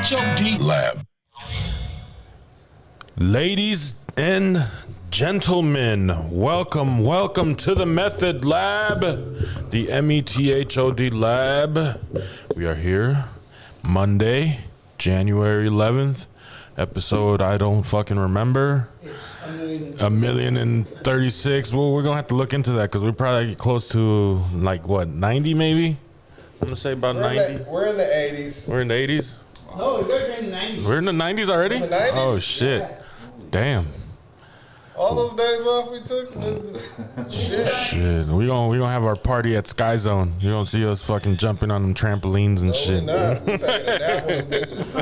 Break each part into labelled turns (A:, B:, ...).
A: HOD Lab.
B: Ladies and gentlemen, welcome to the Method Lab, the METHOD Lab. We are here Monday, January 11th, episode I don't fucking remember. 1,036. Well, we're gonna have to look into that because we're probably close to like what, 90 maybe? I'm gonna say about 90.
C: We're in the 80s.
B: We're in the 80s.
D: No, you guys are in the 90s.
B: We're in the 90s already?
C: In the 90s?
B: Oh shit!
D: Yeah.
B: Damn.
C: All those days off we took. Shit.
B: Shit, we gonna have our party at Sky Zone. You gonna see us fucking jumping on them trampolines and
C: No,
B: shit.
C: we not. We taking a nap on them bitches.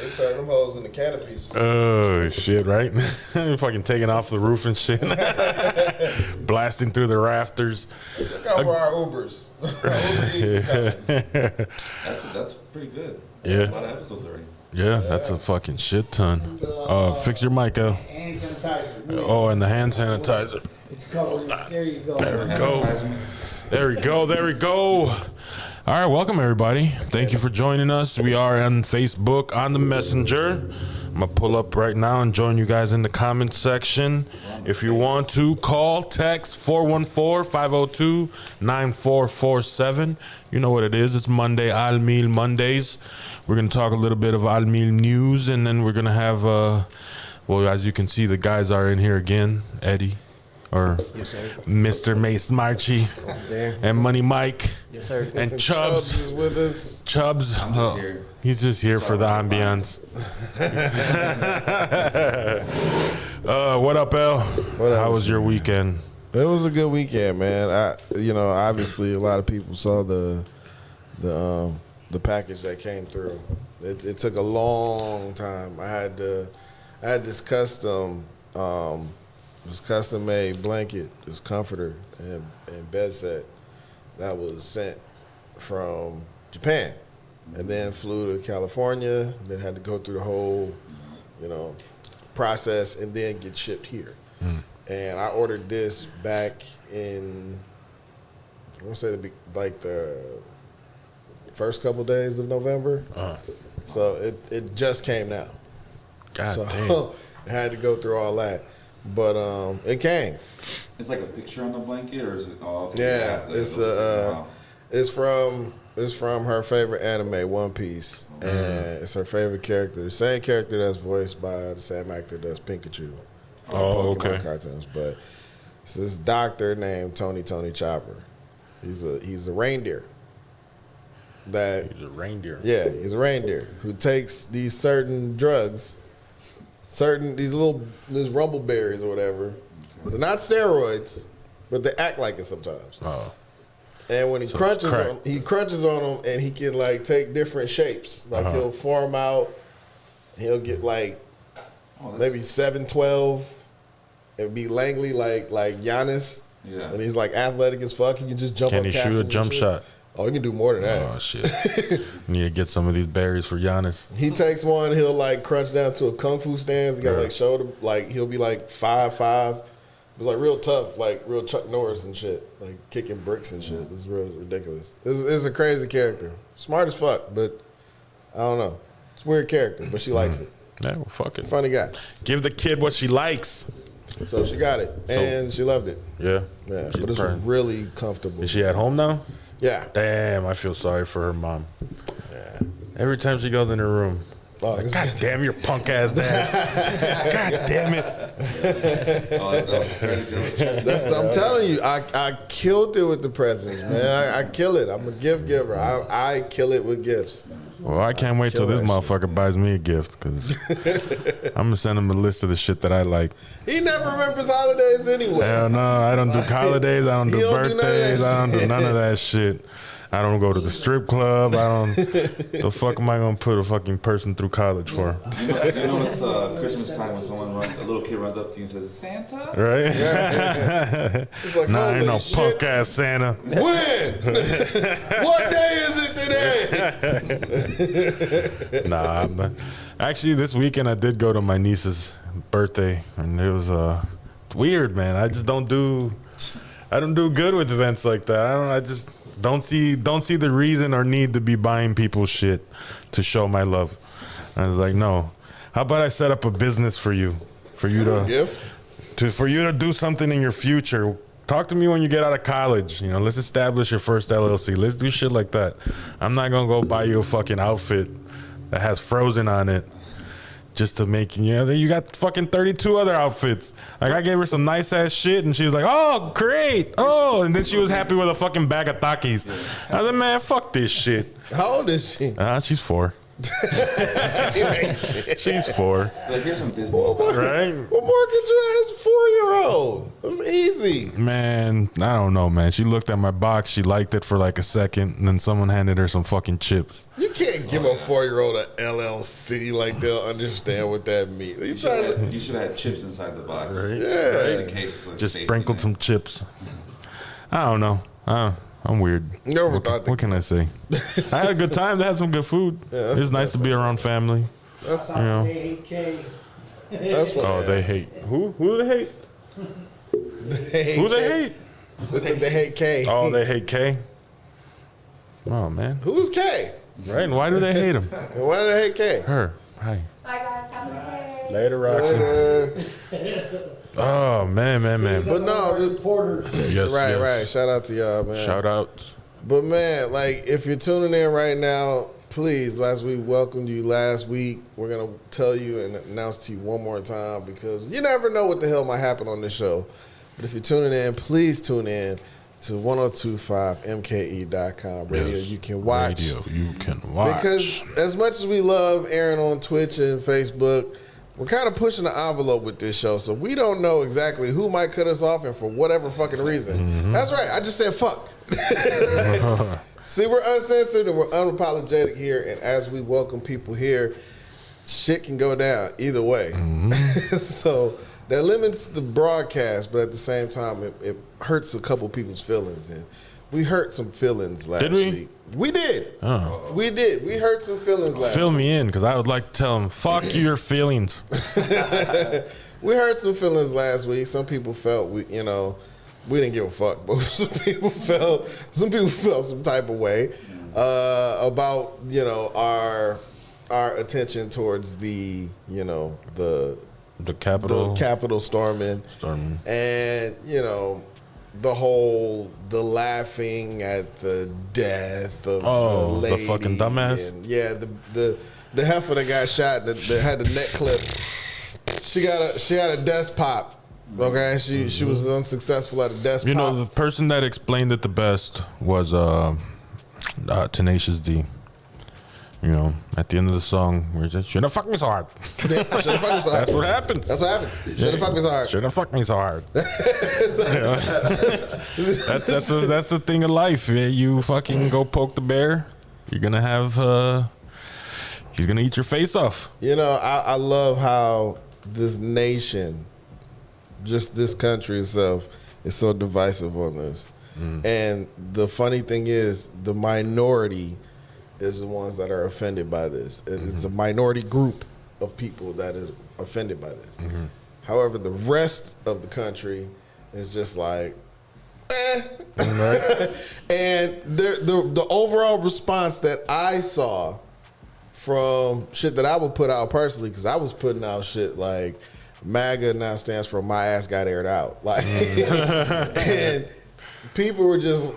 C: They turn them hoes into canopies.
B: Oh shit, right? Fucking taking off the roof and shit, blasting through the rafters.
C: Look out for our Ubers. Uber Eats is coming.
E: That's pretty good.
B: Yeah.
E: A lot of episodes already.
B: Yeah, that's a fucking shit ton. Fix your mic out.
D: Hand sanitizer.
B: Oh, and the hand sanitizer.
D: It's covered. There you go.
B: There we go. There we go. All right, welcome everybody. Thank you for joining us. We are on Facebook on the Messenger. I'm gonna pull up right now and join you guys in the comment section. If you want to call, text 414-502-9447. You know what it is. It's Monday, Al Mil Mondays. We're gonna talk a little bit of Al Mil news, and then we're gonna have well, as you can see, the guys are in here again. Eddie. Or Mr. Mace Marchie and Money Mike and Chubbs.
C: is with us.
B: Chubbs,
E: I'm just here.
B: he's just here for the ambiance. What up, El?
C: What up?
B: How was your weekend?
C: It was a good weekend, man. Obviously a lot of people saw the package that came through. It took a long time. I had this custom made blanket, this comforter and bed set that was sent from Japan, and then flew to California. Then had to go through the whole, process and then get shipped here. And I ordered this back in, I want to say the first couple days of November. So it just came now.
B: God
C: So
B: damn.
C: I had to go through all that. But it came.
E: It's like a picture on the blanket, or is it all?
C: Yeah, it's
E: wow.
C: it's from her favorite anime, One Piece, and it's her favorite character, the same character that's voiced by the same actor that's Pikachu from
B: Oh,
C: Pokemon
B: okay.
C: cartoons. But it's this doctor named Tony Chopper. He's a reindeer.
B: He's a reindeer.
C: Yeah, he's a reindeer who takes these certain drugs, these rumble berries or whatever. They're not steroids, but they act like it sometimes.
B: Oh.
C: And when he
B: So
C: crunches
B: it's crack.
C: on, he crunches on them, and he can like take different shapes. Like he'll form out. He'll get like maybe 7'12", and be Langley like Giannis.
E: Yeah.
C: And he's like athletic as fuck. He can just jump.
B: Can
C: up
B: he
C: castles
B: shoot a
C: and
B: jump
C: shit.
B: shot?
C: Oh, he can do more than that.
B: Oh shit. Need to get some of these berries for Giannis.
C: He takes one, he'll like crunch down to a kung fu stance. He got like shoulder, like he'll be like 5'5". It's like real tough, like real Chuck Norris and shit, like kicking bricks and shit. It's real ridiculous. It's a crazy character, smart as fuck, but I don't know. It's a weird character, but she likes it.
B: Yeah, well, fuck it.
C: Funny guy.
B: Give the kid what she likes.
C: So she got it, and she loved it.
B: Yeah.
C: Yeah,
B: She
C: but it's
B: burned.
C: really comfortable.
B: Is she at home now?
C: Yeah.
B: Damn, I feel sorry for her mom. Yeah. Every time she goes in her room.
C: Oh,
B: God damn your punk ass dad. God damn it.
E: Oh, that was a strategy.
C: I'm telling you, I killed it with the presents, man. I kill it. I'm a gift giver. I kill it with gifts.
B: Well, I can't wait till
C: Kill
B: this
C: that
B: motherfucker buys me a gift, because I'm going to send him a list of the shit that I like.
C: He never remembers holidays anyway.
B: Hell no, I don't do holidays, I don't do
C: He don't do none of that
B: birthdays, I don't do
C: shit.
B: none of that shit. I don't go to the strip club. The fuck am I going to put a fucking person through college for?
E: You know it's Christmas time when a little kid runs up to you and says, "Santa?"
B: Right?
C: It's like,
B: Nah, ain't no
C: holy shit.
B: punk ass Santa.
C: When? What day is it today?
B: Nah, actually, this weekend I did go to my niece's birthday, and it was weird, man. I don't do good with events like that. I just Don't see the reason or need to be buying people shit to show my love. I was like, no. How about I set up a business for you to
C: Gift.
B: for you to do something in your future. Talk to me when you get out of college. You know, let's establish your first LLC. Let's do shit like that. I'm not gonna go buy you a fucking outfit that has Frozen on it just to make you got fucking 32 other outfits. Like, I gave her some nice ass shit and she was like, oh, great. Oh, and then she was happy with a fucking bag of Takis. I was like, man, fuck this shit.
C: How old is she?
B: She's 4. She's 4.
E: Like, here's some Disney stuff.
B: Right?
C: What more could you ask 4-year-old? That's easy.
B: Man, I don't know, man. She looked at my box. She liked it for like a second, and then someone handed her some fucking chips.
C: You can't give a 4-year-old an LLC like they'll understand what that means.
E: You should have had chips inside the box.
B: Right?
C: Yeah.
E: Just in case. So
B: Just
E: safety
B: sprinkled
E: net.
B: some chips. I don't know. I'm weird.
C: Never thought
B: What can I say? I had a good time. They had some good food.
C: that's
B: It's
C: the
B: nice
C: best
B: to be around family.
C: That's
D: Top
B: know.
D: They hate K.
C: that's what
B: Oh, they hate. Who do they hate?
C: they hate.
B: Who they
C: K.
B: hate?
C: They said they hate K.
B: Oh, they hate K? Oh, man.
C: Who's K?
B: Right? And why do they hate him?
C: And why do they hate K?
B: Her. Hi.
A: Bye guys, have a good day.
B: Later, Roxy. Oh, man.
C: But no,
D: Our
C: this-
D: supporters.
B: Yes,
C: right,
B: yes.
C: right. Shout out to y'all, man.
B: Shout out.
C: But man, like, if you're tuning in right now, please, as we welcomed you last week, we're gonna tell you and announce to you one more time, because you never know what the hell might happen on this show. But if you're tuning in, please tune in to 1025mke.com radio.
B: Yes.
C: You can watch.
B: Radio, you can watch.
C: Because as much as we love Aaron on Twitch and Facebook, we're kind of pushing the envelope with this show. So we don't know exactly who might cut us off and for whatever fucking reason.
B: Mm-hmm.
C: That's right. I just said fuck. See, we're uncensored and we're unapologetic here. And as we welcome people here, shit can go down either way.
B: Mm-hmm.
C: So that limits the broadcast, but at the same time, it hurts a couple people's feelings. And we hurt some feelings last
B: Did we?
C: week. We did.
B: Oh.
C: We did. We hurt some feelings last
B: Fill
C: week.
B: me in, because I would like to tell them, fuck your feelings.
C: We hurt some feelings last week. Some people felt we didn't give a fuck, but some people felt some type of way about our attention towards the
B: The Capitol.
C: Capitol storming. And the laughing at the death of
B: Oh,
C: the
B: the
C: lady.
B: fucking dumbass?
C: And yeah, the heifer that got shot that had the neck clipped. She got a desk pop. Okay, she was unsuccessful at a desk
B: You
C: pop.
B: know, the person that explained it the best was Tenacious D. You know, at the end of the song, we're just, shouldn't have fucked me so hard.
C: Should've fucked me so hard.
B: That's what happens.
C: That's what happens. Should've fucked me so hard.
B: Shouldn't have fucked me so hard. Yeah. That's the thing of life. Yeah, you fucking go poke the bear, you're gonna have he's gonna eat your face off.
C: I love how this nation, just this country itself, is so divisive on this. And the funny thing is, the minority is the ones that are offended by this. It's a minority group of people that is offended by this. However, the rest of the country is just like, and the overall response that I saw from shit that I would put out personally, because I was putting out shit like MAGA now stands for my ass got aired out. Like, and people were just,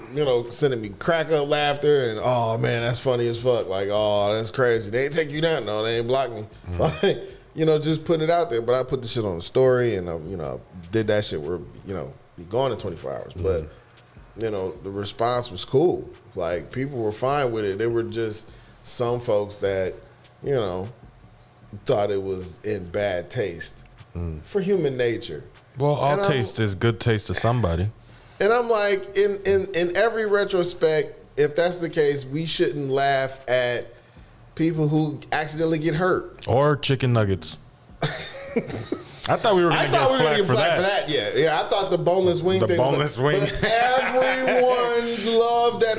C: sending me crack up laughter and, oh man, that's funny as fuck. Like, oh, that's crazy. They ain't take you down. No, they ain't block me. Like, just putting it out there. But I put the shit on the story and, I did that shit where, be gone in 24 hours. But, the response was cool. Like, people were fine with it. They were just some folks that, thought it was in bad taste for human nature.
B: Well, all
C: And
B: taste is good taste to somebody.
C: And I'm like, in every retrospect, if that's the case, we shouldn't laugh at people who accidentally get hurt.
B: Or chicken nuggets. I thought we were
C: I
B: gonna
C: thought we were
B: get
C: gonna get
B: flack
C: flack
B: for
C: for
B: that.
C: that. Yeah. I thought the boneless wing
B: The
C: thing.
B: boneless wing.
C: But everyone loved that.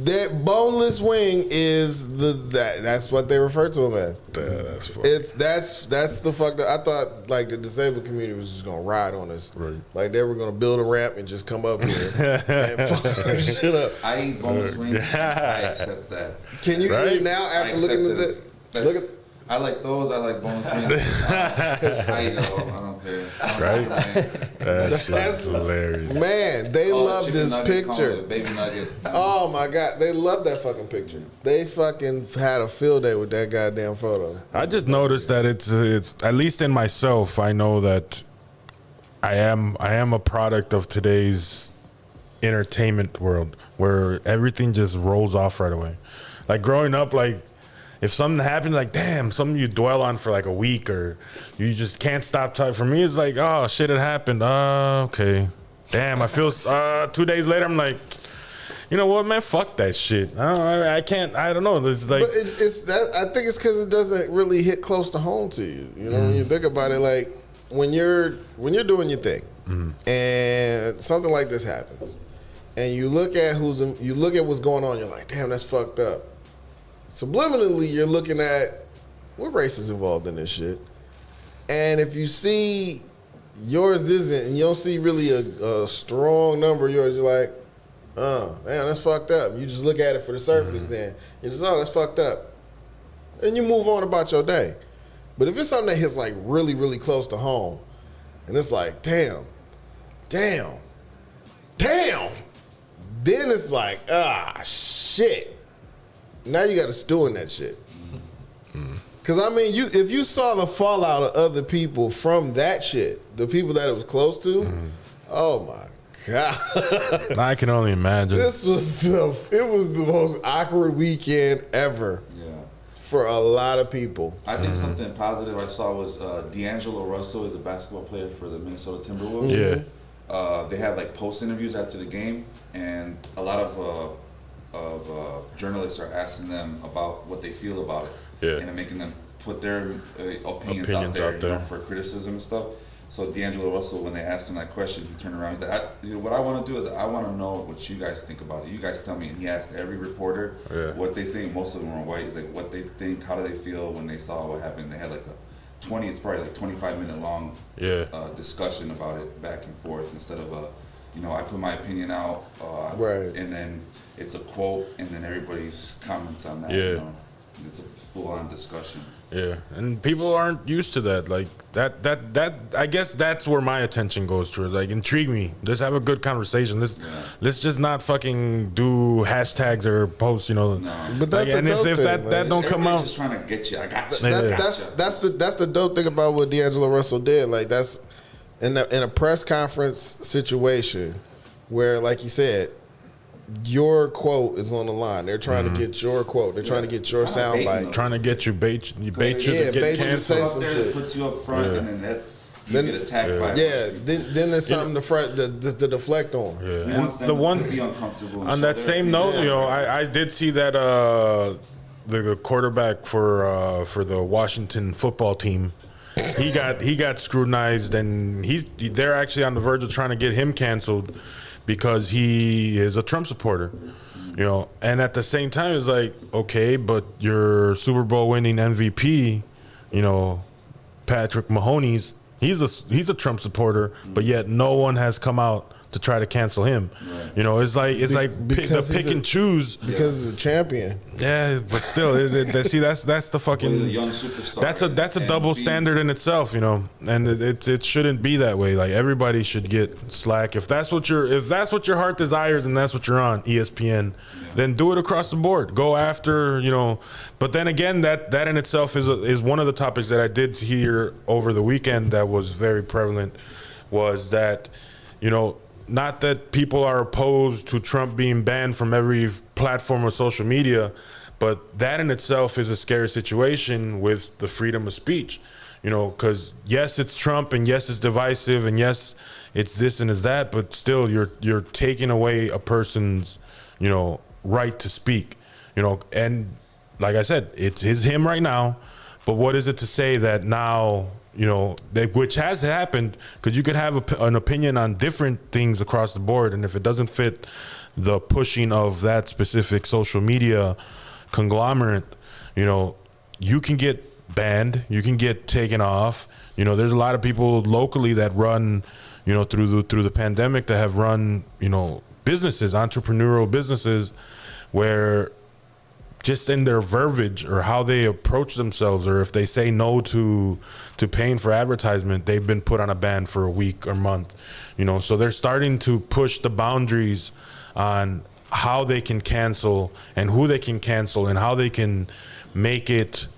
C: That boneless boneless wing is that's what they refer to him as.
B: That's funny.
C: That's the fuck that I thought like the disabled community was just gonna ride on us.
B: Right.
C: Like they were gonna build a ramp and just come up here and fuck our shit up.
E: I eat boneless wings. I accept that.
C: Can you eat it now
E: I
C: after
E: accept
C: looking at
E: this.
C: the look at
E: I like those. I like boneless wings. I eat it all. I don't care.
B: Right?
E: Right?
B: That's hilarious.
C: man, they love this picture.
E: Baby nugget.
C: Oh my god, they love that fucking picture. They fucking had a field day with that goddamn photo.
B: I just noticed that it's at least in myself. I know that I am a product of today's entertainment world where everything just rolls off right away. Like growing up, like if something happens, like damn, something you dwell on for like a week or you just can't stop talking. For me, it's like oh shit, it happened. Okay, damn, I feel 2 days later, I'm like. You know what, man? Fuck that shit. I can't. I don't know. It's like,
C: But it's that. I think it's because it doesn't really hit close to home to you. You know, when you think about it, like when you're doing your thing, and something like this happens, and you look at what's going on, you're like, damn, that's fucked up. Subliminally, you're looking at what race is involved in this shit, and if you see yours isn't, and you don't see really a strong number of yours, you're like. Oh, damn, that's fucked up. You just look at it for the surface then. You just, that's fucked up. And you move on about your day. But if it's something that hits like really, really close to home, and it's like, damn, then it's like, shit. Now you got to stew in that shit. Because, I mean, if you saw the fallout of other people from that shit, the people that it was close to, oh my God.
B: I can only imagine.
C: It was the most awkward weekend ever for a lot of people.
E: I think something positive I saw was D'Angelo Russell is a basketball player for the Minnesota Timberwolves.
B: Yeah.
E: They had like post interviews after the game, and a lot of journalists are asking them about what they feel about it, and making them put their opinions out there, you know, for criticism and stuff. So D'Angelo Russell, when they asked him that question, he turned around. He's like, "What I want to do is I want to know what you guys think about it. You guys tell me." And he asked every reporter what they think. Most of them were white. He's like, "What they think? How do they feel when they saw what happened?" They had like a 25-minute long discussion about it back and forth instead of I put my opinion out, and then it's a quote, and then everybody's comments on that. You know? It's a full-on discussion.
B: Yeah, and people aren't used to that. Like that. I guess that's where my attention goes towards. Like, intrigue me. Let's have a good conversation. Let's just not fucking do hashtags or posts. You know. No.
C: But that's
B: like, and if that don't come out,
E: just trying to get you. I got you.
C: That's the dope thing about what D'Angelo Russell did. Like that's in a press conference situation where, like you said, your quote is on the line. They're trying to get your quote. They're trying to get your soundbite.
B: Trying to get you bait you to get canceled.
E: Up there that puts you up front, and then you get attacked by.
C: Yeah, then there's something to deflect on.
B: Yeah, and the one
E: to be uncomfortable.
B: on that same note, I did see that the quarterback for the Washington football team. He got scrutinized, and they're actually on the verge of trying to get him canceled because he is a Trump supporter, and at the same time, it's like, okay, but your Super Bowl winning MVP, Patrick Mahomes, he's a Trump supporter, but yet no one has come out to try to cancel him. Right. It's like pick and choose
C: because he's a champion.
B: Yeah, but still, see, that's the fucking.
E: He's a young superstar.
B: That's a double standard in itself, and it shouldn't be that way. Like, everybody should get slack if that's what your heart desires and that's what you're on ESPN. Then do it across the board. Go after, But then again, that in itself is one of the topics that I did hear over the weekend that was very prevalent. Was that, not that people are opposed to Trump being banned from every platform of social media, but that in itself is a scary situation with the freedom of speech. Because yes, it's Trump, and yes, it's divisive, and yes, it's this and it's that, but still, you're taking away a person's, right to speak. And like I said, it's him right now, but what is it to say that now? Which has happened, because you could have an opinion on different things across the board, and if it doesn't fit the pushing of that specific social media conglomerate, you can get banned, you can get taken off. There's a lot of people locally that run, through the pandemic that have run, businesses, entrepreneurial businesses, where just in their verbiage or how they approach themselves, or if they say no to paying for advertisement, they've been put on a ban for a week or month. So they're starting to push the boundaries on how they can cancel and who they can cancel and how they can make it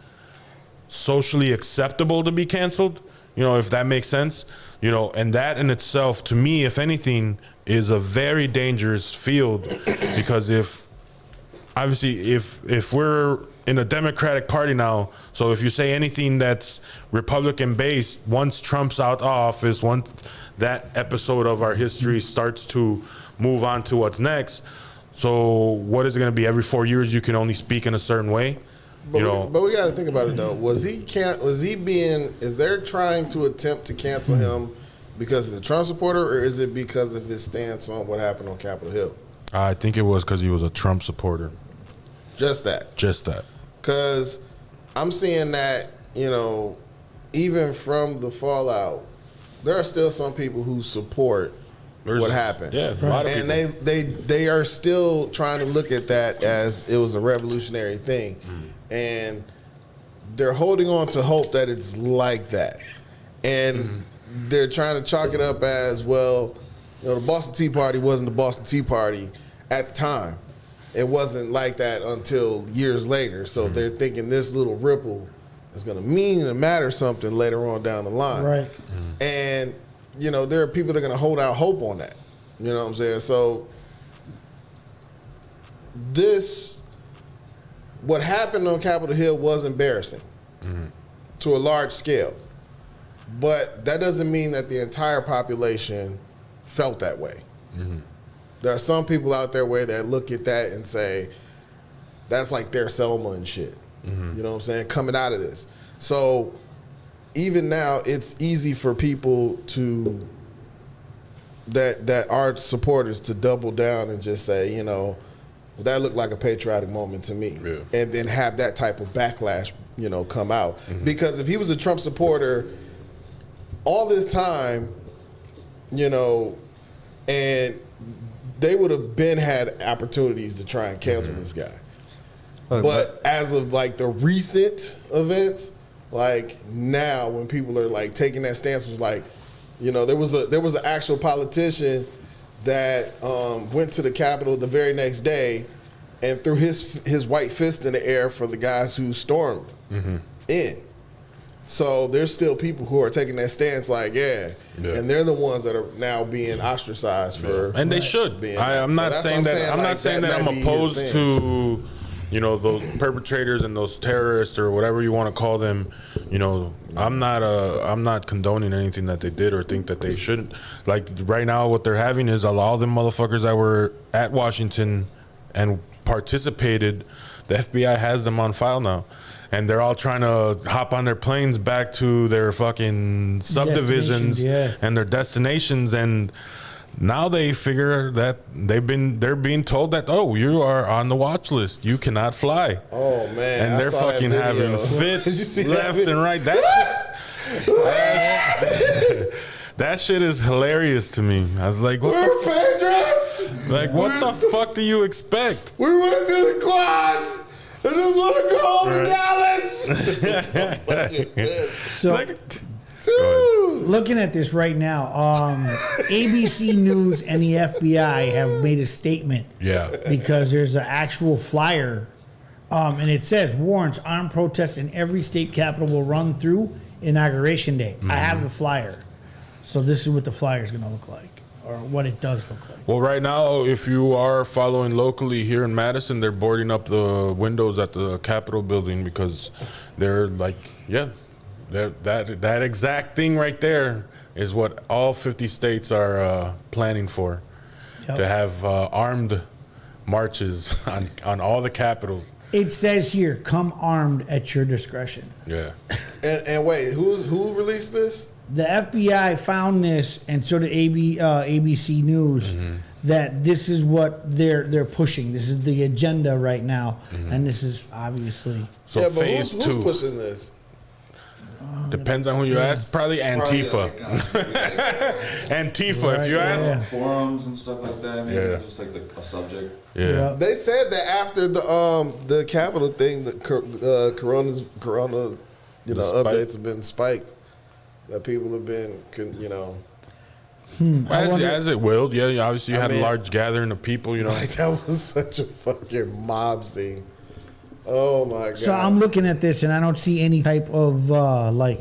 B: socially acceptable to be canceled, if that makes sense. And that in itself, to me, if anything, is a very dangerous field, because if we're in a Democratic Party now, so if you say anything that's Republican based, once Trump's out of office, once that episode of our history starts to move on to what's next, so what is it going to be? Every 4 years you can only speak in a certain way?
C: But we got to think about it though. Is they're trying to attempt to cancel him because he's a Trump supporter, or is it because of his stance on what happened on Capitol Hill?
B: I think it was because he was a Trump supporter.
C: Just that. Because I'm seeing that, even from the fallout, there are still some people who support what happened.
B: Yeah, a lot of people.
C: And they are still trying to look at that as it was a revolutionary thing. And they're holding on to hope that it's like that. And they're trying to chalk it up as, well, the Boston Tea Party wasn't the Boston Tea Party at the time. It wasn't like that until years later. So they're thinking this little ripple is going to mean and matter something later on down the line.
D: Right.
C: And, there are people that are going to hold out hope on that. You know what I'm saying? So what happened on Capitol Hill was embarrassing to a large scale. But that doesn't mean that the entire population felt that way. There are some people out there that look at that and say, that's like their Selma and shit. You know what I'm saying? Coming out of this. So even now, it's easy for people that are supporters to double down and just say, that looked like a patriotic moment to me.
B: Yeah.
C: And then have that type of backlash, come out. Because if he was a Trump supporter all this time, and they would have had opportunities to try and cancel this guy. But as of the recent events, now when people are taking that stance, was there was an actual politician that went to the Capitol the very next day and threw his white fist in the air for the guys who stormed in. So there's still people who are taking that stance, and they're the ones that are now being ostracized for.
B: And they should. I'm not saying that. I'm not saying that I'm opposed to, those perpetrators and those terrorists or whatever you want to call them. I'm not condoning anything that they did or think that they shouldn't. Right now, what they're having is all them motherfuckers that were at Washington and participated. The FBI has them on file now. And they're all trying to hop on their planes back to their fucking subdivisions and their destinations. And now they figure that they're being told that, you are on the watch list. You cannot fly.
C: Oh, man.
B: And they're fucking having fits left and right. That shit is hilarious to me. I was like, what the fuck do you expect?
C: We went to the quads. I just want to go home to Dallas. So fucking good.
D: So, looking at this right now, ABC News and the FBI have made a statement.
B: Yeah.
D: Because there's an actual flyer, and it says, warrants armed protests in every state capital will run through Inauguration Day. I have the flyer. So this is what the flyer is going to look like, or what it does look like.
B: Well, right now, if you are following locally here in Madison, they're boarding up the windows at the Capitol building because they're that exact thing right there is what all 50 states are planning for, to have armed marches on all the capitals.
D: It says here, come armed at your discretion.
B: Yeah.
C: And wait, who released this?
D: the FBI found this, and so did ABC News, that this is what they're pushing. This is the agenda right now, and this is obviously.
B: So
C: yeah, but
B: phase
C: who's
B: 2
C: pushing this?
B: depends on who you ask. Probably Antifa. Antifa. If you ask.
D: Yeah.
E: Forums and stuff like that. Maybe
B: Yeah.
E: just like a subject.
B: Yeah.
C: They said that after the Capitol thing, the corona,
B: The spike.
C: updates have been spiked. That people have been,
B: As it willed, yeah. Obviously, you had a
C: mean-
B: large gathering of people.
C: like that was such a fucking mob scene. Oh my god!
D: So I'm looking at this, and I don't see any type of like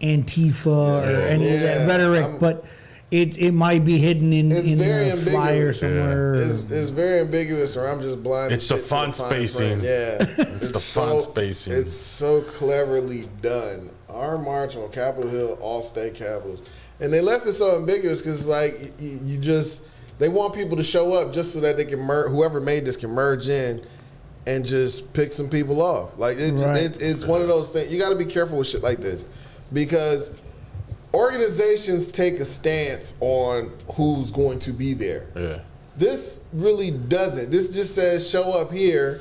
D: Antifa or any of that
C: Yeah,
D: rhetoric, but it might be hidden in
C: It's
D: the
C: very
D: flyer
C: ambiguous.
D: somewhere.
C: It's very ambiguous, or I'm just blind.
B: It's the font spacing.
C: Yeah, it's
B: the font spacing.
C: It's so cleverly done. Our march on Capitol Hill, all state capitals, and they left it so ambiguous because like you just they want people to show up just so that they can whoever made this can merge in and just pick some people off. Like it's one of those things. You got to be careful with shit like this because organizations take a stance on who's going to be there.
B: Yeah.
C: This really doesn't. This just says show up here,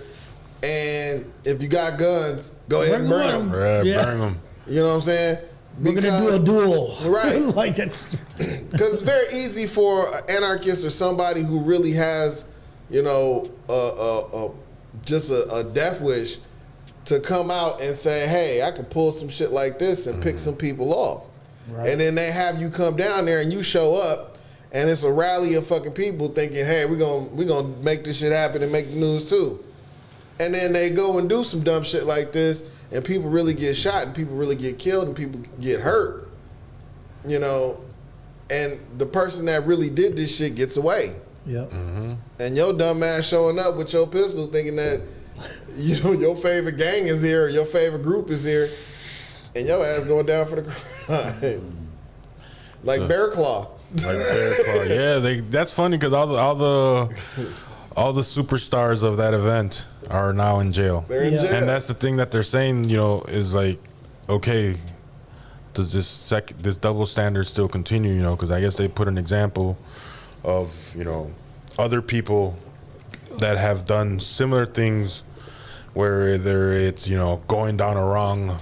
C: and if you got guns, go ahead and burn them.
B: Right,
D: Yeah.
B: burn them.
C: You know what I'm saying?
D: We're gonna do a duel,
C: Right.
D: like that's
C: Because it's very easy for an anarchist or somebody who really has, just a death wish to come out and say, hey, I could pull some shit like this and pick some people off.
D: Right.
C: And then they have you come down there and you show up and it's a rally of fucking people thinking, hey, we're gonna make this shit happen and make the news too. And then they go and do some dumb shit like this and people really get shot and people really get killed and people get hurt. And the person that really did this shit gets away.
D: yep.
C: And your dumb ass showing up with your pistol thinking that, your favorite gang is here or your favorite group is here and your ass going down for the crime. Like Bear Claw.
B: Like Bear Claw. Yeah, that's funny because all the superstars of that event are now in jail.
C: They're in
D: Yeah.
C: jail.
B: And that's the thing that they're saying, is like, okay, does this double standard still continue? Because I guess they put an example of other people that have done similar things, where it's going down a wrong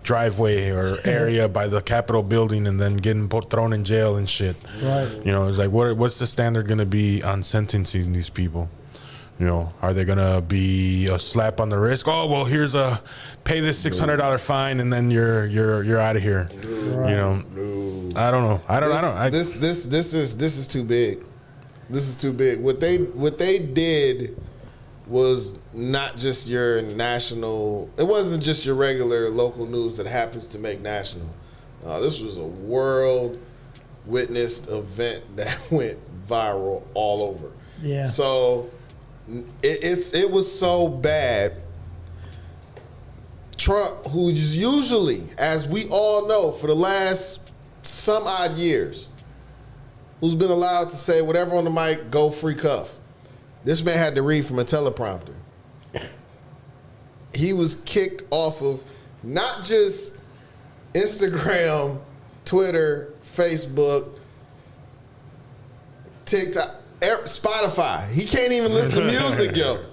B: driveway or area by the Capitol building and then getting thrown in jail and shit.
D: Right.
B: It's like what's the standard going to be on sentencing these people? Are they gonna be a slap on the wrist? Oh well, here's pay this $600 fine and then you're out of here.
C: No.
B: I don't know. I don't.
C: This is too big. This is too big. What they did was not just your national. It wasn't just your regular local news that happens to make national. This was a world witnessed event that went viral all over.
D: Yeah.
C: So it was so bad. Trump, who's usually, as we all know, for the last some odd years, who's been allowed to say whatever on the mic, go free cuff. This man had to read from a teleprompter. He was kicked off of not just Instagram, Twitter, Facebook, TikTok, Spotify. He can't even listen to music, yo.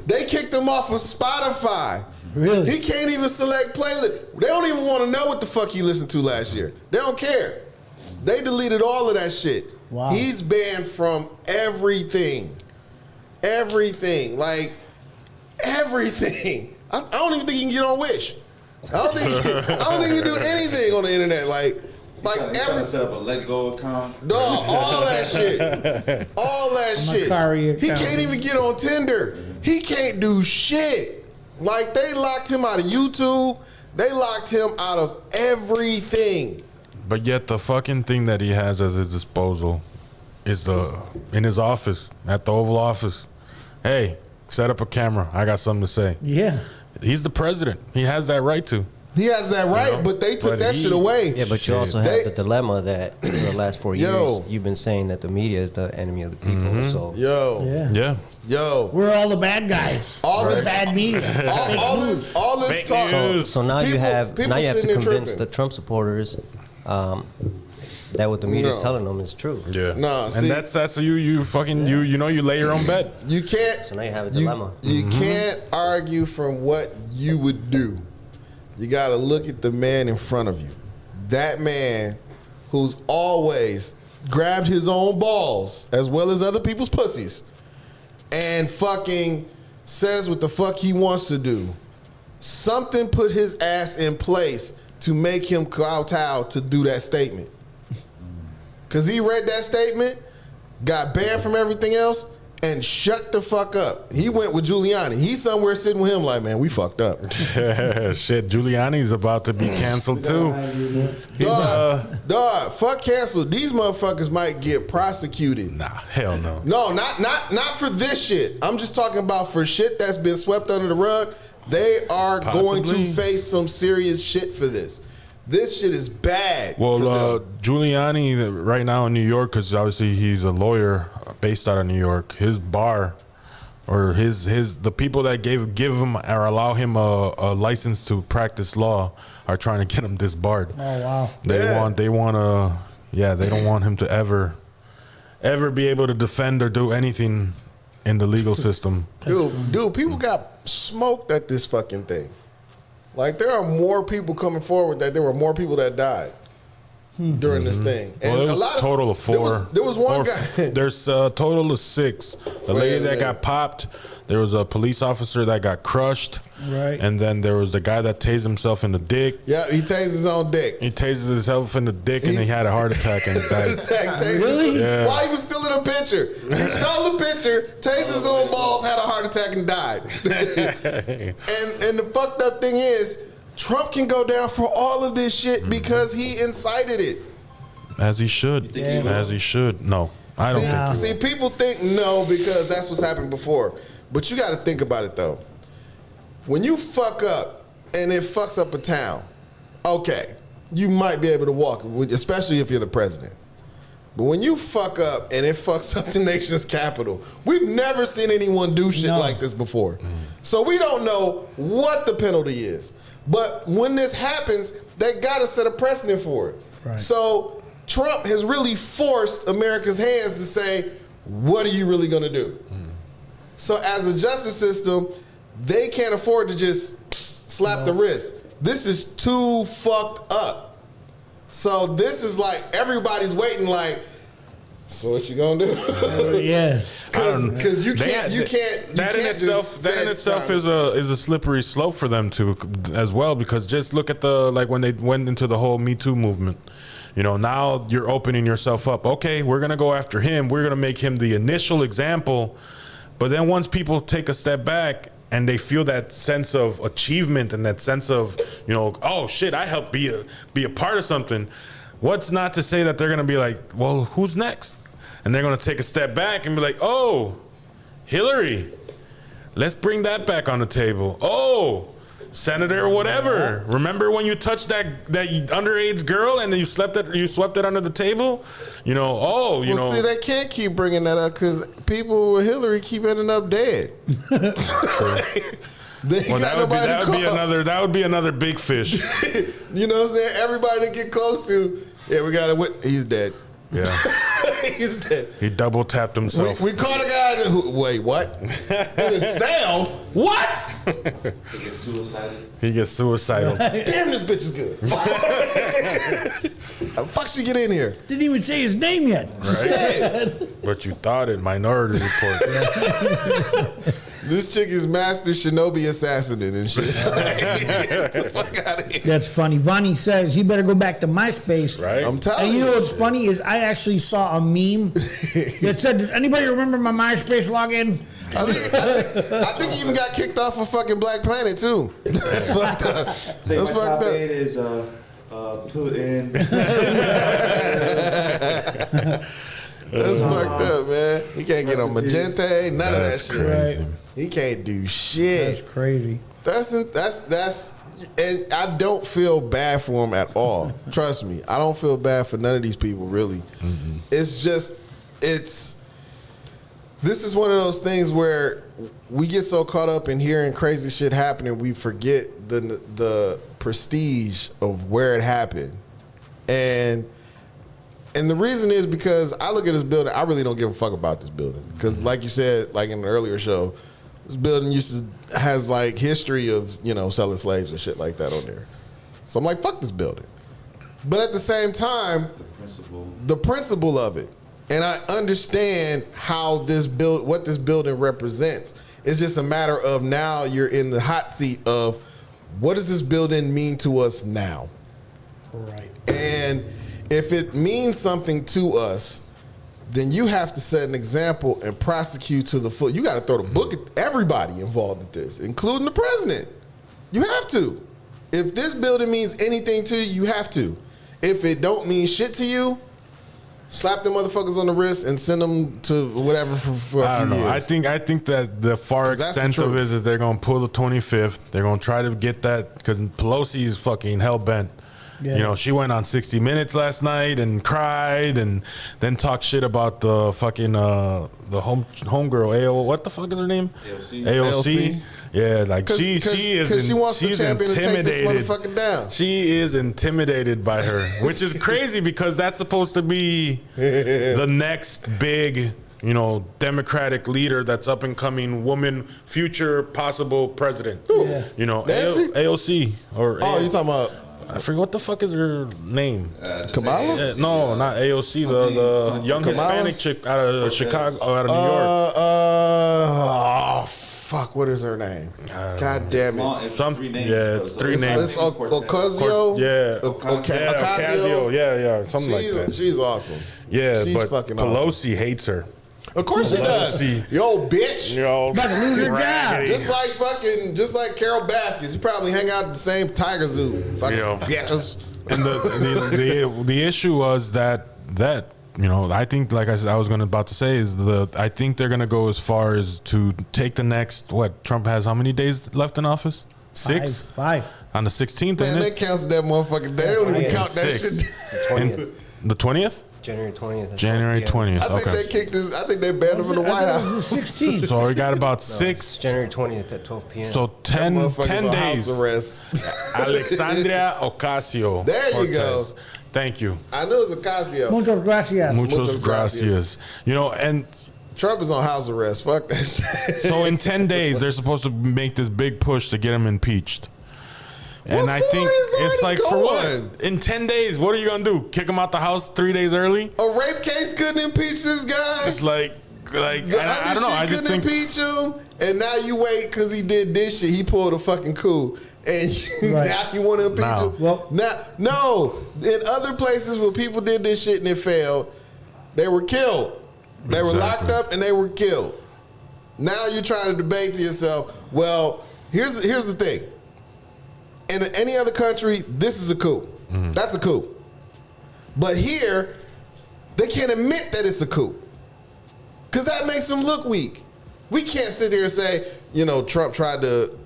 C: They kicked him off of Spotify.
D: Really?
C: He can't even select playlist. They don't even want to know what the fuck he listened to last year. They don't care. They deleted all of that shit.
D: Wow.
C: He's banned from everything. Everything. Like, everything. I don't even think he can get on Wish. I don't think he can do anything on the internet. Like
E: He's trying to set up a Let Go account.
C: No, all that shit. All that shit.
D: Macari
C: He
D: account.
C: can't even get on Tinder. He can't do shit. Like, they locked him out of YouTube. They locked him out of everything.
B: But yet the fucking thing that he has at his disposal is in his office, at the Oval Office. Hey, set up a camera. I got something to say.
D: Yeah.
B: He's the president. He has that right to.
C: He has that right,
B: know,
C: but they took
B: but
C: that shit away.
F: Yeah, but you also have the dilemma that in the last 4
C: Yo.
F: years, you've been saying that the media is the enemy of the people. So
C: Yo.
D: Yeah.
B: Yeah.
C: Yo.
D: We're all the bad guys.
C: All
D: the
C: this-
D: bad media.
C: All this
B: Fake
C: talk.
B: news.
F: so now you
C: People-
F: have
C: people
F: to
C: sitting there
F: convince
C: tripping.
F: the Trump supporters that what the media is
C: No.
F: telling them is true.
B: Yeah.
C: No,
B: and
C: see-
B: that's you fucking you know you lay your own bet.
C: You can't.
F: So now you have a dilemma.
C: You can't argue from what you would do. You got to look at the man in front of you. That man who's always grabbed his own balls as well as other people's pussies and fucking says what the fuck he wants to do. Something put his ass in place to make him kowtow to do that statement. Because he read that statement, got banned from everything else, and shut the fuck up. He went with Giuliani. He's somewhere sitting with him like, man, we fucked up.
B: Shit, Giuliani's about to be canceled too.
C: Dog, fuck cancel. These motherfuckers might get prosecuted.
B: Nah, hell no.
C: No, not for this shit. I'm just talking about for shit that's been swept under the rug. They are going to
B: Possibly.
C: face some serious shit for this. This shit is bad. for
B: Well,
C: them.
B: Giuliani right now in New York, because obviously he's a lawyer based out of New York. His bar, or the people that give him or allow him a license to practice law are trying to get him disbarred.
D: Oh wow.
B: They
C: Yeah.
B: want to, they don't want him to ever be able to defend or do anything in the legal system.
C: Dude, people got smoked at this fucking thing. Like, there are more people coming forward that there were more people that died during this thing. And
B: Well, it was
C: a lot
B: a total of four.
C: There was one
B: Or
C: guy.
B: There's a total of 6. The
C: Wait
B: lady
C: a
B: that
C: minute.
B: got popped. There was a police officer that got crushed.
D: Right.
B: And then there was a guy that tased himself in the dick.
C: Yeah, he tased his own dick.
B: He tased himself in the dick and he had a heart attack and died.
D: Really?
B: Yeah.
C: While he was still in a picture. He stole the picture, tased his own balls, had a heart attack, and died. and the fucked up thing is, Trump can go down for all of this shit because he incited it.
B: As he should.
E: think he will?
B: As he should. No, I don't
C: See,
B: think.
C: see, people think no because that's what's happened before. But you got to think about it though. When you fuck up and it fucks up a town, okay, you might be able to walk, especially if you're the president. But when you fuck up and it fucks up the nation's capital, we've never seen anyone do shit
D: No.
C: like this before. So we don't know what the penalty is. But when this happens, they got to set a precedent for it.
D: Right.
C: So Trump has really forced America's hands to say, what are you really going to do? So as a justice system, they can't afford to just slap the wrist. This is too fucked up. So this is like everybody's waiting like, so what you gonna do?
D: Yeah.
C: Because you
B: They-
C: can't, you can't.
B: That in itself, is a slippery slope for them too, as well. Because just look at when they went into the whole Me Too movement. You know, now you're opening yourself up. Okay, we're gonna go after him. We're gonna make him the initial example. But then once people take a step back and they feel that sense of achievement and that sense of, you know, oh shit, I helped be a part of something. What's not to say that they're gonna be like, well, who's next? And they're gonna take a step back and be like, oh, Hillary, let's bring that back on the table. Oh, Senator whatever. Remember when you touched that underage girl and then you swept it under the table? You know,
C: Well, see, they can't keep bringing that up because people with Hillary keep ending up dead. They
B: well,
C: got
B: that
C: nobody to call.
B: that would be another big fish.
C: You know what I'm saying? Everybody to get close to, yeah, we got to. He's dead.
B: Yeah,
C: He's dead.
B: he double tapped himself.
C: We caught a guy who. Wait, what? In his cell? What?
E: They get suicided.
B: He gets suicidal.
C: Damn, this bitch is good. How the fuck she get in here?
D: Didn't even say his name yet.
C: Shit.
B: But you thought it. Minority Report.
C: This chick is master shinobi assassin and shit. Get the fuck out of here.
D: That's funny. Vonnie says he better go back to MySpace.
B: Right?
C: I'm telling
D: And you
C: you.
D: know what's funny is I actually saw a meme that said, "Does anybody remember my MySpace login?"
C: I think he even got kicked off of fucking Black Planet too. That's fucked up. That's fucked up.
E: Is Putin.
C: That's fucked up, man. He can't get on Magenta, none of that
B: That's
C: shit.
B: crazy.
D: Right.
C: He can't do
D: That's
C: shit.
D: crazy.
C: That's and I don't feel bad for him at all. Trust me, I don't feel bad for none of these people really. It's just this is one of those things where we get so caught up in hearing crazy shit happening, we forget the prestige of where it happened. And the reason is because I look at this building, I really don't give a fuck about this building. Because like you said, like in the earlier show, this building has like history of, you know, selling slaves and shit like that on there. So I'm like, fuck this building. But at the same time, the principle of it, and I understand how what this building represents. It's just a matter of now you're in the hot seat of what does this building mean to us now?
D: Right.
C: And if it means something to us, then you have to set an example and prosecute to the full. You got to throw the book at everybody involved with this, including the president. You have to. If this building means anything to you, you have to. If it don't mean shit to you, slap them motherfuckers on the wrist and send them to whatever for a few years.
B: I think that the far extent of it is they're gonna pull the 25th. They're gonna try to get that because Pelosi is fucking hell bent. Yeah. You know, she went on 60 Minutes last night and cried and then talked shit about the fucking the homegirl what the fuck is her name? AOC. Yeah, like she wants the champion to take this motherfucker down. She is intimidated by her, which is crazy because that's supposed to be the next big, you know, Democratic leader that's up and coming woman, future possible president.
C: Yeah.
B: You know,
C: AOC
B: or
C: you talking about?
B: I forget what the fuck is her name.
C: Kamala?
B: No, not AOC. The young Hispanic chick out of Chicago, out of New York.
C: Fuck, what is her name? God damn it.
B: It's three names.
C: It's Ocasio?
B: Ocasio. Yeah, something like that.
C: She's awesome.
B: Yeah,
C: she's
B: but
C: fucking
B: Pelosi hates her.
C: Of course she does. Yo, bitch.
B: Yo,
D: about to lose her job.
C: Just like Carol Baskins. You probably hang out at the same Tiger Zoo. Fucking bitches.
B: And the issue was that you know, I think, like I was about to say, is I think they're gonna go as far as to take the next. What Trump has? How many days left in office? 6.
D: 5.
B: On the 16th.
C: Man, they canceled that motherfucking day. They don't even count that shit.
F: The
B: 20th.
F: January 20th.
B: January 20th.
C: I think they kicked this. I think they banned him from the White House.
D: 16th.
B: So we got about 6.
F: January 20th at 12 p.m.
B: So 10 days.
C: House arrest.
B: Alexandria Ocasio.
C: There you go.
B: Thank you.
C: I knew it was Ocasio.
D: Muchas gracias.
B: Muchas gracias. You know, and
C: Trump is on house arrest. Fuck that shit.
B: So in 10 days, they're supposed to make this big push to get him impeached. And I think it's like, for what? In 10 days, what are you going to do? Kick him out the house 3 days early?
C: A rape case couldn't impeach this guy?
B: It's like I don't know. I just think
C: impeach him, and now you wait because he did this shit. He pulled a fucking coup. And now you want to impeach him?
D: Well,
C: no. In other places where people did this shit and it failed, they were killed. They were locked up and they were killed. Now you're trying to debate to yourself, well, here's the thing. In any other country, this is a coup. Mm-hmm. That's a coup. But here, they can't admit that it's a coup. Because that makes them look weak. We can't sit here and say, you know, Trump tried to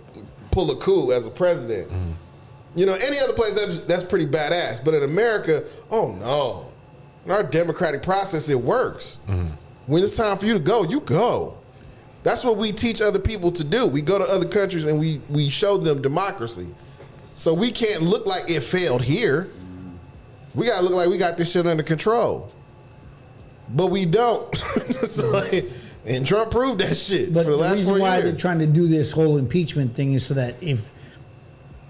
C: pull a coup as a president. Mm-hmm. You know, any other place, that's pretty badass. But in America, oh no. In our democratic process, it works. Mm-hmm. When it's time for you to go, you go. That's what we teach other people to do. We go to other countries and we show them democracy. So we can't look like it failed here. We gotta look like we got this shit under control. But we don't. And Trump proved that shit
D: but
C: for the last 4 years.
D: The reason why they're trying to do this whole impeachment thing is so that if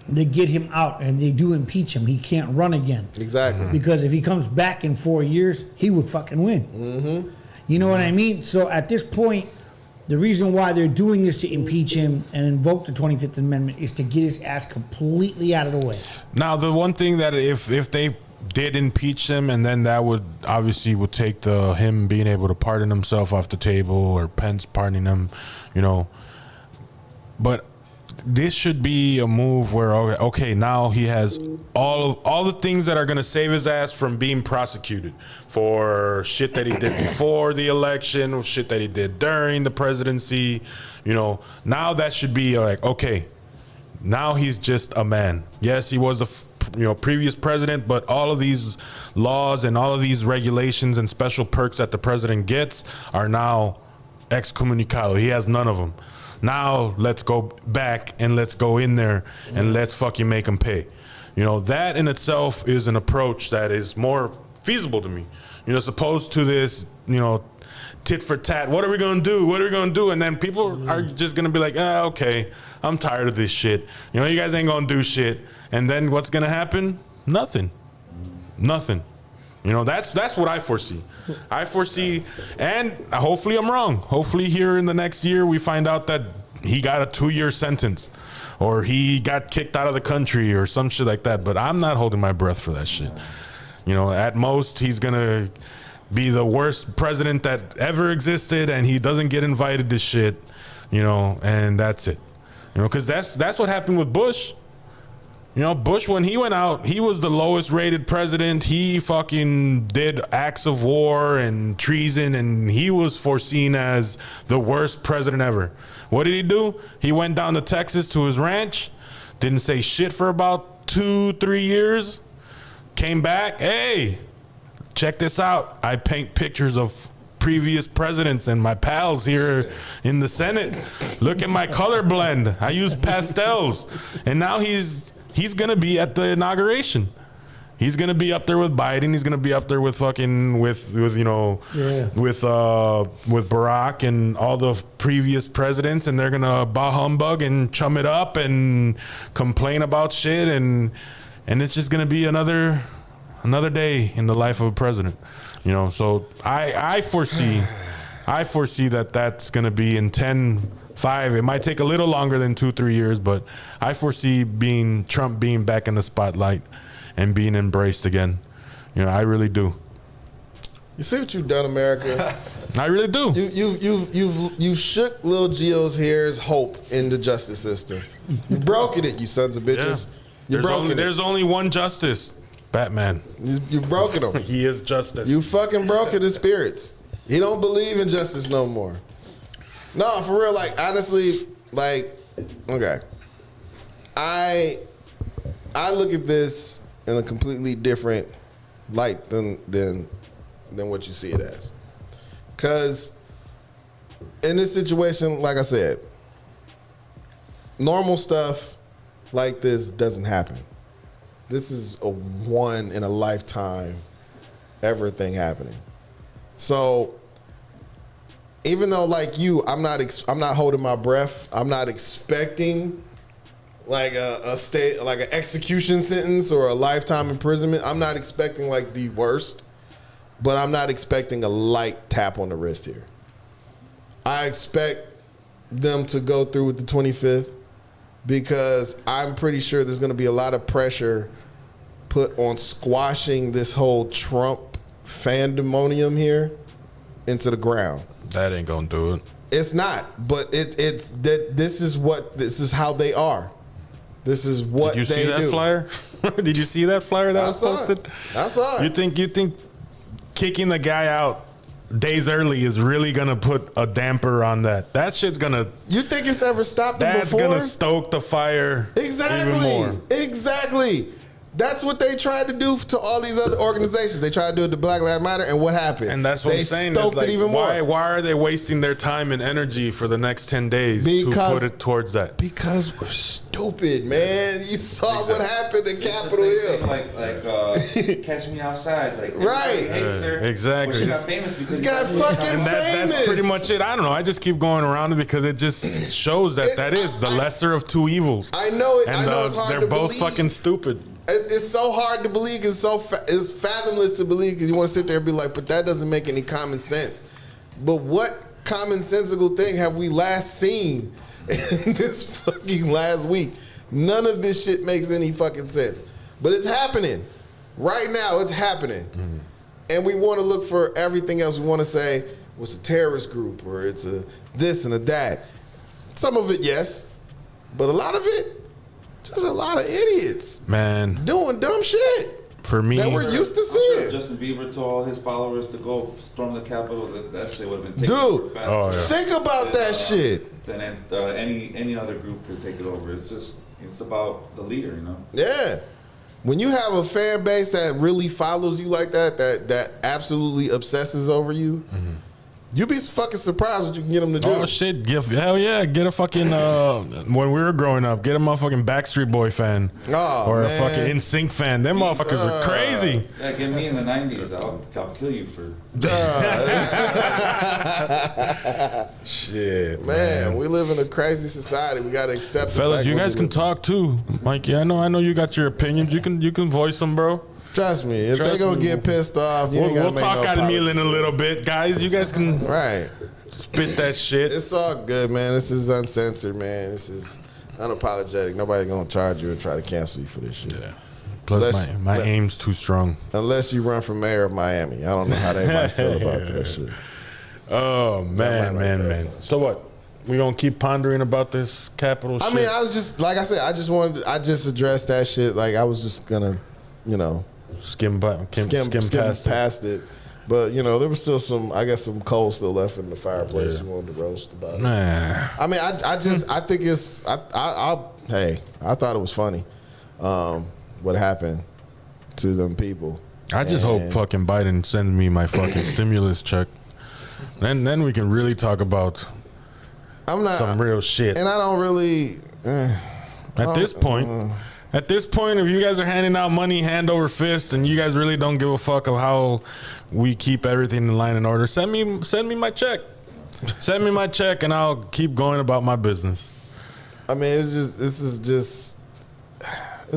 D: they get him out and they do impeach him, he can't run again.
C: Exactly.
D: Because if he comes back in 4 years, he would fucking win.
C: Mm-hmm.
D: You know what I mean? So at this point, the reason why they're doing this to impeach him and invoke the 25th Amendment is to get his ass completely out of the way.
B: Now, the one thing that if they did impeach him, and then that would take him being able to pardon himself off the table, or Pence pardoning him, you know. But this should be a move where, okay, now he has all the things that are going to save his ass from being prosecuted for shit that he did before the election, shit that he did during the presidency. You know, now that should be like, okay, now he's just a man. Yes, he was previous president, but all of these laws and all of these regulations and special perks that the president gets are now excommunicado. He has none of them. Now let's go back and let's go in there and let's fucking make them pay. You know, that in itself is an approach that is more feasible to me. You know, as opposed to this, you know, tit for tat. What are we gonna do? What are we gonna do? And then people are just gonna be like, okay, I'm tired of this shit. You know, you guys ain't gonna do shit. And then what's gonna happen? Nothing. You know, that's what I foresee. I foresee, and hopefully I'm wrong. Hopefully here in the next year we find out that he got a 2-year sentence, or he got kicked out of the country, or some shit like that. But I'm not holding my breath for that shit. You know, at most he's gonna be the worst president that ever existed, and he doesn't get invited to shit. You know, and that's it. You know, because that's what happened with Bush. You know, Bush, when he went out, he was the lowest rated president. He fucking did acts of war and treason, and he was foreseen as the worst president ever. What did he do? He went down to Texas to his ranch, didn't say shit for about 2-3 years, came back, hey, check this out. I paint pictures of previous presidents and my pals here in the Senate. Look at my color blend. I use pastels. And now he's gonna be at the inauguration. He's gonna be up there with Biden. He's gonna be up there with fucking with you know with Barack and all the previous presidents, and they're gonna bah humbug and chum it up and complain about shit, and it's just gonna be another day in the life of a president. You know, so I foresee that that's gonna be in 10-5. It might take a little longer than 2-3 years, but I foresee Trump being back in the spotlight and being embraced again. You know, I really do.
C: You see what you've done, America?
B: I really do.
C: You've shook Lil Gio's hair's hope in the justice system. You broken it, you sons of bitches.
B: Yeah. There's only one justice, Batman.
C: You've broken him.
B: He is justice.
C: You fucking broken his spirits. He don't believe in justice no more. No, for real, like, honestly, like, okay. I look at this in a completely different light than what you see it as. Because in this situation, like I said, normal stuff like this doesn't happen. This is a one in a lifetime ever thing happening. So even though, like you, I'm not holding my breath. I'm not expecting like an execution sentence or a lifetime imprisonment. I'm not expecting like the worst, but I'm not expecting a light tap on the wrist here. I expect them to go through with the 25th because I'm pretty sure there's going to be a lot of pressure put on squashing this whole Trump fandemonium here into the ground.
B: That ain't gonna do it.
C: It's not, but it's that this is how they are. This is what they do.
B: Did you see that flyer? Did you see that flyer that was posted?
C: I saw it.
B: You think kicking the guy out days early is really gonna put a damper on that? That shit's gonna. You
C: think it's ever stopped them before?
B: That's gonna stoke the fire even more.
C: Exactly. That's what they tried to do to all these other organizations. They tried to do it to Black Lives Matter, and what happened?
B: And that's what I'm saying.
C: They stoked it even more.
B: Why are they wasting their time and energy for the next 10 days to put it towards that?
C: Because we're stupid, man. You saw what happened in Capitol Hill.
E: Like Catch Me Outside. Like,
C: right.
E: Hates her.
B: Exactly.
E: Well, she got famous because
C: this guy fucking famous.
B: That's pretty much it. I don't know. I just keep going around it because it just shows that is the lesser of two evils.
C: I know it.
B: And
C: I know it's hard
B: they're
C: to
B: both
C: believe.
B: fucking stupid.
C: It's so hard to believe. It's fathomless to believe because you want to sit there and be like, but that doesn't make any common sense. But what commonsensical thing have we last seen in this fucking last week? None of this shit makes any fucking sense. But it's happening. Right now, it's happening. Mm-hmm. And we want to look for everything else. We want to say, well, it's a terrorist group or it's a this and a that. Some of it, yes. But a lot of it, just a lot of idiots,
B: man,
C: doing dumb shit.
B: For me,
C: that we're used to seeing.
E: Justin Bieber told all his followers to go storm the Capitol. That shit would have been taken over faster.
C: Think about that shit.
E: Than any other group could take it over. It's about the leader, you know.
C: Yeah. When you have a fan base that really follows you like that absolutely obsesses over you, You be fucking surprised what you can get them to do.
B: Oh shit! Hell yeah! Get a fucking when we were growing up, get a motherfucking Backstreet Boy fan or
C: man.
B: a fucking NSYNC fan. Them motherfuckers are crazy.
E: Yeah, get me in the 90s. I'll kill you for.
B: Shit,
C: Man, we live in a crazy society. We gotta accept. The
B: fellas,
C: fact
B: you
C: what
B: guys
C: we
B: can
C: live-
B: talk too. Mikey, I know you got your opinions. You can voice them, bro.
C: Trust me, if they gonna get pissed off, you ain't gotta
B: We'll
C: make
B: talk
C: no
B: out of meal
C: apologies.
B: in a little bit, guys. You guys can
C: Right.
B: spit that shit.
C: It's all good, man. This is uncensored, man. This is unapologetic. Nobody gonna charge you or try to cancel you for this shit.
B: Yeah. Plus, my aim's too strong.
C: Unless you run for mayor of Miami. I don't know how they might feel about that shit.
B: Oh man,
C: might
B: man,
C: like
B: man.
C: that.
B: So what? We gonna keep pondering about this capital shit?
C: I mean, I was just like I said. I just addressed that shit. Like I was just gonna,
B: skim past it.
C: But there was still some coal still left in the fireplace. You wanted to roast about it.
B: Nah.
C: I mean, I think it's I thought it was funny, what happened to them people.
B: I just hope fucking Biden sends me my fucking stimulus check. Then we can really talk about some real shit.
C: And I don't really.
B: At this point, if you guys are handing out money hand over fist and you guys really don't give a fuck of how we keep everything in line and order, send me my check. Send me my check and I'll keep going about my business.
C: I mean, it's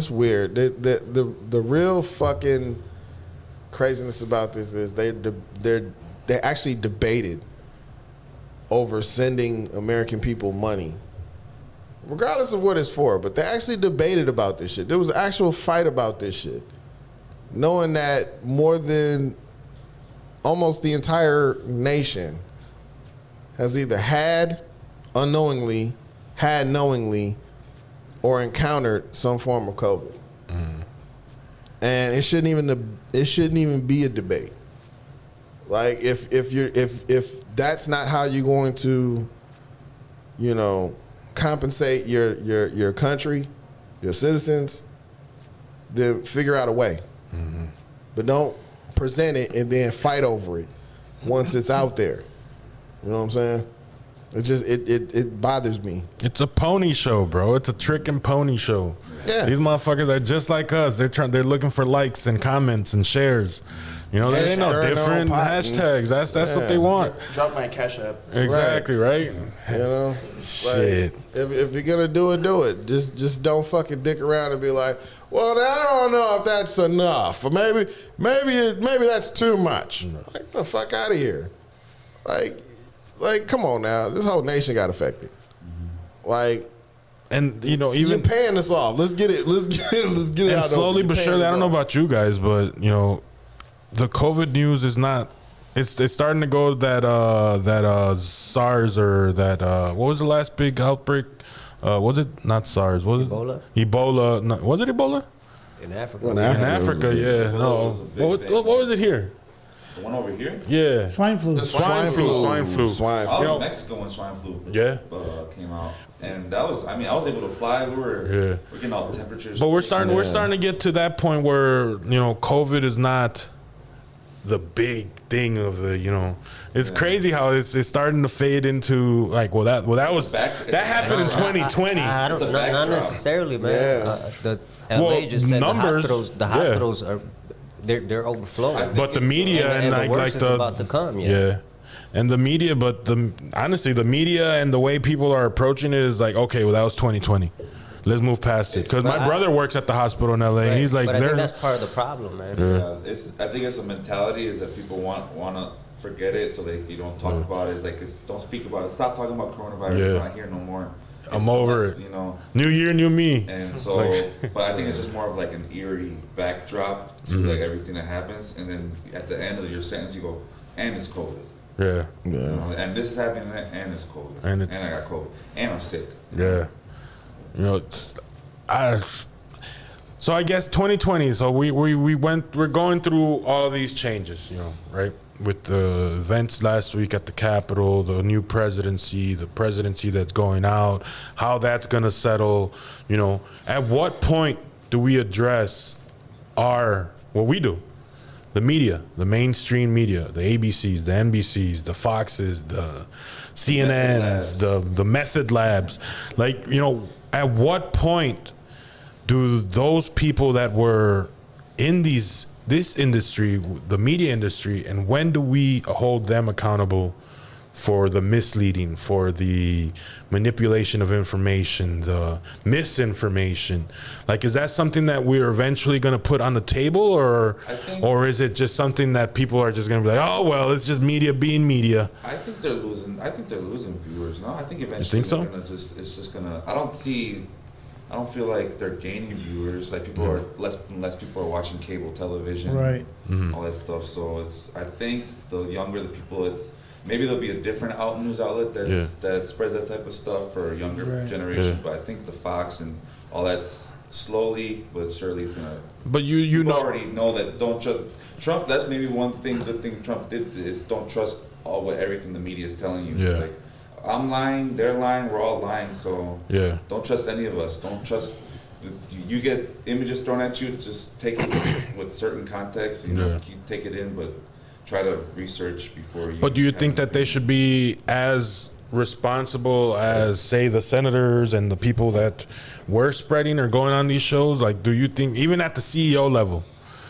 C: weird. The real fucking craziness about this is they actually debated over sending American people money, regardless of what it's for. But they actually debated about this shit. There was an actual fight about this shit, knowing that more than almost the entire nation has either had unknowingly, had knowingly, or encountered some form of COVID. And it shouldn't even be a debate. Like if that's not how you're going to, compensate your country, your citizens, then figure out a way. But don't present it and then fight over it once it's out there. You know what I'm saying? It just it bothers me.
B: It's a pony show, bro. It's a trick and pony show.
C: Yeah.
B: These motherfuckers are just like us. They're looking for likes and comments and shares. They ain't no
C: Stirring
B: different
C: their own pot.
B: hashtags. That's what they want.
F: Drop my cash app.
B: Exactly, right?
C: Shit. If you're gonna do it. Just don't fucking dick around and be like, well, now I don't know if that's enough, or maybe that's too much. Like the fuck out of here. Like, come on now. This whole nation got affected. Like,
B: And
C: you're
B: even
C: paying this off. Let's get it
B: and
C: out.
B: slowly
C: You're
B: but
C: paying
B: surely,
C: this
B: I don't know
C: off.
B: about you guys, but the COVID news is not. It's starting to go that SARS or that what was the last big outbreak? Was it not SARS? Was it
F: Ebola?
B: Ebola? No, was it Ebola?
F: In Africa.
C: In
B: In Africa, yeah. No. What was it here?
E: The one over here?
B: Yeah.
D: Swine flu.
B: Swine flu.
C: Swine
E: I
C: flu.
E: was in Mexico when swine flu
B: Yeah.
E: came out, and that was. I was able to fly. We're getting all the temperatures.
B: But we're starting to get to that point where COVID is not the big thing of the It's crazy how it's starting to fade into that was that happened in 2020.
F: I don't
E: It's a
F: know, not
E: backdrop.
F: necessarily, man.
C: Yeah.
F: The LA
B: Well,
F: just said
B: numbers,
F: the
B: yeah.
F: hospitals are they're overflowing.
B: But the media and
F: the
B: like
F: worst is
B: the
F: about to come.
B: yeah. And the media, but honestly, the media and the way people are approaching it is like, okay, well, that was 2020. Let's move past it. Because my brother works at the hospital in LA, and he's like,
F: but I think that's part of the problem, man.
E: I think it's a mentality is that people want to forget it, so you don't talk about it. Don't speak about it. Stop talking about coronavirus.
B: Yeah.
E: It's not here no more.
B: I'm over
E: Unless,
B: it. New year, new me.
E: And so, but I think it's just more of like an eerie backdrop to like everything that happens, and then at the end of your sentence, you go, and it's COVID.
B: Yeah.
E: And this is happening, and it's COVID.
B: And
E: I got COVID. And I'm sick.
B: Yeah. So I guess 2020. So we're going through all these changes, right? With the events last week at the Capitol, the new presidency, the presidency that's going out, how that's gonna settle. At what point do we address what we do? the media, the mainstream media, the ABCs, the NBCs, the Foxes, the CNNs, the method labs. Like, you know, at what point do those people that were in this industry, the media industry, and when do we hold them accountable for the misleading, for the manipulation of information, the misinformation? Like, is that something that we're eventually going to put on the table, or is it just something that people are just going to be like, oh well, it's just media being media?
E: I think they're losing viewers. No, I think eventually
B: You think so?
E: it's just gonna. I don't feel like they're gaining viewers. Like people are less and less people are watching cable television,
D: Right.
E: all that stuff. So I think the younger the people, maybe there'll be a different news outlet that spreads that type of stuff for a younger
D: Right.
E: generation.
B: Yeah.
E: But I think the Fox and all that's slowly but surely is gonna.
B: But you
E: People
B: know,
E: already know that. Don't trust Trump. That's maybe one thing. Good thing Trump did is don't trust everything the media is telling you.
B: Yeah.
E: It's like, I'm lying, they're lying, we're all lying. So
B: Yeah.
E: don't trust any of us. Don't trust. You get images thrown at you. Just take it with certain context. You know,
B: Yeah.
E: you take it in, but try to research before you.
B: But do you
E: have
B: think
E: an
B: that they
E: opinion.
B: should be as responsible as, say, the senators and the people that were spreading or going on these shows? Like, do you think, even at the CEO level,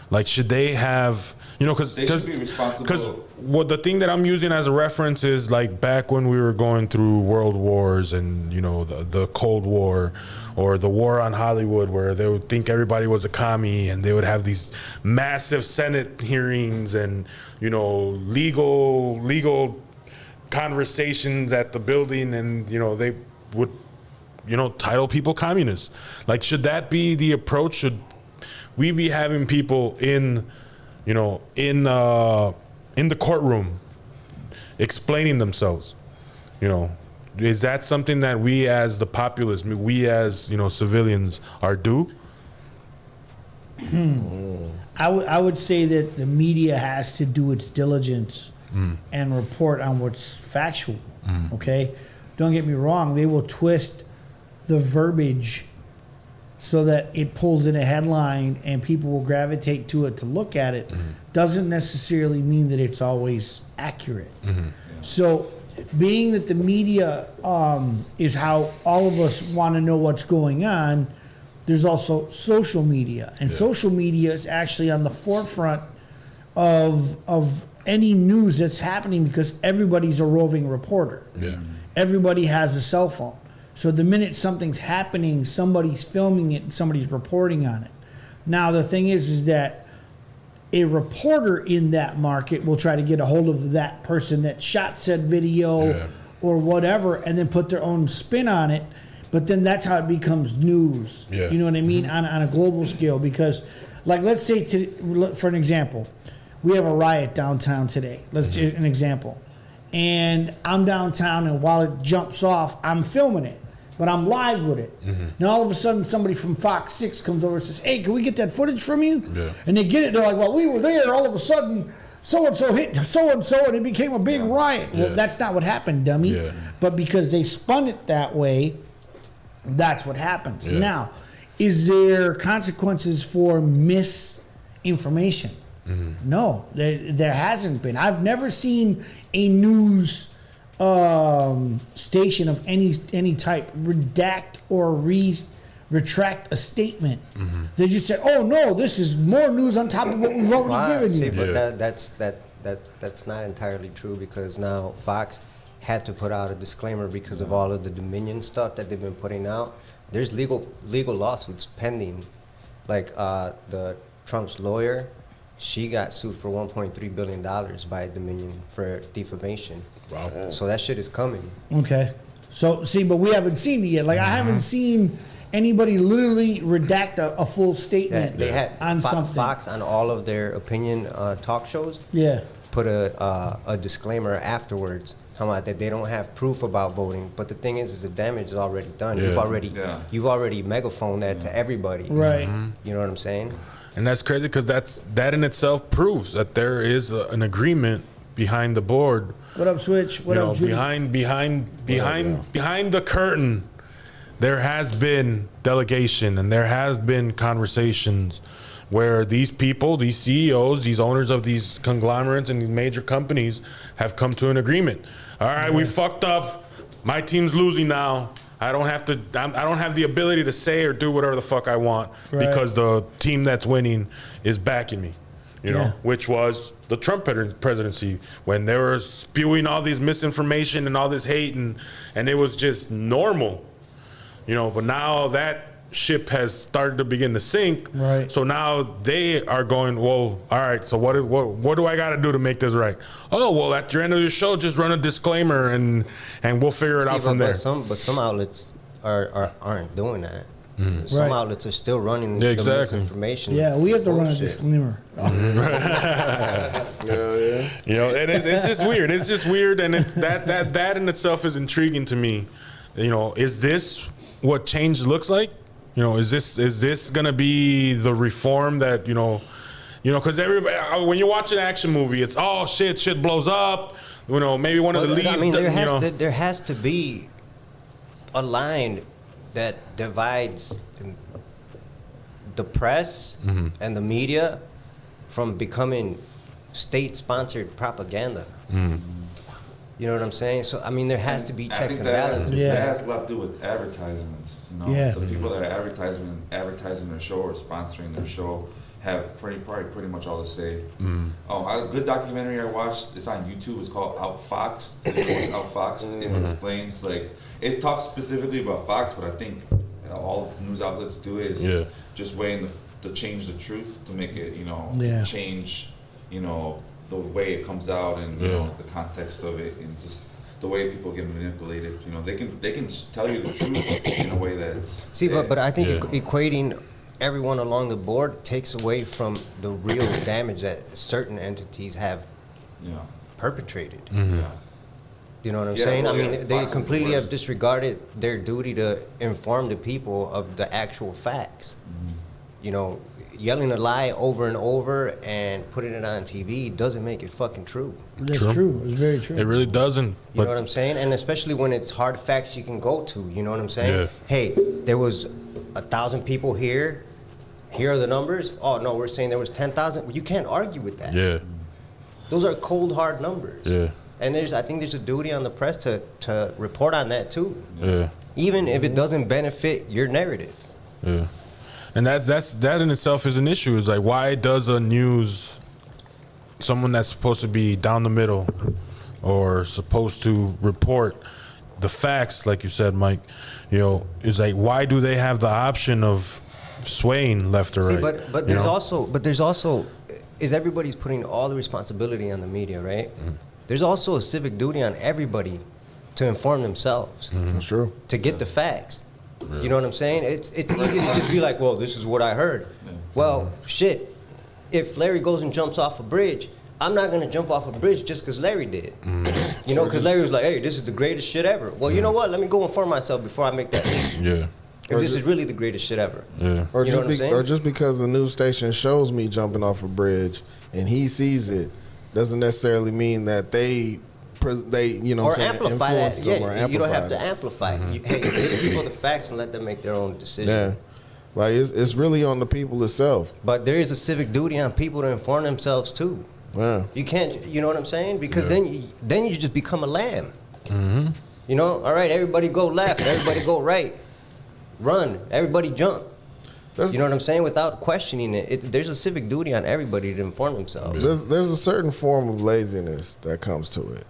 B: like, should they have, you know,
E: They should be responsible.
B: because what the thing that I'm using as a reference is like back when we were going through world wars and, you know, the Cold War or the war on Hollywood, where they would think everybody was a commie and they would have these massive Senate hearings and, you know, legal conversations at the building, and, you know, they would, you know, title people communists. Like, should that be the approach? Should we be having people in, you know, in the courtroom explaining themselves? You know, is that something that we as the populace, we as, you know, civilians are due?
D: I would say that the media has to do its diligence and report on what's factual. Okay, don't get me wrong; they will twist the verbiage so that it pulls in a headline and people will gravitate to it to look at it. Doesn't necessarily mean that it's always accurate. So, being that the media is how all of us want to know what's going on, there's also social media, and social media is actually on the forefront of any news that's happening because everybody's a roving reporter.
B: Yeah.
D: Everybody has a cell phone. So the minute something's happening, somebody's filming it and somebody's reporting on it. Now the thing is that a reporter in that market will try to get a hold of that person that shot said video or whatever and then put their own spin on it. But then that's how it becomes news.
B: Yeah.
D: You know what I mean? On a global scale. Because, like, let's say, for an example, we have a riot downtown today. Let's just an example. And I'm downtown, and while it jumps off, I'm filming it. But I'm live with it. Now, all of a sudden, somebody from Fox 6 comes over and says, hey, can we get that footage from you?
B: Yeah.
D: And they get it. They're like, well, we were there. All of a sudden, so-and-so hit so-and-so, and it became a big riot. Well,
B: Yeah.
D: that's not what happened, dummy.
B: Yeah.
D: But because they spun it that way, that's what happens.
B: Yeah.
D: Now, is there consequences for misinformation? No, there hasn't been. I've never seen a news station of any type redact or retract a statement. They just said, "Oh no, this is more news on top of what we've already given
F: See,
D: you."
F: but that's not entirely true because now Fox had to put out a disclaimer because of all of the Dominion stuff that they've been putting out. There's legal lawsuits pending, like the Trump's lawyer. She got sued for $1.3 billion by Dominion for defamation.
B: Wow.
F: So that shit is coming.
D: Okay, so see, but we haven't seen it yet. Like I haven't seen anybody literally redact a full statement
F: They had
D: on something.
F: Fox on all of their opinion talk shows.
D: Yeah.
F: Put a disclaimer afterwards, how about that they don't have proof about voting. But the thing is the damage is already done.
B: Yeah.
F: You've already megaphoned that to everybody.
D: Right.
F: You know what I'm saying?
B: And that's crazy because that in itself proves that there is an agreement behind the board.
D: What up, Switch? What
B: You know,
D: up, Judy?
B: behind the curtain, there has been delegation and there has been conversations where these people, these CEOs, these owners of these conglomerates and these major companies have come to an agreement. All right, we fucked up. My team's losing now. I don't have the ability to say or do whatever the fuck I want because the team that's winning is backing me. You know, which was the Trump presidency when they were spewing all this misinformation and all this hate and it was just normal. You know, but now that ship has started to begin to sink.
D: Right.
B: So now they are going, well, all right, so what do I got to do to make this right? Oh, well, at the end of your show, just run a disclaimer and we'll figure it out from there.
F: But some outlets aren't doing that.
B: Mm-hmm.
F: Some outlets are still running the misinformation.
D: Yeah, we have to run a disclaimer.
C: Yeah.
B: You know, and it's just weird. It's just weird, and it's that in itself is intriguing to me. You know, is this what change looks like? You know, is this gonna be the reform that you know, because everybody when you watch an action movie, it's shit blows up. You know, maybe one of the leads.
F: I mean, there has to be a line that divides the press and the media from becoming state-sponsored propaganda. You know what I'm saying? So, I mean, there has to be checks and balances.
E: That has a lot to do with advertisements. You know, the people that are advertising their show or sponsoring their show have pretty much all to say. A good documentary I watched, it's on YouTube, it's called Outfoxed. Outfoxed. It explains, like, it talks specifically about Fox, but I think all news outlets do is just weighing to change the truth to make it, to change, the way it comes out and you know, the context of it and just the way people get manipulated. You know, they can tell you the truth in a way that's
F: but I think equating everyone along the board takes away from the real damage that certain entities have perpetrated. You know what I'm saying?
E: Well,
F: I mean, they completely have disregarded their duty to inform the people of the actual facts. You know, yelling a lie over and over and putting it on TV doesn't make it fucking true.
D: That's true. It's very true.
B: It really doesn't.
F: You know what I'm saying? And especially when it's hard facts you can go to. You know what I'm saying?
B: Yeah.
F: Hey, there was 1,000 people here. Here are the numbers. Oh, no, we're saying there was 10,000. You can't argue with that.
B: Yeah.
F: Those are cold, hard numbers.
B: Yeah.
F: And I think there's a duty on the press to report on that too.
B: Yeah.
F: Even if it doesn't benefit your narrative.
B: Yeah. And that in itself is an issue. It's like, why does someone that's supposed to be down the middle or supposed to report the facts, like you said, Mike, is like, why do they have the option of swaying left or right?
F: But there's also is everybody's putting all the responsibility on the media, right? There's also a civic duty on everybody to inform themselves.
C: That's true.
F: To get the facts. Yeah. You know what I'm saying? It's easy to just be like, well, this is what I heard. Yeah. Well, shit, if Larry goes and jumps off a bridge, I'm not going to jump off a bridge just because Larry did. You know, because Larry was like, hey, this is the greatest shit ever. Well, you know what? Let me go inform myself before I make that leap.
B: Yeah.
F: If this is really the greatest shit ever.
B: Yeah.
C: Or
F: you know what I'm saying?
C: Or just because the news station shows me jumping off a bridge and he sees it, doesn't necessarily mean that they you know,
F: or
C: what I'm saying,
F: amplify that.
C: them or amplify
F: you don't have to
C: it.
F: amplify it. Hey, give people the facts and let them make their own decision.
C: Yeah, like it's really on the people itself.
F: But there is a civic duty on people to inform themselves too.
C: Yeah.
F: You can't, you know what I'm saying? Because then you just become a lamb. You know, all right, everybody go left, everybody go right, run, everybody jump. You know what I'm saying? Without questioning it, there's a civic duty on everybody to inform themselves.
C: There's a certain form of laziness that comes to it,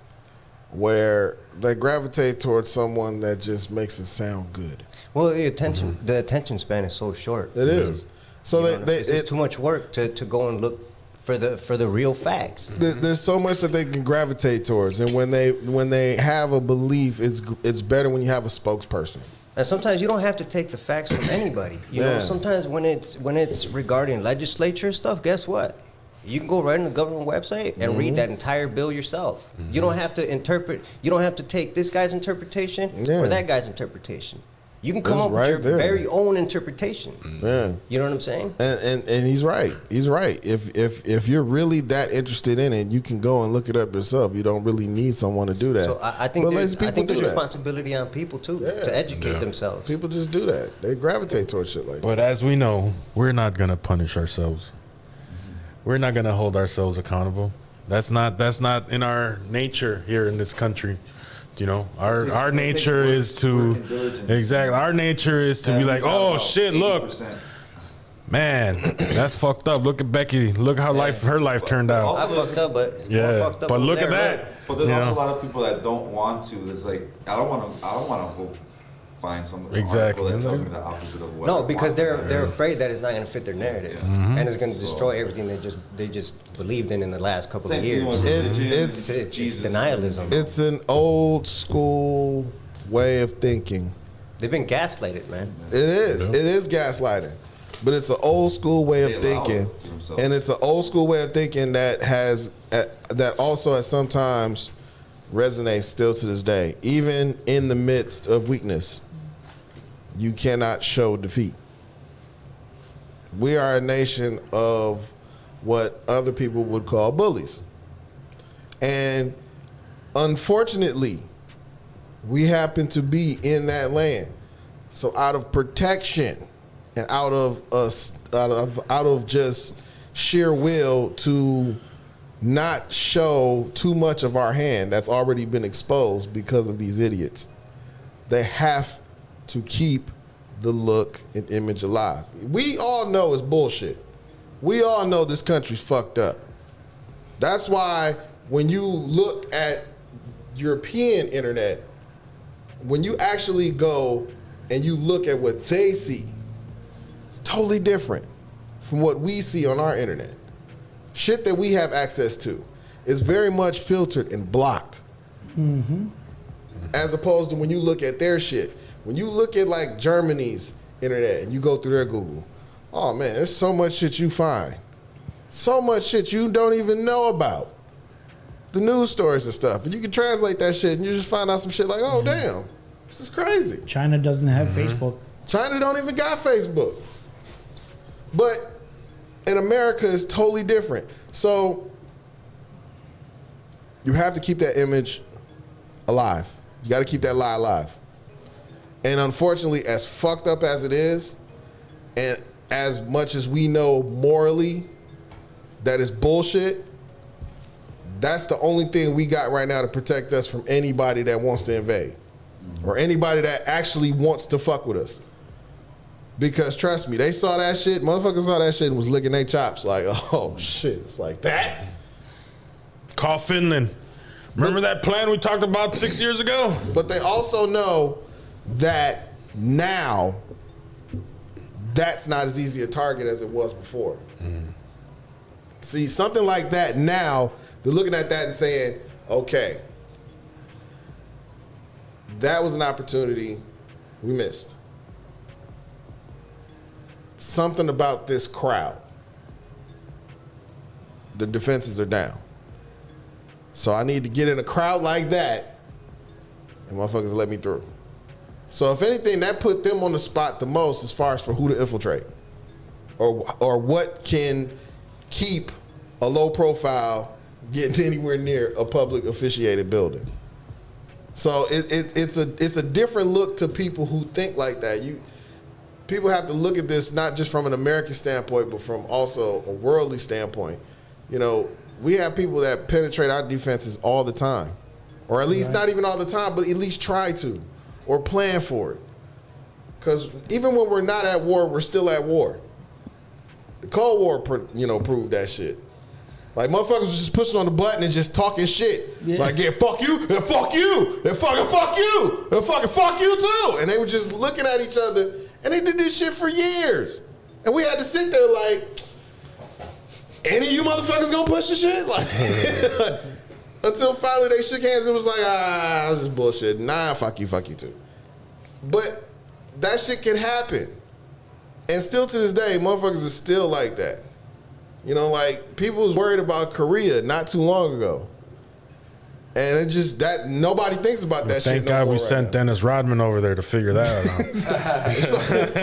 C: where they gravitate towards someone that just makes it sound good.
F: Well, the attention span is so short.
C: It is. So
F: it's too much work to go and look for the real facts.
C: There's so much that they can gravitate towards, and when they have a belief, it's better when you have a spokesperson.
F: And sometimes you don't have to take the facts from anybody. You know, sometimes when it's regarding legislature stuff, guess what? You can go right on the government website and read that entire bill yourself. You don't have to interpret. You don't have to take this guy's interpretation or that guy's interpretation. You can come
C: It's
F: up
C: right
F: with your
C: there.
F: very own interpretation.
C: Yeah.
F: You know what I'm saying?
C: And he's right. He's right. If you're really that interested in it, you can go and look it up yourself. You don't really need someone to do that.
F: So I think
C: But
F: there's,
C: lazy people
F: there's
C: do that.
F: responsibility on people too to educate themselves.
C: People just do that. They gravitate towards shit like that.
B: But as we know, we're not gonna punish ourselves. We're not gonna hold ourselves accountable. That's not in our nature here in this country. You know, our nature is to exactly. Our nature is to be like, oh shit, look, man, that's fucked up. Look at Becky. Look how her life turned out.
F: I fucked up, but
B: Yeah,
F: fucked up
B: but
F: over
B: look at
F: there,
B: that.
E: But there's
B: You
E: also
B: know?
E: a lot of people that don't want to. It's like I don't want to go find some
B: Exactly.
E: article that tells me the opposite of what.
F: No,
E: I
F: because
E: want.
F: they're afraid that it's not going to fit their narrative, and it's going to destroy everything they just believed in the last couple
E: Same
F: of
E: thing
F: years.
E: with religion,
C: It's
F: It's denialism.
C: It's an old school way of thinking.
F: They've been gaslighted, man.
C: It is. It is gaslighting. But it's an old school way of
E: They allow
C: thinking.
E: it to themselves.
C: And it's an old school way of thinking that that also at sometimes resonates still to this day. Even in the midst of weakness, you cannot show defeat. We are a nation of what other people would call bullies. And unfortunately, we happen to be in that land. So out of protection and out of just sheer will to not show too much of our hand that's already been exposed because of these idiots, they have to keep the look and image alive. We all know it's bullshit. We all know this country's fucked up. That's why when you look at European internet, when you actually go and you look at what they see, it's totally different from what we see on our internet. Shit that we have access to is very much filtered and blocked. As opposed to when you look at their shit. When you look at like Germany's internet and you go through their Google, oh man, there's so much shit you find. So much shit you don't even know about. The news stories and stuff. And you can translate that shit and you just find out some shit like, oh damn, this is crazy.
D: China doesn't have Facebook.
C: China don't even got Facebook. But in America, it's totally different. So you have to keep that image alive. You got to keep that lie alive. And unfortunately, as fucked up as it is, and as much as we know morally that is bullshit, that's the only thing we got right now to protect us from anybody that wants to invade or anybody that actually wants to fuck with us. Because trust me, they saw that shit, motherfuckers saw that shit and was licking their chops like, oh shit, it's like that?
B: Call Finland. Remember that plan we talked about 6 years ago?
C: But they also know that now that's not as easy a target as it was before. See, something like that now, they're looking at that and saying, okay, that was an opportunity we missed. Something about this crowd. The defenses are down. So I need to get in a crowd like that and motherfuckers let me through. So if anything, that put them on the spot the most as far as for who to infiltrate or what can keep a low profile getting anywhere near a public officiated building. So it's a different look to people who think like that. People have to look at this not just from an American standpoint, but from also a worldly standpoint. You know, we have people that penetrate our defenses all the time, or at least not even all the time, but at least try to, or plan for it. Because even when we're not at war, we're still at war. The Cold War, proved that shit. Like, motherfuckers was just pushing on the button and just talking shit.
D: Yeah.
C: Like, yeah, fuck you, and fuck you, and fucking fuck you, and fucking fuck you too. And they were just looking at each other, and they did this shit for years. And we had to sit there like, any of you motherfuckers gonna push the shit? Like, until finally they shook hands and was like, this is bullshit. Nah, fuck you too. But that shit can happen. And still to this day, motherfuckers are still like that. You know, like, people was worried about Korea not too long ago. And it just that nobody thinks about that shit.
B: Thank
C: no
B: God
C: more
B: we
C: right
B: sent
C: now.
B: Dennis Rodman over there to figure that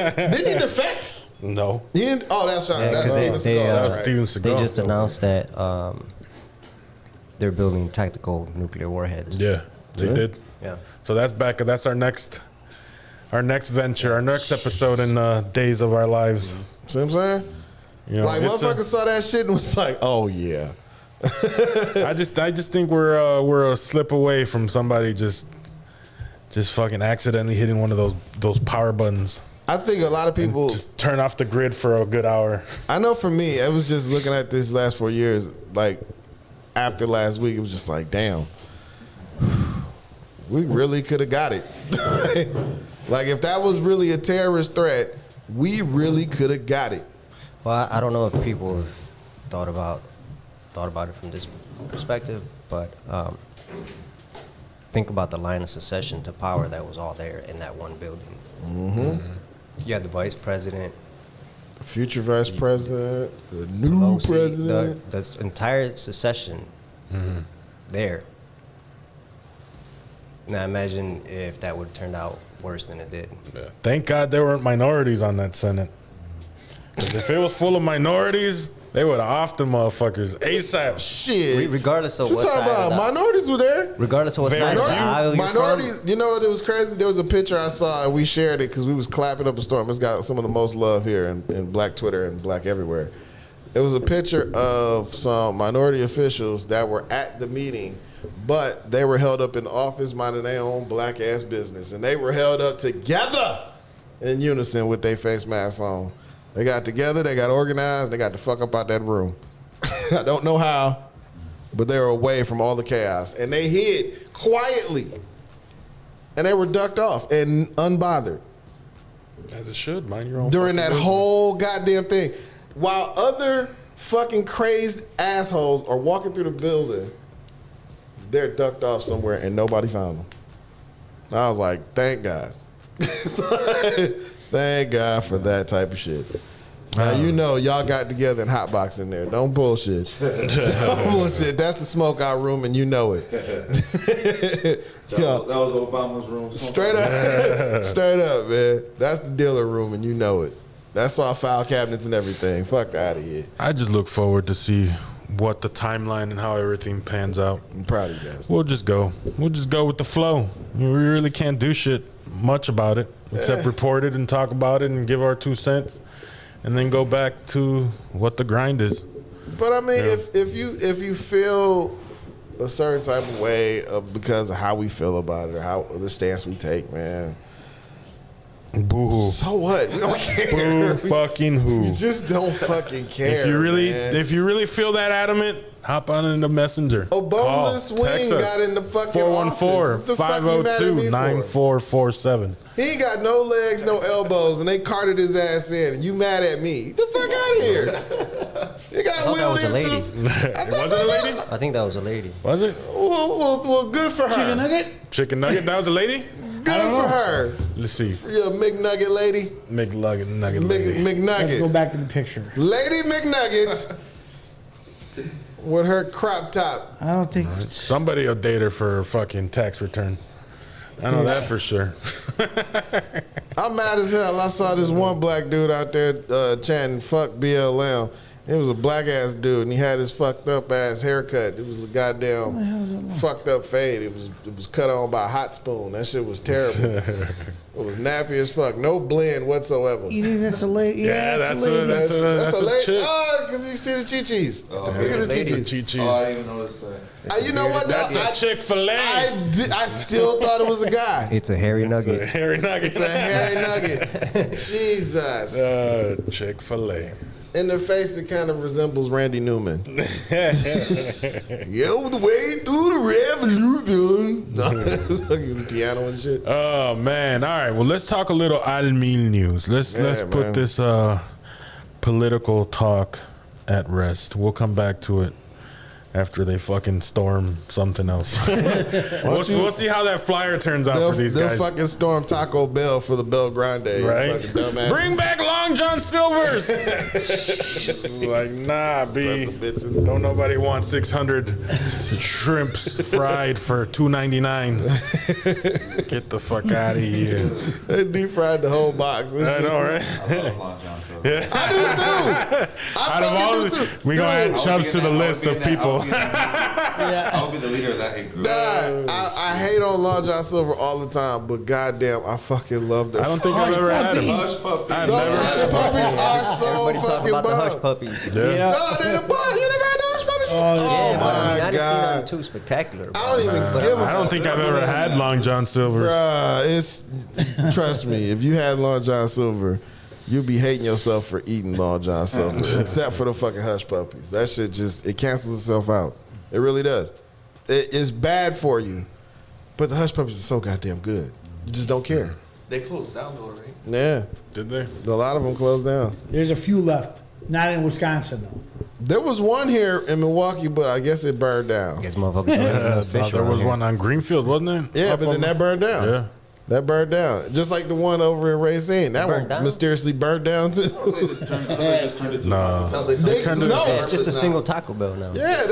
B: out.
C: Didn't he defect?
B: No.
C: He didn't, oh, that's right. That's
F: because
C: Steven Seagal.
B: That was
C: That's right.
B: Steven
F: They
B: Seagal.
F: just announced that they're building tactical nuclear warheads.
B: Yeah, they
C: Yeah.
B: did.
F: Yeah.
B: So that's back. That's our next venture, our next episode in Days of Our Lives.
C: See what I'm saying?
B: You know,
C: Like
B: it's a-
C: motherfuckers saw that shit and was like, oh yeah.
B: I just think we're a slip away from somebody just fucking accidentally hitting one of those power buttons.
C: I think a lot of people
B: Just turn off the grid for a good hour.
C: I know for me, it was just looking at this last 4 years, like after last week, it was just like, damn, we really could have got it. Like if that was really a terrorist threat, we really could have got it.
F: Well, I don't know if people have thought about it from this perspective, but think about the line of succession to power that was all there in that one building. Mm-hmm. You had the vice president,
C: Future vice president, the new
F: Pelosi,
C: president.
F: the entire succession there. Now imagine if that would have turned out worse than it did.
B: Thank God there weren't minorities on that Senate. 'Cause if it was full of minorities, they would have offed them motherfuckers ASAP.
C: Shit.
F: Regardless of
C: What
F: what
C: you talking
F: side of
C: about?
F: the,
C: Minorities were there.
F: regardless of what side of the aisle you're
C: Minorities,
F: from,
C: you know what? It was crazy. There was a picture I saw and we shared it because we was clapping up a storm. It's got some of the most love here in Black Twitter and Black everywhere. It was a picture of some minority officials that were at the meeting, but they were held up in the office minding their own black ass business, and they were held up together in unison with their face masks on. They got together, they got organized, they got the fuck up out that room. I don't know how, but they were away from all the chaos. And they hid quietly. And they were ducked off and unbothered
B: As it should. Mind your own.
C: during
B: fucking
C: that
B: business.
C: whole goddamn thing. While other fucking crazed assholes are walking through the building, they're ducked off somewhere and nobody found them. I was like, thank God. Thank God for that type of shit. Now, you know, y'all got together and hotbox in there. Don't bullshit. Don't bullshit. That's the smoke out room, and you know it.
E: That was Obama's room.
C: Straight up. Straight up, man. That's the dealer room, and you know it. That's all file cabinets and everything. Fuck out of here.
B: I just look forward to see what the timeline and how everything pans out.
C: I'm proud of you guys.
B: We'll just go with the flow. We really can't do shit much about it except report it and talk about it and give our 2 cents, and then go back to what the grind is.
C: But I mean, if you feel a certain type of way because of how we feel about it or how the stance we take, man,
B: Boo-hoo.
C: so what? We don't care.
B: Boo fucking who.
C: We just don't fucking care.
B: If you really
C: man.
B: feel that adamant, hop on in the messenger.
C: Obama's
B: Call, text
C: wing
B: us.
C: got in the fucking office. What the fuck you mad at me for?
B: 414-502-9447.
C: He ain't got no legs, no elbows, and they carted his ass in. And you mad at me? Get the fuck out of here! You got
F: thought that
C: wheeled
F: was a
C: into
F: lady.
C: I thought
B: Was
C: so
B: it a
C: too.
B: lady?
F: I think that was a lady.
B: Was it?
C: Well, good for her.
D: Chicken nugget?
B: Chicken nugget? That was a lady?
C: Good for her.
B: Let's see.
C: You a McNugget lady?
B: McNugget lady.
D: Let's go
C: McNugget.
D: back to the picture.
C: Lady McNugget with her crop top.
D: I don't think.
B: Somebody will date her for her fucking tax return. I know that for sure.
C: I'm mad as hell. I saw this one black dude out there chanting "fuck BLM." It was a black ass dude, and he had his fucked up ass haircut. It was a goddamn fucked up fade. It was cut on by a hot spoon. That shit was terrible. It was nappy as fuck. No blend whatsoever.
D: You think that's a lady?
B: Yeah,
D: that's
B: that's
D: a lady.
C: That's a lady.
B: chick.
C: Oh, because you see the chi-chis. Look at the chi-chis.
B: Chi-chis.
E: Oh, I didn't even notice that.
C: You know what?
B: That's a Chick-fil-A.
C: I still thought it was a guy.
F: It's a hairy nugget.
B: Hairy nugget.
C: It's a hairy nugget. Jesus.
B: Chick-fil-A.
C: In the face, it kind of resembles Randy Newman. Yo, the way through the revolution. Fucking piano and shit.
B: Oh man! All right. Well, let's talk a little Almil news. Let's
C: man.
B: put this political talk at rest. We'll come back to it after they fucking storm something else. we'll see how that flyer turns out for these guys.
C: They'll fucking storm Taco Bell for the Bell Grande.
B: Right? Bring back Long John Silver's. Like, nah, B. Don't nobody want 600 shrimps fried for $2.99. Get the fuck out of here.
C: They deep fried the whole box.
B: I know, right?
E: I love Long John Silver.
B: Yeah.
C: I do too.
B: Out of all, we gonna add Chubbs to the list of people.
E: I'll be the leader of that hate group.
C: Nah, I hate on Long John Silver all the time, but goddamn, I fucking love them.
B: I don't think I've ever had him.
E: Hush puppy.
B: I've
C: Those
B: never
C: hush
B: had him.
C: puppies are so
F: Everybody talking
C: fucking
F: about the hush
C: bomb.
F: puppies.
B: Yeah.
C: No, they the bomb. You never had the hush puppies?
D: Oh,
C: Oh,
F: Yeah, but I mean, I
C: my
F: didn't see
C: god.
F: nothing too spectacular.
C: I don't even give a
B: I don't think I've ever had Long John Silver's.
C: Bruh, trust me, if you had Long John Silver, you'd be hating yourself for eating Long John Silver, except for the fucking hush puppies. That shit just, it cancels itself out. It really does. It's bad for you, but the hush puppies are so goddamn good. You just don't care.
A: They closed down though, right?
C: Yeah,
B: Did they?
C: a lot of them closed down.
D: There's a few left. Not in Wisconsin, though.
C: There was one here in Milwaukee, but I guess it burned down.
F: Guess motherfuckers.
B: Yeah, there was one on Greenfield, wasn't there?
C: Yeah,
B: Up
C: but then
B: on-
C: that burned down.
B: Yeah.
C: That burned down. Just like the one over in Racine. That
F: burned
C: one
F: down?
C: mysteriously burned down too.
E: They just turned it to
B: No.
A: Sounds like
C: They-
A: something.
C: no.
F: It's just a single Taco Bell now.
C: Yeah,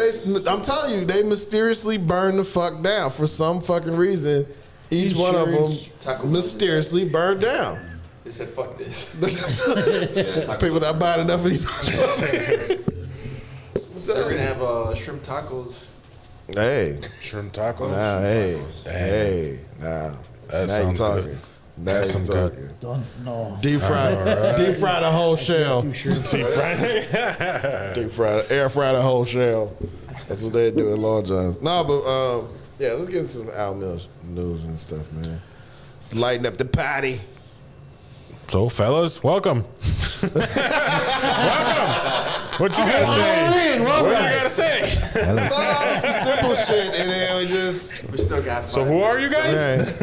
C: I'm telling you, they mysteriously burned the fuck down for some fucking reason. Each one of
D: Insurance.
C: them mysteriously burned down.
A: They said, "Fuck this."
C: People not buying enough of these.
A: They're gonna have shrimp tacos.
C: Hey,
B: Shrimp tacos.
C: nah, hey, nah.
B: That
C: Now you
B: sounds
C: talking.
B: good.
C: Now you
B: sounds
C: talking.
D: Don't know.
C: Deep fry the whole shell.
D: Too sure.
C: Deep fry, air fry the whole shell. That's what they do at Long John's. No, but yeah, let's get into some Al Mills news and stuff, man. Let's lighten up the party.
B: So, fellas, welcome. What you gotta say? What you gotta say?
C: Let's start off with some simple shit, and then we just.
A: We still got.
B: So, who are you guys?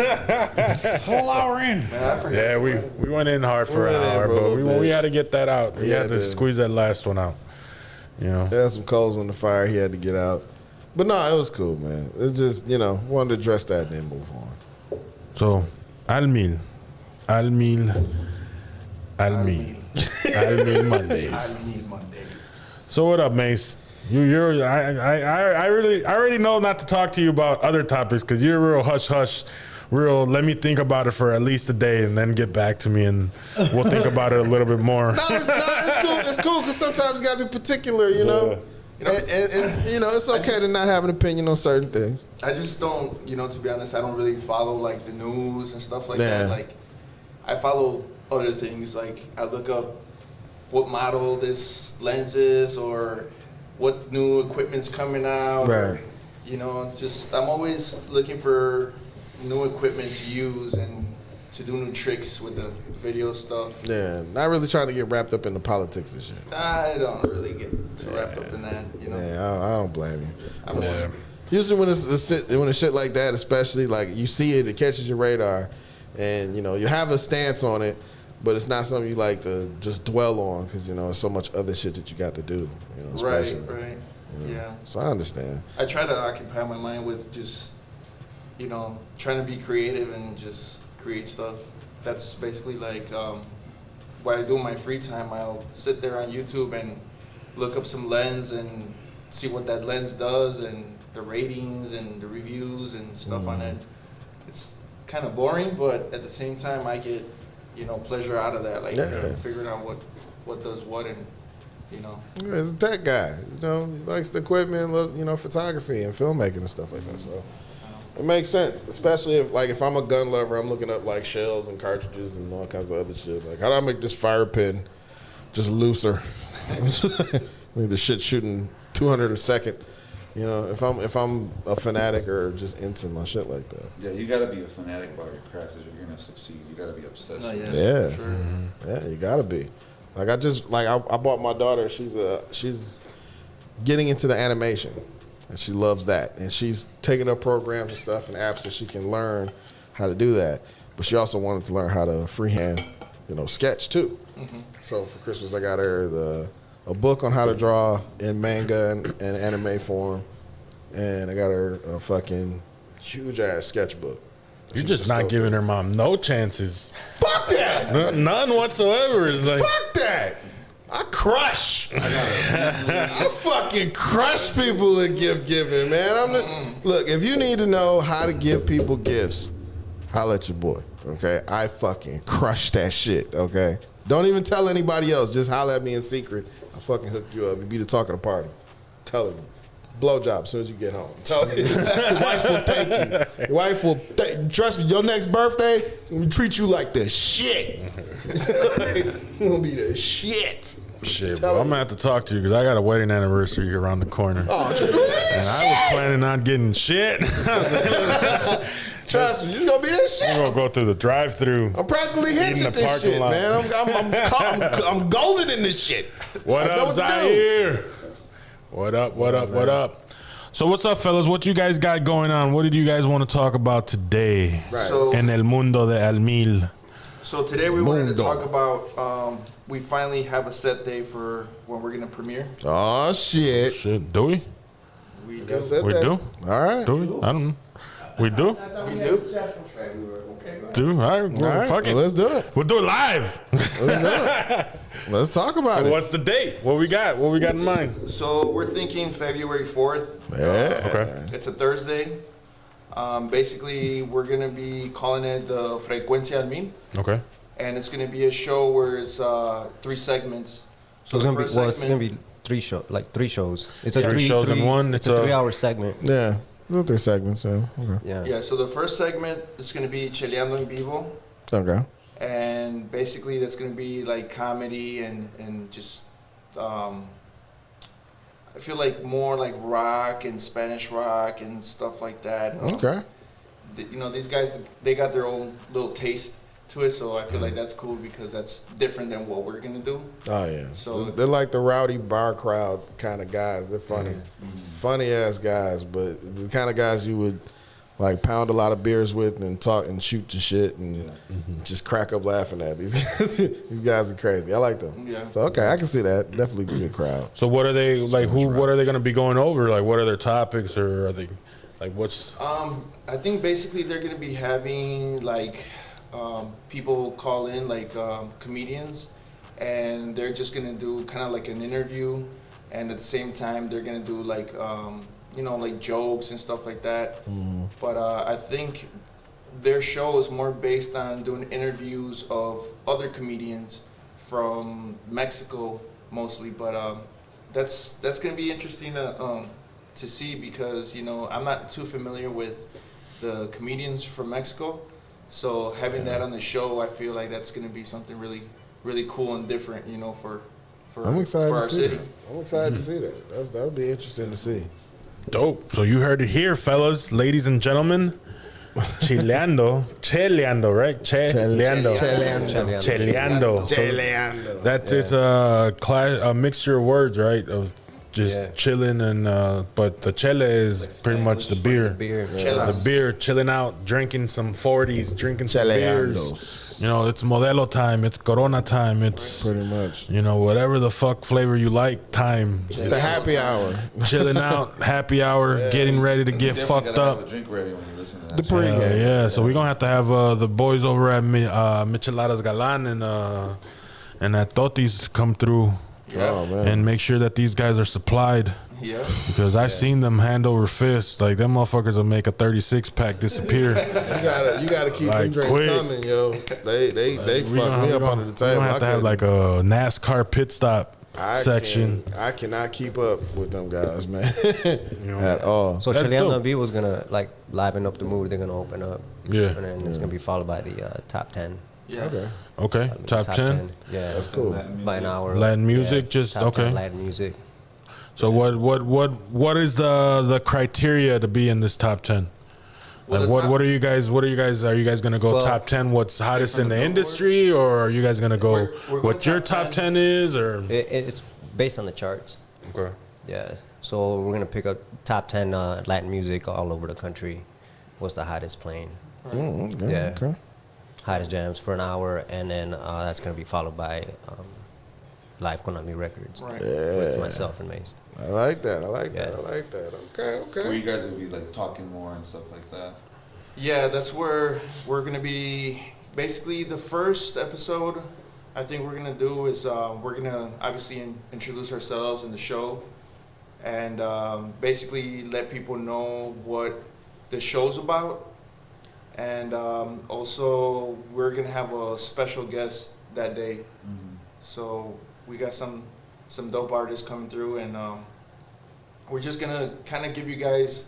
D: Whole hour in.
B: Yeah, we went in hard for
C: We
B: an
C: went in
B: hour,
C: for a
B: but
C: little bit.
B: we had to get that out. We
C: Yeah,
B: had to
C: dude.
B: squeeze that last one out. You know.
C: There had some coals on the fire he had to get out. But no, it was cool, man. It's just, wanted to address that and then move on.
B: So, Al Mil Mondays. So what up, Mace? I already know not to talk to you about other topics because you're real hush hush, real. Let me think about it for at least a day and then get back to me and we'll think about it a little bit more.
C: No, it's not. It's cool. It's cool because sometimes you got to be particular, you know. And it's okay to not have an opinion on certain things.
A: I just don't, to be honest, I don't really follow like the news and stuff like
C: Yeah.
A: that. Like, I follow other things. Like, I look up what model this lens is or what new equipment's coming out.
C: Right.
A: Or, I'm always looking for new equipment to use and to do new tricks with the video stuff.
C: Yeah, not really trying to get wrapped up in the politics and shit.
A: I don't really get too wrapped up in that,
C: Yeah, I don't blame you.
A: I don't
B: Yeah.
C: Usually when it's shit like that, especially like you see it, it catches your radar, and you have a stance on it, but it's not something you like to just dwell on because there's so much other shit that you got to do.
A: Right,
C: Especially.
A: right. Yeah.
C: So I understand.
A: I try to occupy my mind with just, trying to be creative and just create stuff. That's basically like what I do in my free time. I'll sit there on YouTube and look up some lens and see what that lens does and the ratings and the reviews and stuff on it. It's kind of boring, but at the same time, I get, pleasure out of that. Like,
C: Yeah.
A: figuring out what does what and,
C: He's a tech guy. He likes the equipment, photography and filmmaking and stuff like that. So it makes sense, especially if I'm a gun lover, I'm looking up like shells and cartridges and all kinds of other shit. Like, how do I make this fire pin just looser? The shit shooting 200 a second. If I'm a fanatic or just into my shit like that.
E: Yeah, you gotta be a fanatic about your craft if you're gonna succeed. You gotta be obsessed.
A: Oh,
E: with it.
C: Yeah.
A: Sure.
C: Yeah, you gotta be. Like I bought my daughter. She's getting into the animation, and she loves that. And she's taking up programs and stuff and apps that she can learn how to do that. But she also wanted to learn how to freehand, sketch too. So for Christmas, I got her the a book on how to draw in manga and anime form, and I got her a fucking huge ass sketchbook.
B: You're just not giving her mom no chances.
C: Fuck that!
B: None whatsoever. It's like,
C: Fuck that! I crush. I fucking crush people in gift giving, man. Look, if you need to know how to give people gifts, holla at your boy, okay? I fucking crush that shit, okay? Don't even tell anybody else. Just holla at me in secret. I fucking hooked you up. You be the talk of the party. Telling you. Blowjob as soon as you get home. Your wife will thank you. Your wife will trust me. Your next birthday, we treat you like the shit. You're gonna be the shit.
B: shit, bro. I'm gonna have to talk to you because I got a wedding anniversary around the corner.
C: Oh,
B: and I was planning on getting shit.
C: trust me, it's gonna be this shit.
B: We're gonna go through the drive-through.
C: I'm practically hitching
B: the
C: this
B: parking
C: shit,
B: lot.
C: man. I'm golden in this shit.
B: What
C: I know
B: up,
C: what to do.
B: Zaire? What up? What up? What up? So what's up, fellas? What you guys got going on? What did you guys want to talk about today?
C: Right.
A: So-
B: En el mundo de Almil.
A: So today we wanted to
C: Mundo.
A: talk about, we finally have a set day for when we're going to premiere.
C: Oh shit.
B: Shit, do we?
A: We do.
C: That's it,
B: We
C: man.
B: do?
C: All right.
B: Do we? I don't know. We do?
A: We do.
B: Do? All right.
C: All right.
B: Fuck it.
C: Well, let's do it.
B: We'll do it live.
C: Let's do it. Let's talk about
B: So
C: it.
B: what's the date? What we got? What we got in mind?
A: So we're thinking February 4th.
C: Yeah.
B: Okay.
A: It's a Thursday. Basically, we're going to be calling it the Frecuencia al Mil.
B: Okay.
A: And it's going to be a show where it's 3 segments.
F: So it's
A: the
F: gonna be
A: first
F: it's gonna
A: segment-
F: be three shows. It's a
B: Three shows in one?
F: It's
B: It's
F: a
B: a-
F: 3-hour segment.
C: Yeah. Little 3 segments. So okay.
F: Yeah.
A: Yeah, so the first segment is going to be Cheleando en Vivo.
C: Okay.
A: And basically, that's going to be like comedy and just, I feel like more like rock and Spanish rock and stuff like that.
C: Okay.
A: You know, these guys, they got their own little taste to it, so I feel like that's cool because that's different than what we're going to do.
C: Oh yeah.
A: So-
C: They're like the rowdy bar crowd kind of guys. They're funny, funny ass guys, but the kind of guys you would like pound a lot of beers with and talk and shoot your shit and just crack up laughing at these guys. These guys are crazy. I like them.
A: Yeah.
C: So okay, I can see that. Definitely a good crowd.
B: So what are they like? What are they going to be going over? Like, what are their topics, or are they like what's?
A: I think basically they're going to be having like people call in like comedians, and they're just going to do kind of like an interview, and at the same time they're going to do like you know, like jokes and stuff like that. But I think their show is more based on doing interviews of other comedians from Mexico mostly. But that's going to be interesting to see because, you know, I'm not too familiar with the comedians from Mexico. So having that on the show, I feel like that's going to be something really, really cool and different, you know, for
C: I'm excited
A: for
C: to
A: our
C: see
A: city.
C: that. I'm excited to see that. That would be interesting to see.
B: Dope. So you heard it here, fellas, ladies and gentlemen. Cheleando, right? Cheleando.
C: Cheleando.
B: So that is a mixture of words, right? Of just chilling and but the chela is pretty much the beer.
A: Chelas.
B: The beer, chilling out, drinking some 40s, drinking some
C: Cheleando.
B: beers. You know, it's Modelo time, it's Corona time, it's
C: Pretty much.
B: you know, whatever the fuck flavor you like, time.
C: It's the happy hour.
B: Chilling out, happy hour, getting ready to get
E: Definitely
B: fucked
E: gotta have
B: up.
E: a drink ready when you listen to that.
C: The
E: shit.
C: pregame.
B: Yeah, so we're gonna have the boys over at Micheladas Galan and at Totis come through
C: Oh man.
B: and make sure that these guys are supplied.
A: Yeah.
B: Because I've seen them hand over fist. Like, them motherfuckers will make a 36-pack disappear.
C: You gotta keep
B: Like,
C: them drinks
B: quick.
C: coming, yo. They fuck me up under the
B: We're
C: table.
B: gonna have to have like a NASCAR pit stop section.
C: I cannot keep up with them guys, man.
B: know.
C: At all.
F: So
B: That's
F: Cheleando
B: dope.
F: en Vivo is gonna like liven up the mood. They're gonna open up.
B: Yeah.
F: And then it's gonna be followed by the top 10.
A: Yeah.
C: Okay.
B: Okay, top 10.
F: Yeah.
C: That's cool.
F: By an hour.
B: Latin music,
F: Yeah,
B: just
F: top 10
B: okay.
F: Latin music.
B: So what is the criteria to be in this top 10?
A: Well,
B: Like
A: the top-
B: what are you guys are you guys gonna go
F: Well,
B: top 10 what's hottest
A: from
B: in
A: the
B: the
A: Billboard?
B: industry, or are you guys gonna go
A: We're going
B: what your
A: top
B: top
A: 10.
B: 10 is, or
F: It's based on the charts.
B: okay.
F: Yeah. So we're gonna pick up top 10 Latin music all over the country. What's the hottest playing?
C: Okay.
F: Yeah.
C: Okay.
F: Hottest jams for an hour, and then that's gonna be followed by Live Konami Records
A: Right.
F: with myself and Mace.
C: I like that. I like
F: Yeah.
C: that. I like that. Okay,
E: Where
C: okay.
E: you guys will be like talking more and stuff like that.
A: Yeah, that's where we're gonna be. Basically, the first episode I think we're gonna do is we're gonna obviously introduce ourselves in the show, and basically let people know what the show's about, and also we're gonna have a special guest that day. So we got some dope artists coming through, and we're just gonna kind of give you guys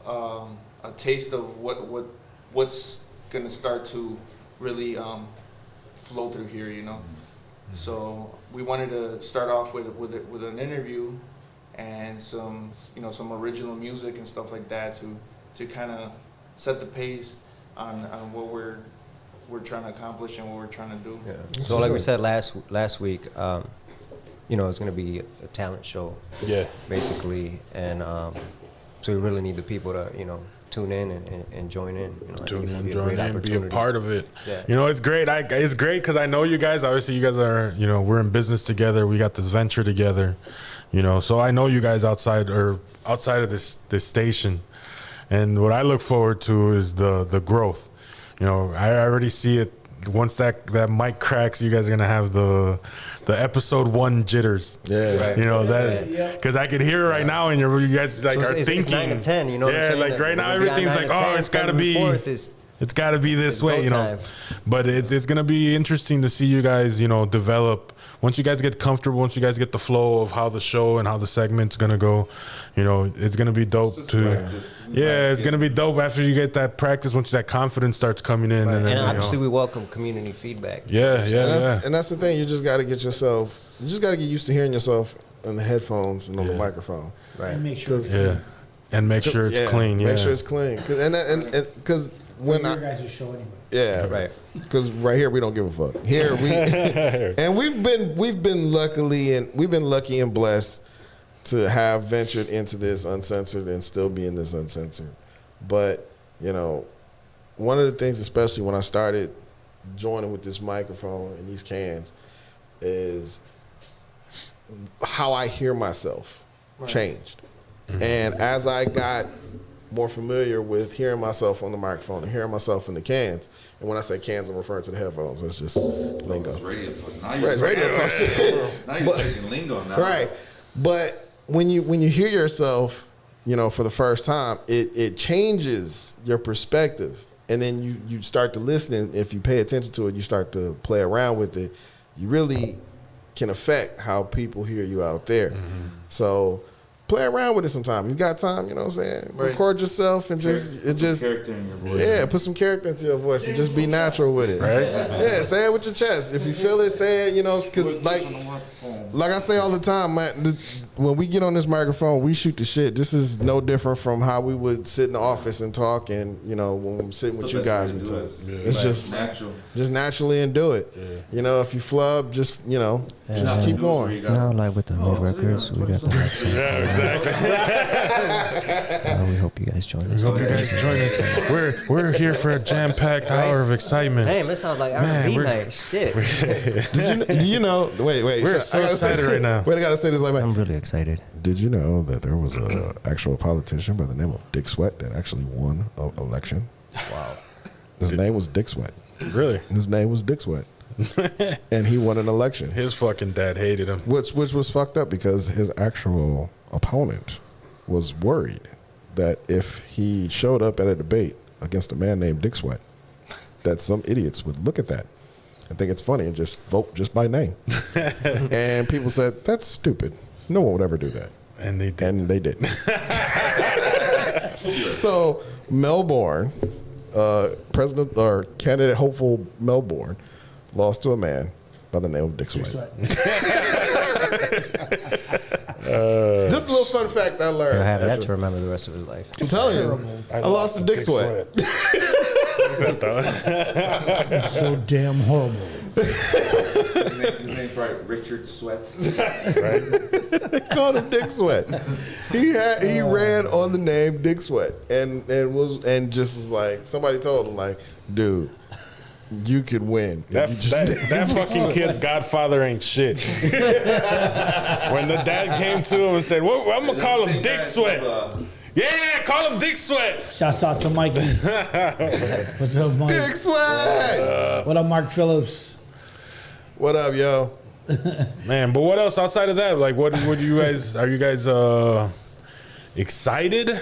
A: a taste of what's gonna start to really flow through here, you know. So we wanted to start off with an interview and some original music and stuff like that to kind of set the pace on what we're trying to accomplish and what we're trying to do.
F: Yeah. So like we said last week, it's going to be a talent show.
B: Yeah.
F: Basically, and so we really need the people to tune in and join in. I think
B: Tune
F: it's gonna
B: in,
F: be a
B: join
F: great
B: in, be a
F: opportunity.
B: part of it.
F: Yeah.
B: It's great. It's great because I know you guys. Obviously, you guys are, we're in business together. We got this venture together, So I know you guys outside of this station, and what I look forward to is the growth. I already see it. Once that mic cracks, you guys are gonna have the episode 1 jitters.
C: Yeah.
F: Right.
B: That because I could hear it right now, and you guys like
F: So
B: are
F: it's
B: thinking.
F: 9 to 10, what I'm
B: Yeah,
F: saying?
B: like right now
F: We'll be on
B: everything's
F: 9
B: like,
F: to 10,
B: it's got to be.
F: 7 to 4
B: It's got to be this way,
F: go time.
B: But it's going to be interesting to see you guys, develop. Once you guys get comfortable, once you guys get the flow of how the show and how the segment's going to go, it's going to be dope
E: Just
B: to.
E: practice.
B: Yeah, it's going to be dope after you get that practice, once that confidence starts coming in. And then,
F: And obviously, we welcome community feedback.
B: yeah.
C: And that's the thing. You just got to get used to hearing yourself in the headphones and on the microphone.
F: Right.
D: And make sure
B: Yeah. And make sure it's clean. Yeah.
C: Make sure it's clean. Because when
D: your
C: I,
D: guys' show anyway.
C: yeah,
F: Right.
C: Because right here we don't give a fuck. Here we and we've been lucky and blessed to have ventured into this uncensored and still be in this uncensored. But one of the things, especially when I started joining with this microphone and these cans, is how I hear myself changed. And as I got more familiar with hearing myself on the microphone and hearing myself in the cans, and when I say cans, I'm referring to the headphones. That's just lingo.
E: It's radio talk. Now
C: Right,
E: you're
C: it's radio talk shit.
E: Now you're taking lingo now.
C: Right. But when you hear yourself, for the first time, it changes your perspective. And then you start to listen, and if you pay attention to it, you start to play around with it. You really can affect how people hear you out there. So play around with it sometime. You got time, you know what I'm saying?
A: Right.
C: Record yourself and
E: Put some character in your voice.
C: yeah, put some character into your voice and just be natural with it.
B: Right?
C: Yeah, say it with your chest. If you feel it, say it, because like I say all the time, man, when we get on this microphone, we shoot the shit. This is no different from how we would sit in the office and talk, and when I'm sitting with you guys, we talk. It's just
E: natural.
C: just naturally and do it. If you flub, just keep going.
F: Now, like with the new records, we got the
B: Yeah, exactly.
F: we hope you guys join us.
B: Hope you guys join us. We're here for a jam-packed hour of excitement.
F: Damn, that sounds like
B: Man,
F: R&B
B: we're-
F: night. Shit.
C: Do you know? Wait.
B: We're so excited right now.
C: Wait, I gotta say this like,
F: I'm really excited.
C: did you know that there was an actual politician by the name of Dick Sweat that actually won an election?
F: Wow.
C: His name was Dick Sweat.
B: Really?
C: His name was Dick Sweat, and he won an election.
B: His fucking dad hated him.
C: Which was fucked up because his actual opponent was worried that if he showed up at a debate against a man named Dick Sweat, that some idiots would look at that and think it's funny and just vote just by name. And people said, that's stupid. No one would ever do that.
B: And they did.
C: And they didn't. So Melbourne, president or candidate hopeful Melbourne, lost to a man by the name of Dick Sweat. Just a little fun fact I learned.
F: He'll have
C: That's
F: that
C: a-
F: to remember the rest of his life.
C: I'm telling you, I lost to Dick Sweat.
D: So damn horrible.
E: His name's probably Richard Sweat.
C: They called him Dick Sweat. He ran on the name Dick Sweat, and just was like, somebody told him like, dude, you could win.
B: That,
C: You just-
B: that fucking kid's godfather ain't shit. When the dad came to him and said, well, I'm going to call him Dick Sweat. Yeah, call him Dick Sweat.
D: Shouts out to Mikey. What's up, Mike?
C: Big swag.
D: What up, Mark Phillips?
C: What up, yo?
B: Man, but what else outside of that? Like, what do you guys, are you guys excited?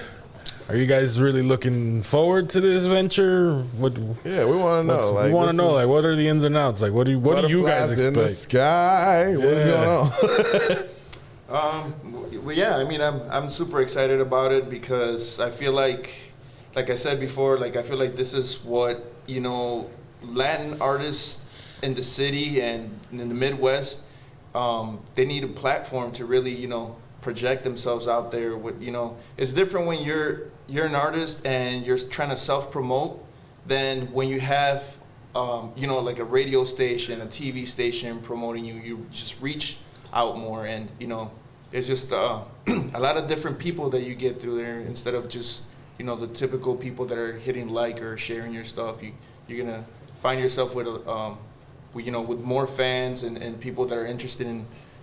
B: Are you guys really looking forward to this venture? What?
C: Yeah, we want to know.
B: We
C: Like,
B: want to
C: this
B: know,
C: is
B: like, what are the ins and outs? Like, what do you guys
C: butterflies in the
B: expect?
C: sky. What is
B: Yeah.
C: going on?
A: Well, yeah, I mean, I'm super excited about it because I feel like I said before, like I feel like this is what, you know, Latin artists in the city and in the Midwest, they need a platform to really, you know, project themselves out there. With, you know, it's different when you're an artist and you're trying to self-promote than when you have, you know, like a radio station, a TV station promoting you. You just reach out more, and you know, it's just a lot of different people that you get through there instead of just, you know, the typical people that are hitting like or sharing your stuff. You're gonna find yourself with you know, with more fans and people that are interested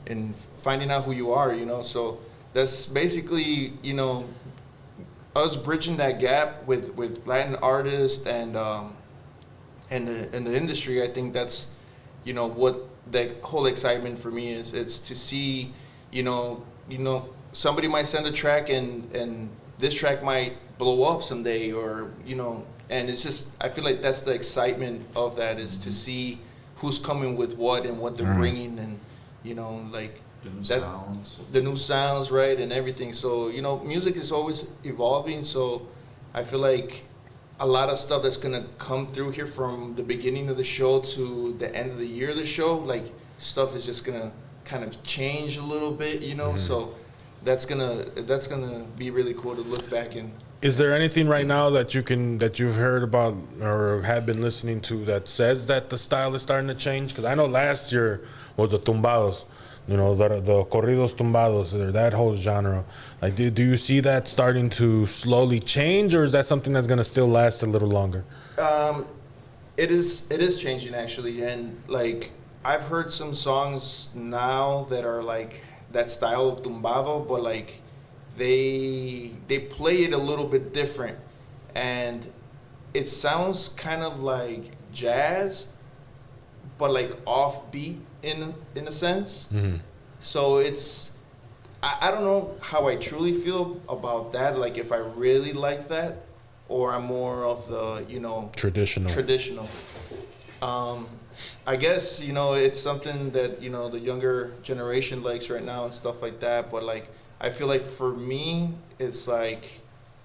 A: in finding out who you are, you know. So that's basically, you know, us bridging that gap with Latin artists and the industry. I think that's, you know, what the whole excitement for me is. It's to see, you know, somebody might send a track and this track might blow up someday, or, you know, and it's just, I feel like that's the excitement of that, is to see who's coming with what and what they're bringing, and, you know, like
E: The new
A: that,
E: sounds.
A: the new sounds, right, and everything. So, you know, music is always evolving. So I feel like a lot of stuff that's gonna come through here from the beginning of the show to the end of the year of the show, like stuff is just gonna kind of change a little bit, you know. So that's gonna be really cool to look back and.
B: Is there anything right now that you've heard about or have been listening to that says that the style is starting to change? Because I know last year was the tumbados, you know, the corridos tumbados, or that whole genre. Like, do you see that starting to slowly change, or is that something that's going to still last a little longer?
A: It is changing, actually, and like I've heard some songs now that are like that style of tumbado, but like they play it a little bit different, and it sounds kind of like jazz, but like offbeat in a sense.
B: Mm-hmm.
A: So it's, I don't know how I truly feel about that. Like if I really like that, or I'm more of the, you know, traditional. I guess, you know, it's something that, you know, the younger generation likes right now and stuff like that. But like, I feel like for me, it's like,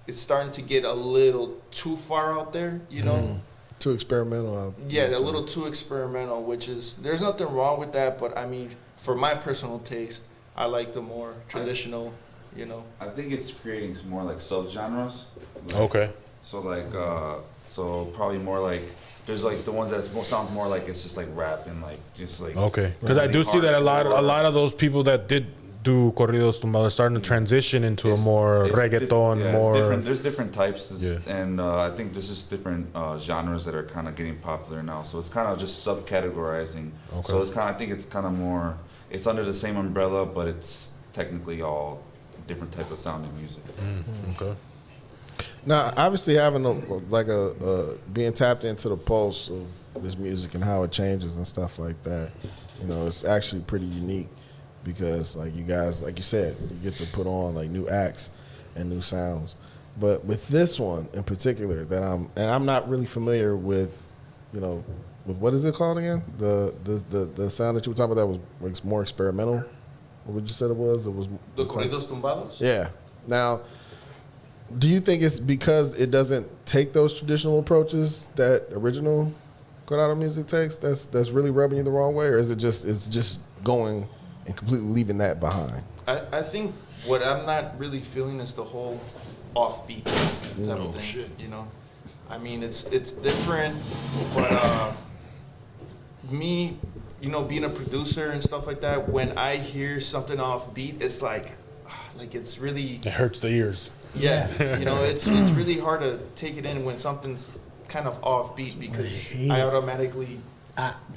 A: it's starting to get a little too far out there, you know?
C: Too experimental.
A: Yeah, a little too experimental, which is, there's nothing wrong with that. But I mean, for my personal taste, I like the more traditional, you know?
E: I think it's creating some more like subgenres. Like,
B: Okay.
E: So like, so probably more like, there's like the ones that sounds more like it's just like rap and like just like.
B: Okay. Because I do see that a lot of those people that did do corridos tumbados are starting to transition into a more reggaeton, more.
E: There's different types,
B: Yeah.
E: and I think there's just different genres that are kind of getting popular now. So it's kind of just subcategorizing.
B: Okay.
E: So it's kind of, I think it's kind of more, it's under the same umbrella, but it's technically all different type of sounding music.
B: Okay.
C: Now, obviously, having being tapped into the pulse of this music and how it changes and stuff like that, you know, it's actually pretty unique because, like you guys, like you said, you get to put on like new acts and new sounds. But with this one in particular, I'm not really familiar with, you know, with what is it called again? The sound that you were talking about that was more experimental. What would you say it was? It was
A: The corridos tumbados?
C: Yeah. Now, do you think it's because it doesn't take those traditional approaches that original corrido music takes that's really rubbing you the wrong way, or is it's just going and completely leaving that behind?
A: I think what I'm not really feeling is the whole offbeat type of thing.
C: Shit.
A: You know, I mean it's different, but me, you know, being a producer and stuff like that, when I hear something offbeat, it's like it's really,
B: It hurts the ears.
A: yeah, you know, it's really hard to take it in when something's kind of offbeat because
D: hate
A: I
D: it.
A: automatically.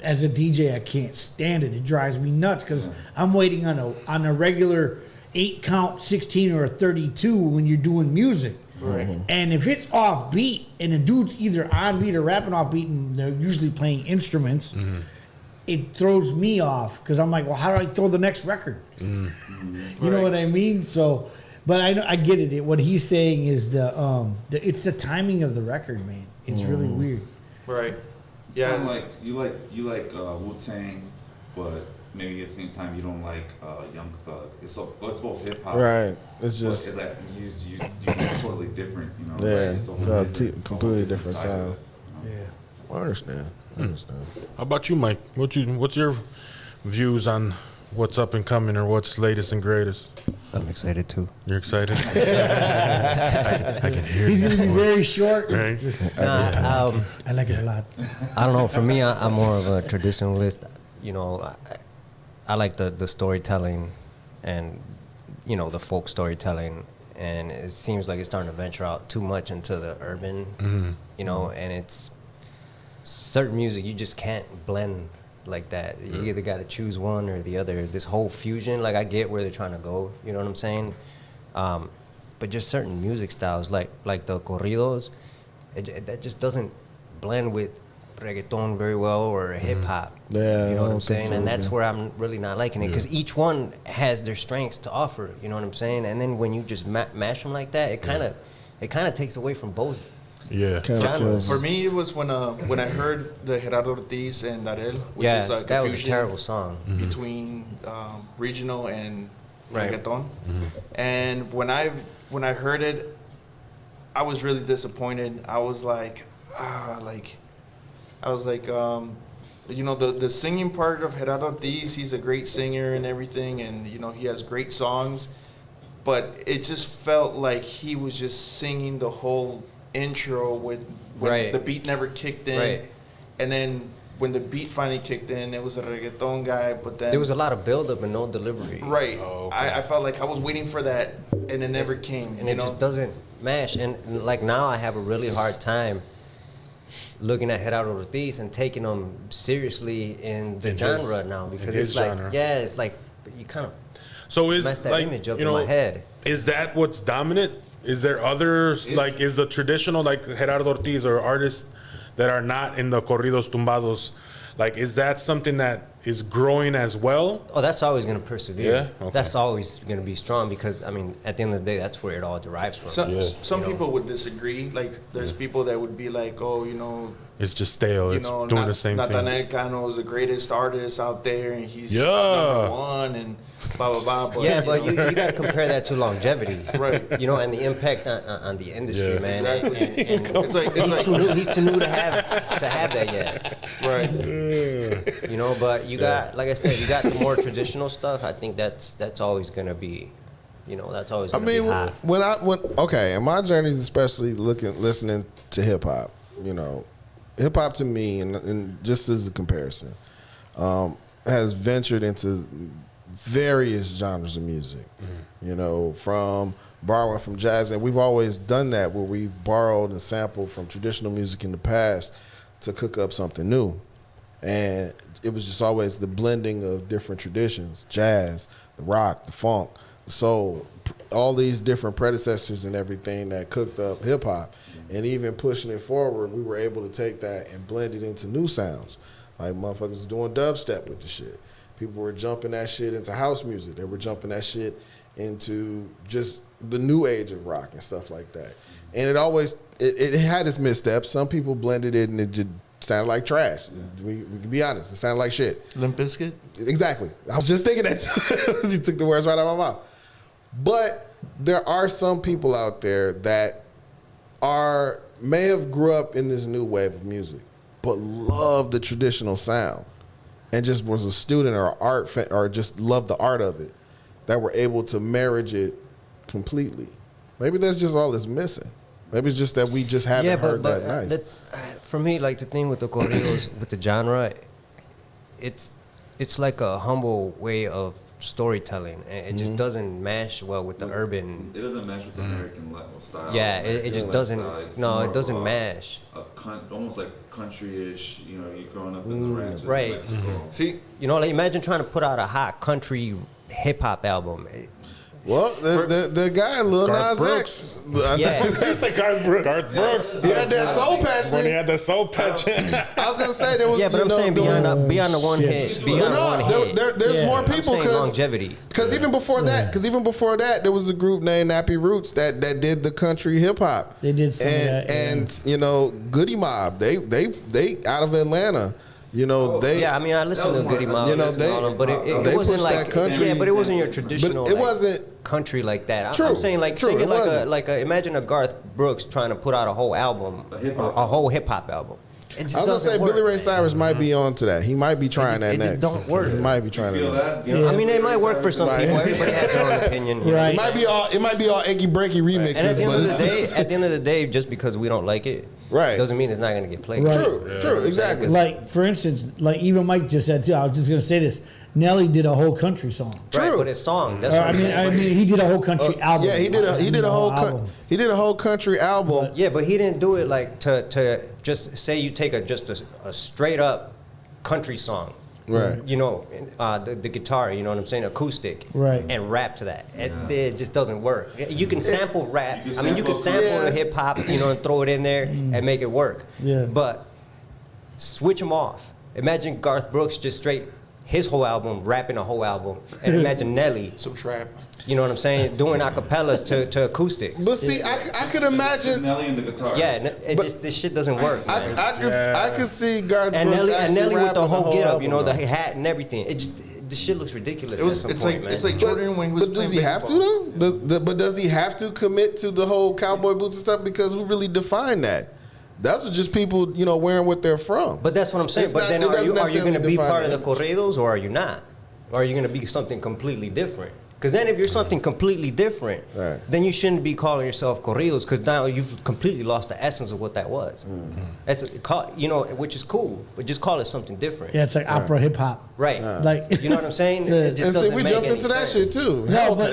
D: As a DJ, I can't stand it. It drives me nuts because I'm waiting on a regular 8 count, 16 or a 32 when you're doing music.
A: Right.
D: And if it's off beat and a dude's either on beat or rapping off beat and they're usually playing instruments, it throws me off because I'm like, well, how do I throw the next record? You know what I mean? So, but I get it. What he's saying is it's the timing of the record, man. It's really weird.
A: Right.
E: It's
A: Yeah.
E: kind of like you like Wu-Tang, but maybe at the same time you don't like Young Thug. It's both hip hop.
C: Right. It's
E: But
C: just
E: it's like you totally different, you know.
C: yeah,
E: Like,
C: it's a completely different
E: side of
C: sound.
E: it, you know?
D: Yeah.
C: I understand.
B: How about you, Mike? What's your views on what's up and coming or what's latest and greatest?
F: I'm excited too.
B: You're excited? I can hear
D: He's
B: it.
D: going to be very short.
B: Right?
D: I like it a lot.
F: I don't know. For me, I'm more of a traditionalist. You know, I like the storytelling, and you know, the folk storytelling. And it seems like it's starting to venture out too much into the urban. You know, and it's certain music you just can't blend like that. You either got to choose one or the other. This whole fusion, like I get where they're trying to go. You know what I'm saying? But just certain music styles, like the corridos, that just doesn't blend with reggaeton very well or hip hop.
C: Yeah,
F: you know
C: I
F: what I'm
C: don't think
F: saying?
C: so
F: And that's
C: either.
F: where I'm really not liking it because each one has their strengths to offer. You know what I'm saying? And then when you just mash them like that, it kind of takes away from both.
B: Yeah.
C: Kinda
F: Genres.
C: kills.
A: For me, it was when I heard the Gerardo Ortiz and Darel, which
F: Yeah,
A: is like
F: that
A: a
F: was a
A: fusion
F: terrible song.
A: between regional and
F: Right.
A: reggaeton. And when I heard it, I was really disappointed. I was like, you know, the singing part of Gerardo Ortiz, he's a great singer and everything, and you know he has great songs, but it just felt like he was just singing the whole intro when
F: Right.
A: the beat never kicked in,
F: Right.
A: and then when the beat finally kicked in, it was a reggaeton guy, but then
F: There was a lot of buildup and no delivery.
A: right.
B: Oh, okay.
A: I felt like I was waiting for that, and it never came.
F: And
A: you
F: it
A: know?
F: just doesn't mash. And like now, I have a really hard time looking at Gerardo Ortiz and taking him seriously in the
B: In
F: genre
B: his-
F: now
B: in
F: because
B: his
F: it's like,
B: genre.
F: yeah, it's like you kind of
B: So is
F: messed that
B: like,
F: image up
B: you
F: in
B: know,
F: my head.
B: Is that what's dominant? Is there others like is the traditional like Gerardo Ortiz or artists that are not in the corridos tumbados? Like, is that something that is growing as well?
F: Oh, that's always going to persevere.
B: Yeah? Okay.
F: That's always going to be strong because, I mean, at the end of the day, that's where it all derives from.
A: Some
F: You know?
A: people would disagree. Like, there's people that would be like, oh, you know,
B: It's just stale. It's doing the same thing.
A: Nathaniel Cano is the greatest artist out there, and he's
B: Yeah.
A: number one, and blah blah blah. But,
F: Yeah, but
A: know,
F: you got to compare that to longevity.
A: Right.
F: You know, and the impact on the industry,
B: Yeah.
F: man.
A: Exactly.
F: And
A: It's like
F: he's too new to have that yet.
A: right.
F: You know, but you got, like I said, you got the more traditional stuff. I think that's always gonna be, you know, that's always
C: I
F: gonna
C: mean,
F: be hot.
C: when in my journeys, especially listening to hip hop, you know, hip hop to me, and just as a comparison, has ventured into various genres of music. You know, from borrowing from jazz, and we've always done that where we've borrowed and sampled from traditional music in the past to cook up something new. And it was just always the blending of different traditions, jazz, the rock, the funk, the soul, all these different predecessors and everything that cooked up hip hop. And even pushing it forward, we were able to take that and blend it into new sounds. Like motherfuckers was doing dubstep with the shit. People were jumping that shit into house music. They were jumping that shit into just the new age of rock and stuff like that. And it had its missteps. Some people blended it and it just sounded like trash. We can be honest. It sounded like shit.
A: Limp Bizkit.
C: Exactly. I was just thinking that too. You took the words right out of my mouth. But there are some people out there that may have grew up in this new wave of music, but love the traditional sound and just was a student or art fan, or just loved the art of it, that were able to marriage it completely. Maybe that's just all that's missing. Maybe it's just that we just haven't heard that nice.
F: For me, like the thing with the corridos, with the genre, it's like a humble way of storytelling. It just doesn't mash well with the urban.
E: It doesn't match with the American style.
F: Yeah, it just doesn't.
E: It's
F: No,
E: more
F: it doesn't
E: of
F: mash.
E: almost like country-ish. You know, you're growing up in the ranches
F: right.
E: in Mexico.
A: See,
F: You know, like imagine trying to put out a hot country hip hop album.
C: Well, the guy Lil
B: Garth
C: Nas X,
F: Yeah.
C: he said Garth Brooks.
B: Garth Brooks.
C: He had that soul patch
B: When he
C: thing.
B: had that soul patch.
C: I was gonna say there was.
F: Yeah, but
C: you
F: I'm
C: know,
F: saying
C: there was-
F: beyond the one
D: shit.
F: hit,
C: But
F: beyond the
C: no,
F: one hit.
C: there's
D: Yeah.
C: more
D: I'm
C: people
F: saying longevity.
C: Because even before that, there was a group named Nappy Roots that did the country hip hop.
D: They did some of
C: and,
D: that, yeah.
C: and you know, Goody Mob. They out of Atlanta. You know, they.
F: Yeah, I mean, I listened to Goody Mob,
C: You know,
F: listen to all
C: they-
F: them, but it
C: they
F: wasn't
C: pushed
F: like
C: that country.
F: Yeah, but it wasn't your traditional.
C: But it
F: like,
C: wasn't-
F: country like that.
C: True,
F: I'm saying like
C: true,
F: singing
C: it
F: like
C: wasn't.
F: imagine a Garth Brooks trying to put out a whole album, a whole hip hop album. It just
C: I was gonna say
F: doesn't work.
C: Billy Ray Cyrus might be on to that. He might be trying that
F: it just
C: next.
F: don't work.
C: He might be trying
E: Feel
C: that.
E: that?
F: I mean, it might work for some
C: Right.
F: people. Everybody has their own opinion. you know?
D: Right.
C: It might be all achy breaky remixes,
F: And at the end
C: but
F: of
C: it's
F: the day, at the end of the day, just because we don't like it,
C: Right.
F: doesn't mean it's not going to get played.
D: Right.
C: true, exactly.
D: Like, for instance, like even Mike just said too, I was just going to say this. Nelly did a whole country song.
F: Right,
C: True.
F: but it's song. That's what I'm saying.
D: I mean, he did a whole country album.
C: Yeah, he did a whole
D: album.
C: he did a whole country album.
F: Yeah, but he didn't do it like to just say you take just a straight up country song.
C: Right.
F: You know, the guitar, you know what I'm saying, acoustic.
D: Right.
F: And rap to that. It just doesn't work. You can sample rap.
E: You can
F: I mean, you can
E: sample-
F: sample
C: Yeah.
F: the hip hop, you know, and throw it in there and make it work.
D: Yeah.
F: But switch them off. Imagine Garth Brooks just straight his whole album, rapping a whole album, and imagine Nelly,
A: some trap.
F: you know what I'm saying, doing acapellas to acoustics.
C: But see, I could imagine.
E: Nelly and the guitar.
F: Yeah,
C: But-
F: this shit doesn't work. man.
C: I could see Garth
F: And
C: Brooks
F: Nelly,
C: actually
F: with the
C: rapping
F: whole get up, you know,
C: album,
F: the
C: though.
F: hat and everything. The shit looks ridiculous at some
A: It's
F: point,
A: like
F: man.
A: it's like Jordan when he was
C: But does
A: playing
C: he have to
A: baseball.
C: though? But does he have to commit to the whole cowboy boots and stuff? Because who really defined that? Those are just people, you know, wearing what they're from.
F: But that's what I'm saying.
C: It's
F: But
C: not-
F: then
C: it
F: are
C: doesn't
F: you going
C: necessarily
F: to be
C: define
F: part of the
C: the
F: corridos or are you not? Or are you going to be something completely different? Because then if you're something completely different,
C: Right.
F: then you shouldn't be calling yourself corridos because now you've completely lost the essence of what that was. That's you know, which is cool, but just call it something different.
D: Yeah, it's like opera hip hop.
F: Right.
D: Like
F: You know what I'm saying?
D: It's a-
F: It just
C: And see,
F: doesn't
C: we
F: make
C: jumped
F: any
C: into that
F: sense.
C: shit too.
D: No, but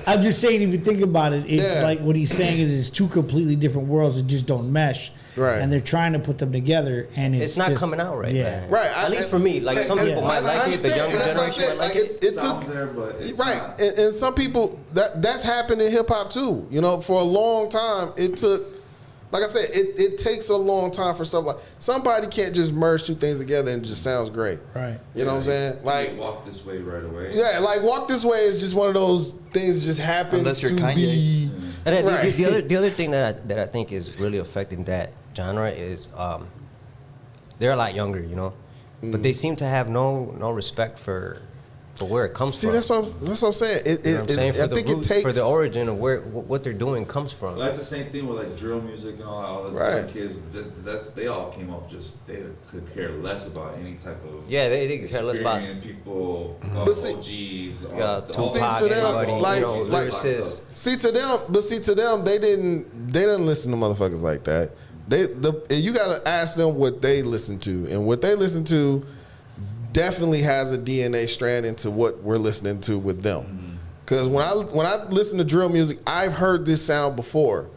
D: I'm just saying, if you think about it, it's
C: Yeah.
D: like what he's saying is it's two completely different worlds that just don't mesh.
C: Right.
D: And they're trying to put them together, and
F: It's not
D: just-
F: coming out right.
D: Yeah.
F: man.
C: Right,
F: At least for me, like some people might like it, the younger
C: and that's what I
F: generation
C: said,
F: might like it.
C: it
E: Sounds
C: took,
E: there, but it's
C: right,
E: not.
C: and some people that's happened in hip hop too. You know, for a long time, it took. Like I said, it takes a long time for stuff like somebody can't just merge two things together and it just sounds great.
D: Right.
C: You know what I'm saying? Like,
E: walk this way right away.
C: yeah, like Walk This Way is just one of those things that just happens
A: Unless you're
C: to
A: Kanye.
C: be.
F: And then
C: Right.
F: the other thing that I think is really affecting that genre is they're a lot younger, you know, but they seem to have no respect for where it comes
C: See,
F: from.
C: that's what I'm saying.
F: You know what I'm saying?
C: I
F: For the
C: think
F: roots,
C: it takes
F: for the origin of where what they're doing comes from.
E: Well, that's the same thing with like drill music and all the
C: Right.
E: kids. They all came up just they could care less about any type of
F: Yeah, they care less about
E: experience, people,
C: But see-
E: OGs,
F: Tupac,
E: all
C: See, to them,
F: anybody,
C: like-
F: you know,
C: like-
F: lyricists.
C: See to them, they didn't listen to motherfuckers like that. You gotta ask them what they listen to, and what they listen to definitely has a DNA strand into what we're listening to with them. Because when I listen to drill music, I've heard this sound before,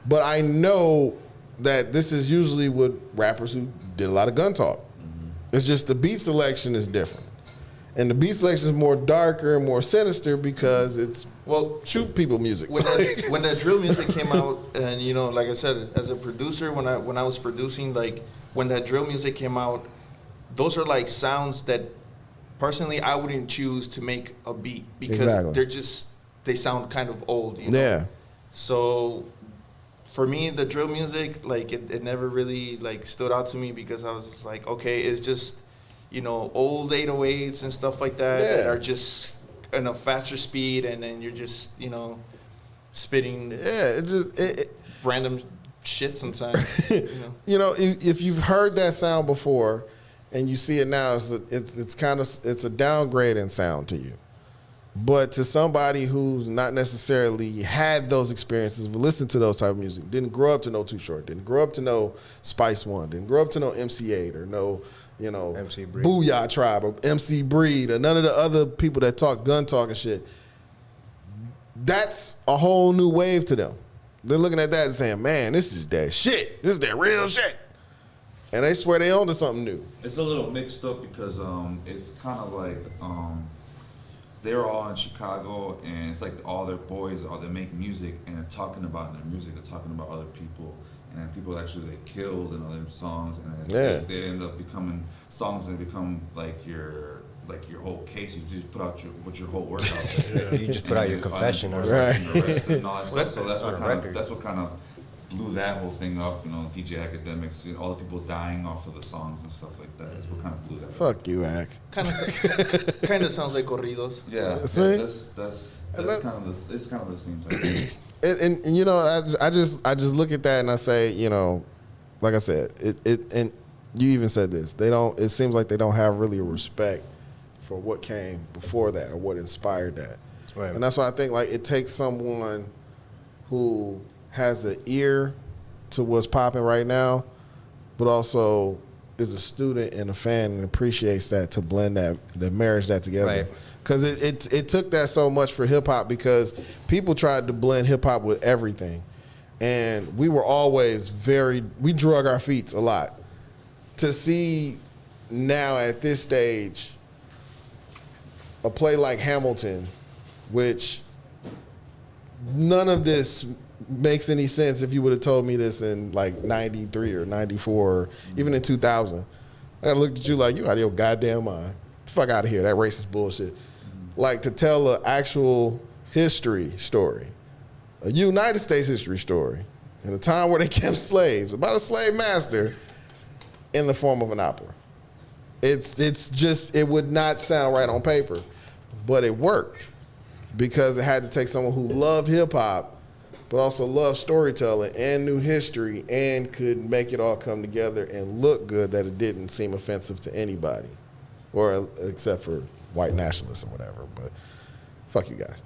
C: but I know that this is usually with rappers who did a lot of gun talk. It's just the beat selection is different. And the beat selection is more darker and more sinister because it's shoot people music.
A: When that drill music came out, and you know, like I said, as a producer, when I was producing, like when that drill music came out, those are like sounds that personally I wouldn't choose to make a beat because
C: Exactly.
A: they sound kind of old. You know?
C: Yeah.
A: So for me, the drill music, like it never really like stood out to me because I was just like, okay, it's just, you know, old 808s and stuff like that that
C: Yeah.
A: are just in a faster speed, and then you're just, you know, spitting
C: Yeah,
A: random shit sometimes. You know?
C: you know, if you've heard that sound before and you see it now, it's a downgrading sound to you. But to somebody who's not necessarily had those experiences, but listened to those type of music, didn't grow up to know Too Short, didn't grow up to know Spice One, didn't grow up to know MC8 or know,
F: MC Breed.
C: Booyah Tribe or MC Breed or none of the other people that talk gun talk and shit. That's a whole new wave to them. They're looking at that and saying, man, this is that shit. This is that real shit. And they swear they own to something new.
E: It's a little mixed up because it's kind of like they're all in Chicago, and it's like all their boys, all they make music, and they're talking about their music, they're talking about other people, and then people actually get killed in other songs, and it's they end up becoming songs that become like your whole case. You just put out your whole work out there.
F: You just put out your confession,
E: and
C: right?
E: And all that stuff. So that's
F: on
E: what
F: a
E: kind of
F: record.
E: that's what kind of blew that whole thing up. DJ Academics, all the people dying off of the songs and stuff like that. That's what kind of blew that up.
C: Fuck you, Ack.
A: Kind of sounds like corridos.
E: Yeah,
C: See?
E: that's kind of the same type of thing.
C: And I just look at that and I say, like I said, it and you even said this. It seems like they don't have really a respect for what came before that or what inspired that.
F: Right.
C: And that's why I think like it takes someone who has an ear to what's popping right now, but also is a student and a fan and appreciates that to blend that marriage that together.
F: Right.
C: Because it took that so much for hip hop because people tried to blend hip hop with everything, and we were always we drug our feet a lot. To see now at this stage a play like Hamilton, which none of this makes any sense if you would have told me this in like 93 or 94 or even in 2000. I gotta look at you like, you out of your goddamn mind. Fuck out of here, that racist bullshit. Like to tell an actual history story, a United States history story, in a time where they kept slaves, about a slave master in the form of an opera. It's just, it would not sound right on paper, but it worked because it had to take someone who loved hip hop but also loved storytelling and knew history and could make it all come together and look good that it didn't seem offensive to anybody, or except for white nationalists or whatever. But fuck you guys.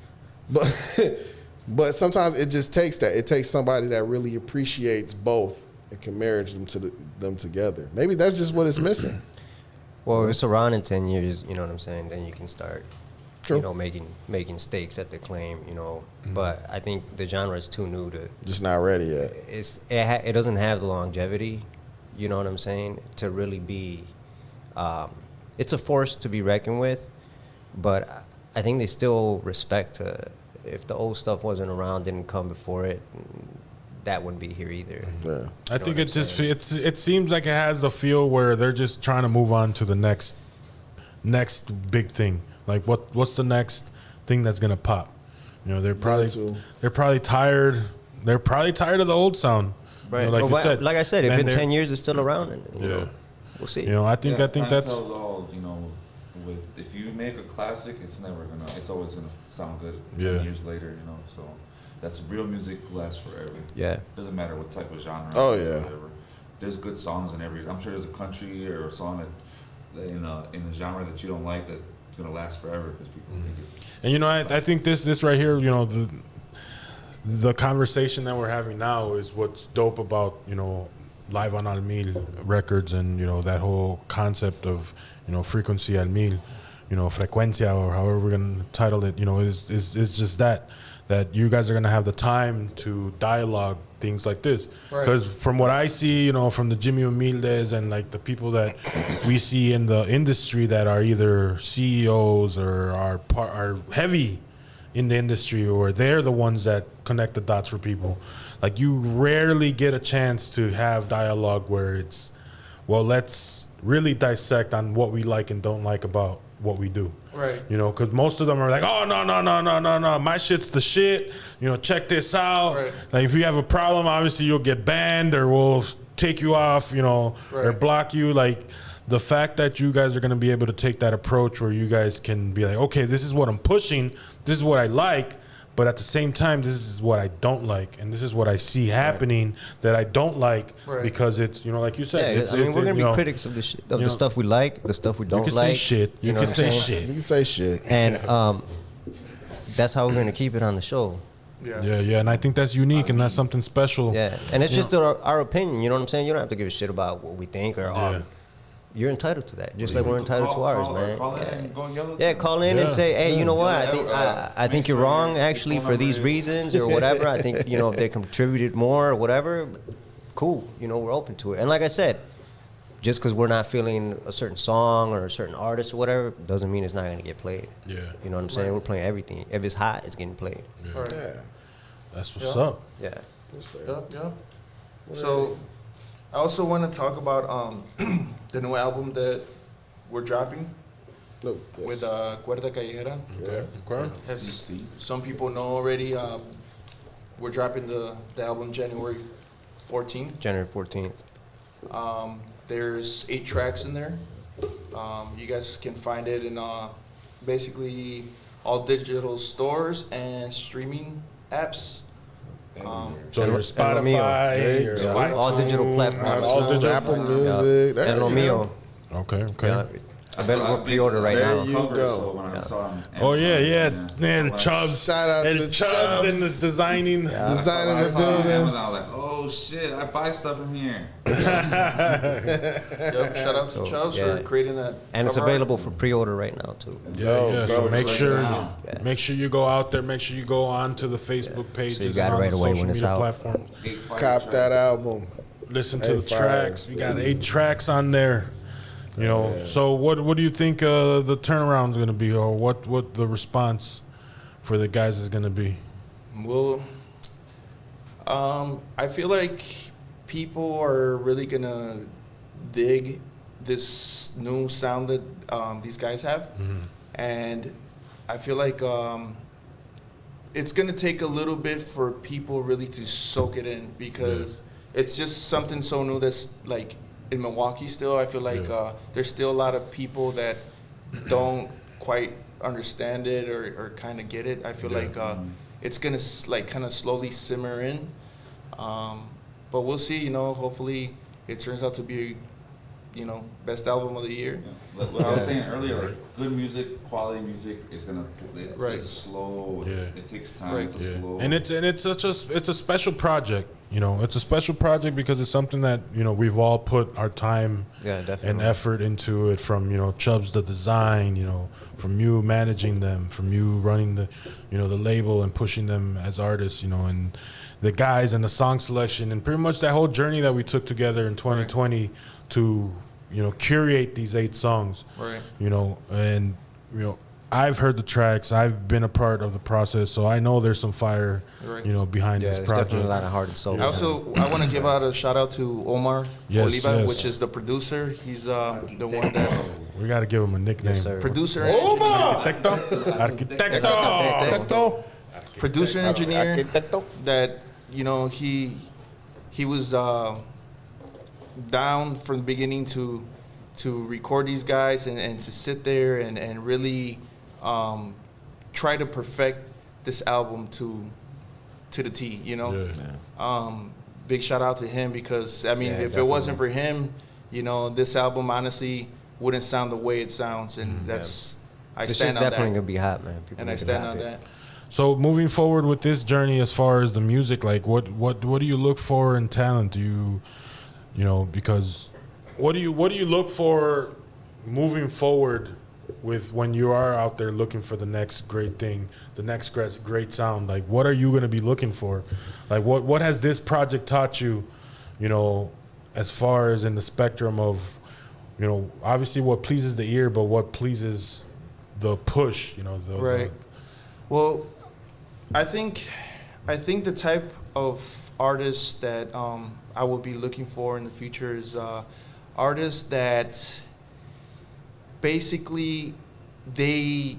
C: But sometimes it just takes that. It takes somebody that really appreciates both and can marriage them together. Maybe that's just what it's missing.
F: Well, if it's around in 10 years, you know what I'm saying, then you can start,
C: True.
F: making stakes at the claim, But I think the genre is too new to.
C: Just not ready yet.
F: It doesn't have the longevity, you know what I'm saying, to really be. It's a force to be reckoned with, but I think they still respect if the old stuff wasn't around, didn't come before it, that wouldn't be here either.
C: Yeah.
B: I think it just it seems like it has a feel where they're just trying to move on to the next big thing. Like what's the next thing that's gonna pop? They're probably tired. They're probably tired of the old sound.
F: Right.
B: Like you said.
F: Like I said, if in 10 years it's still around, we'll see.
B: I think
E: time
B: that's.
E: tells all, if you make a classic, it's always gonna sound good 10 years later, so that's real music lasts forever.
F: Yeah.
E: Doesn't matter what type of genre.
C: Oh,
E: or
C: yeah.
E: whatever. There's good songs in I'm sure there's a country or a song that in a genre that you don't like that's gonna last forever because people make it.
B: And I think this right here, the conversation that we're having now is what's dope about Live on Al Mil Records and that whole concept of Frequency Al Mil, Frecuencia, or however we're gonna title it. Is just that you guys are gonna have the time to dialogue things like this. Because from what I see, from the Jimmy Humildes and like the people that we see in the industry that are either CEOs or are heavy in the industry, or they're the ones that connect the dots for people. Like you rarely get a chance to have dialogue where it's, well, let's really dissect on what we like and don't like about what we do.
A: Right.
B: Because most of them are like, oh, no, my shit's the shit. Check this out.
A: Right.
B: Like if you have a problem, obviously you'll get banned or we'll take you off, or
A: Right.
B: block you. Like the fact that you guys are going to be able to take that approach where you guys can be like, okay, this is what I'm pushing. This is what I like. But at the same time, this is what I don't like, and this is what I see happening that I don't like because it's like you said.
F: Yeah,
B: it's,
F: we're gonna be
B: be
F: critics of the stuff we like, the stuff we don't
B: you can
F: like.
B: say shit. You can say shit.
C: You can say shit.
F: And that's how we're gonna keep it on the show.
B: Yeah, and I think that's unique and that's something special.
F: Yeah, and it's just our opinion. You know what I'm saying? You don't have to give a shit about what we think or. You're entitled to that, just like we're entitled to ours, man.
E: Call in and go and yell at
F: Yeah,
E: them.
F: call in and say, hey, you know what? I think
E: make
F: you're
E: sure
F: wrong,
E: your
F: actually,
E: phone
F: for these
E: number is-
F: reasons or whatever. I think, if they contributed more or whatever, cool. We're open to it. And like I said, just because we're not feeling a certain song or a certain artist or whatever, doesn't mean it's not going to get played.
B: Yeah.
F: You know what I'm saying? We're playing everything. If it's hot, it's getting played.
A: Right.
C: Yeah.
B: That's what's
A: Yeah.
B: up.
F: Yeah.
C: That's fair.
A: Yeah. So, I also want to talk about the new album that we're dropping
C: No, yes.
A: with Cuerda Callejera.
C: Yeah.
B: Okay.
A: As some people know already, we're dropping the album January 14th.
F: January 14th.
A: There's 8 tracks in there. You guys can find it in basically all digital stores and streaming apps.
B: So your
F: El
B: Spotify,
C: Romeo.
B: your
C: Yeah.
B: iTunes,
F: All digital platforms.
B: all digital.
C: Apple Music. There
F: El
C: you
F: Romeo.
C: go.
B: Okay.
F: Yeah. Available for pre-order right
C: There
F: now.
C: you
E: Cover,
C: go.
E: so when I saw him,
B: Oh yeah.
E: Amazon,
B: The Chubbs.
C: Shout out
B: El
C: to
B: Chubbs
C: Chubbs.
B: and the designing.
C: Designing
E: I
C: the
E: saw him on
C: building.
E: Amazon, I was like, oh shit, I buy stuff from here.
A: Yep, shout out to
F: So,
A: Chubbs
F: yeah.
A: for creating that.
F: And it's
A: cover art.
F: available for pre-order right now, too.
B: Yeah. So
C: bro,
B: make
E: check
B: sure,
E: it out.
B: make sure you go out there. Make sure you go onto the Facebook pages
F: got
B: and
F: it
B: on
F: right
B: the
F: away
B: social
F: when it's
B: media
F: out.
B: platforms.
C: Cop that album.
B: Listen to the
C: Fire.
B: tracks. We got 8 tracks on there. So what do you think the turnaround is going to be, or what the response for the guys is going to be?
A: Well, I feel like people are really gonna dig this new sound that these guys have, and I feel like it's gonna take a little bit for people really to soak it in because it's just something so new that's like in Milwaukee still. I feel like there's still a lot of people that don't quite understand it or kind of get it. I feel like it's gonna like kind of slowly simmer in, but we'll see. Hopefully it turns out to be, best album of the year.
E: Yeah. Like I was saying earlier, like good music, quality music is gonna. It's
A: Right.
E: slow.
B: Yeah.
E: It takes time.
A: Right.
E: It's a slow.
B: And it's a special project. It's a special project because it's something that we've all put our time
F: Yeah, definitely.
B: and effort into it. From Chubbs the design, from you managing them, from you running the the label and pushing them as artists, and the guys and the song selection and pretty much that whole journey that we took together in 2020 to curate these 8 songs.
A: Right.
B: And I've heard the tracks. I've been a part of the process, so I know there's some fire,
A: Right.
B: behind
F: Yeah,
B: this
F: there's
B: project.
F: definitely a lot of heart and soul.
A: I want to give out a shout out to Omar
B: Yes,
A: Oliva,
B: yes.
A: which is the producer. He's the one that
B: We got to give him a nickname.
F: Yes, sir.
A: producer and
B: Arquitecto. Arquitecto.
A: producer and engineer
C: Arquitecto.
A: that he was down from the beginning to record these guys and to sit there and really try to perfect this album to the T. Big shout out to him because
F: Yeah,
A: if it
F: definitely.
A: wasn't for him, this album honestly wouldn't sound the way it sounds, and that's I
F: It's
A: stand
F: just
A: on
F: definitely
A: that,
F: gonna be hot, man. People
A: and I
F: make it
A: stand on
F: happen.
A: that.
B: So moving forward with this journey, as far as the music, like what do you look for in talent? Do you, because what do you look for moving forward with when you are out there looking for the next great thing, the next great sound? Like what are you going to be looking for? Like what has this project taught you? As far as in the spectrum of, obviously what pleases the ear, but what pleases the push?
A: Right. Well, I think the type of artists that I will be looking for in the future is artists that basically they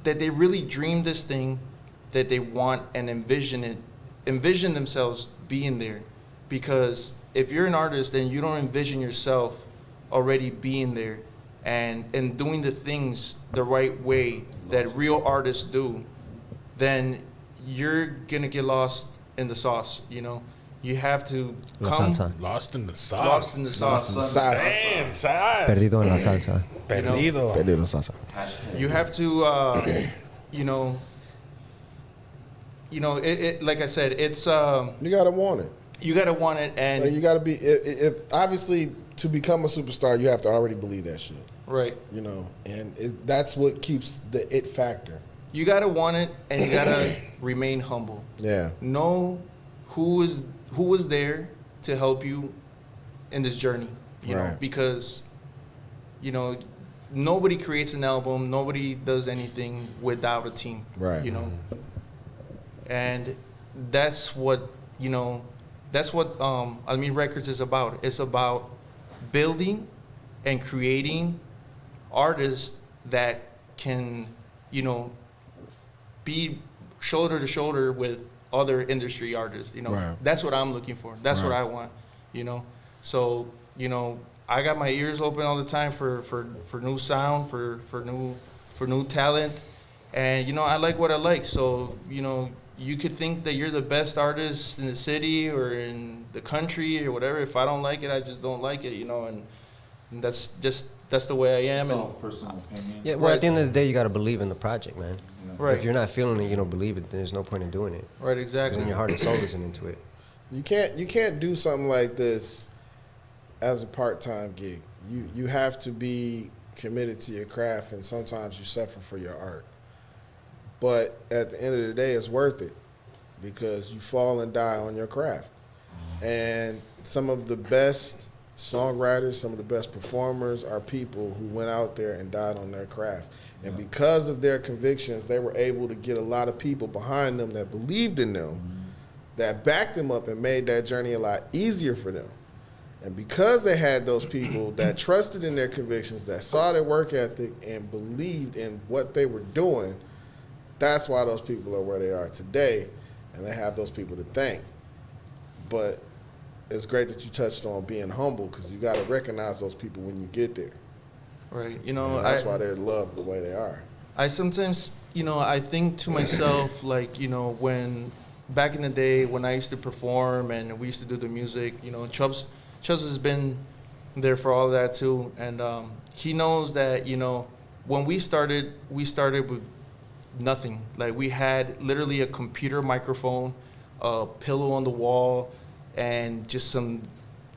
A: that they really dream this thing, that they want and envision themselves being there. Because if you're an artist and you don't envision yourself already being there and doing the things the right way that real artists do, then you're gonna get lost in the sauce, You have to
F: La
A: come
F: salsa.
B: Lost in the sauce.
A: lost in the sauce.
B: Damn, sauce.
F: Perdido en la salsa.
B: Perdido.
E: Hashtag.
A: You have to, it like I said, it's
C: You gotta want it.
A: you gotta want it, and
C: Like, you gotta be. If obviously to become a superstar, you have to already believe that shit.
A: right.
C: You know, and that's what keeps the it factor.
A: You gotta want it, and you gotta remain humble.
C: Yeah.
A: Know who was there to help you in this journey. You know,
C: Right.
A: because nobody creates an album, nobody does anything without a team.
C: Right.
A: You know, and that's what Almin Records is about. It's about building and creating artists that can, be shoulder to shoulder with other industry artists.
C: Right.
A: That's what I'm looking for. That's what
C: Right.
A: I want. So I got my ears open all the time for new sound, for new talent, and I like what I like. So you could think that you're the best artist in the city or in the country or whatever. If I don't like it, I just don't like it. And that's the way I am.
E: It's
A: And
E: all personal opinion.
F: Yeah, well,
A: Right.
F: at the end of the day, you got to believe in the project, man.
A: right,
F: If you're not feeling it, you don't believe it, then there's no point in doing it.
A: right,
F: 'Cause
A: exactly.
F: then your heart and soul isn't into it.
C: You can't do something like this as a part-time gig. You have to be committed to your craft, and sometimes you suffer for your art. But at the end of the day, it's worth it because you fall and die on your craft. And some of the best songwriters, some of the best performers are people who went out there and died on their craft. And because of their convictions, they were able to get a lot of people behind them that believed in them, that backed them up and made that journey a lot easier for them. And because they had those people that trusted in their convictions, that saw their work ethic and believed in what they were doing, that's why those people are where they are today, and they have those people to thank. But it's great that you touched on being humble, because you got to recognize those people when you get there.
A: Right.
C: And that's why they're loved the way they are.
A: I sometimes, I think to myself, like, when back in the day when I used to perform and we used to do the music, Chubbs has been there for all that too. And he knows that, when we started with nothing. Like, we had literally a computer microphone, a pillow on the wall, and just some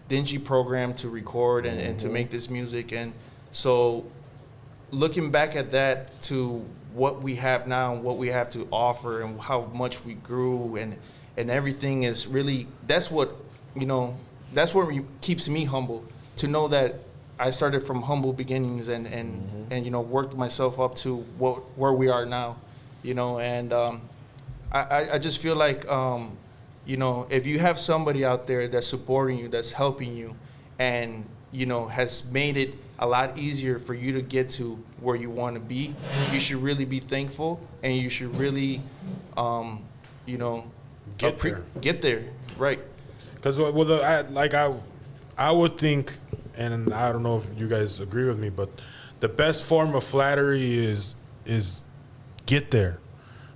A: dingy program to record and to make this music. And so looking back at that to what we have now and what we have to offer and how much we grew and everything is really, that's what keeps me humble, to know that I started from humble beginnings and worked myself up to where we are now, and I just feel like, if you have somebody out there that's supporting you, that's helping you, and, has made it a lot easier for you to get to where you want to be, you should really be thankful, and you should really,
B: Get there.
A: Get there, right.
B: Because I would think, and I don't know if you guys agree with me, but the best form of flattery is get there.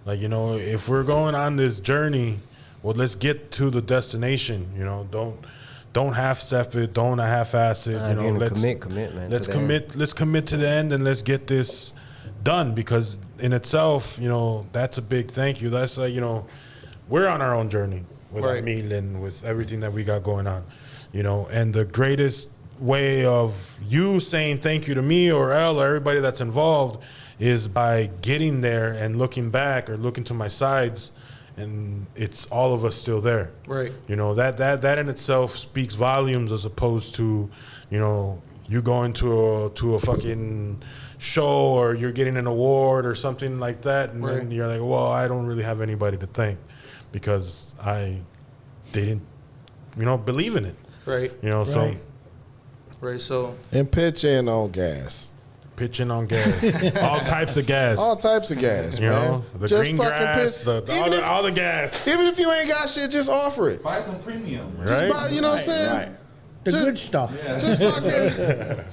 B: Like, if we're going on this journey, well, let's get to the destination. Don't half-step it, don't half-ass it.
F: Nah, if you're gonna
B: let's
F: commit, man.
B: Let's
F: to the end.
B: commit. Let's commit to the end, and let's get this done. Because in itself, that's a big thank you. That's like, we're on our own journey with our
A: Right.
B: meal and with everything that we got going on. And the greatest way of you saying thank you to me or Elle or everybody that's involved is by getting there and looking back or looking to my sides, and it's all of us still there.
A: Right.
B: That in itself speaks volumes, as opposed to, you going to a fucking show or you're getting an award or something like that, and then
A: Right.
B: you're like, well, I don't really have anybody to thank because they didn't, believe in it.
A: Right.
B: So
D: Right.
A: Right. So
C: And pitch in on gas.
B: pitching on gas, all types of gas.
C: All types of gas, man.
B: The
C: Just
B: green
C: fucking
B: grass,
C: pitch.
B: all the gas.
C: Even if you ain't got shit, just offer it.
E: Buy some premium.
C: Just
B: Right?
C: buy, you know what I'm saying?
D: Right. The
C: Just-
D: good stuff.
C: Just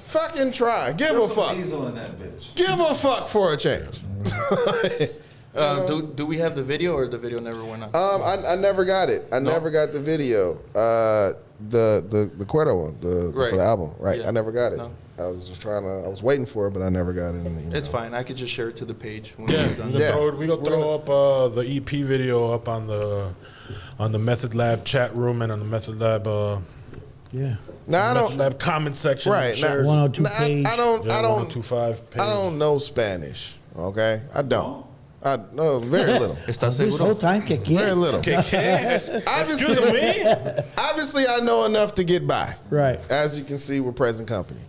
C: fucking try. Give a
E: Throw some
C: fuck.
E: diesel in that bitch.
C: Give a fuck for a change.
A: Do we have the video, or the video never went on?
C: I never got it. I never got the video. The Cuerdo one,
A: Right.
C: for the album. Right.
A: Yeah.
C: I never got it.
A: No.
C: I was just I was waiting for it, but I never got it. In the email.
A: It's fine. I could just share it to the page when
B: Yeah,
A: we're done.
B: we gonna throw up the EP video up on the Method Lab chat room and on the Method Lab
D: Yeah.
C: Now I
B: Method
C: don't.
B: Lab comment section.
C: Right.
B: Share.
C: Now,
D: 102
C: now,
D: page.
C: I don't.
B: Yeah,
C: I don't.
B: 1025 page.
C: I don't know Spanish. Okay. I don't. I know very little.
A: ¿Estás
D: This whole
A: seguro?
D: time, que
C: Very
D: quiere.
C: little.
B: Excuse me.
C: Obviously, I know enough to get by.
D: Right.
C: As you can see, we're present company.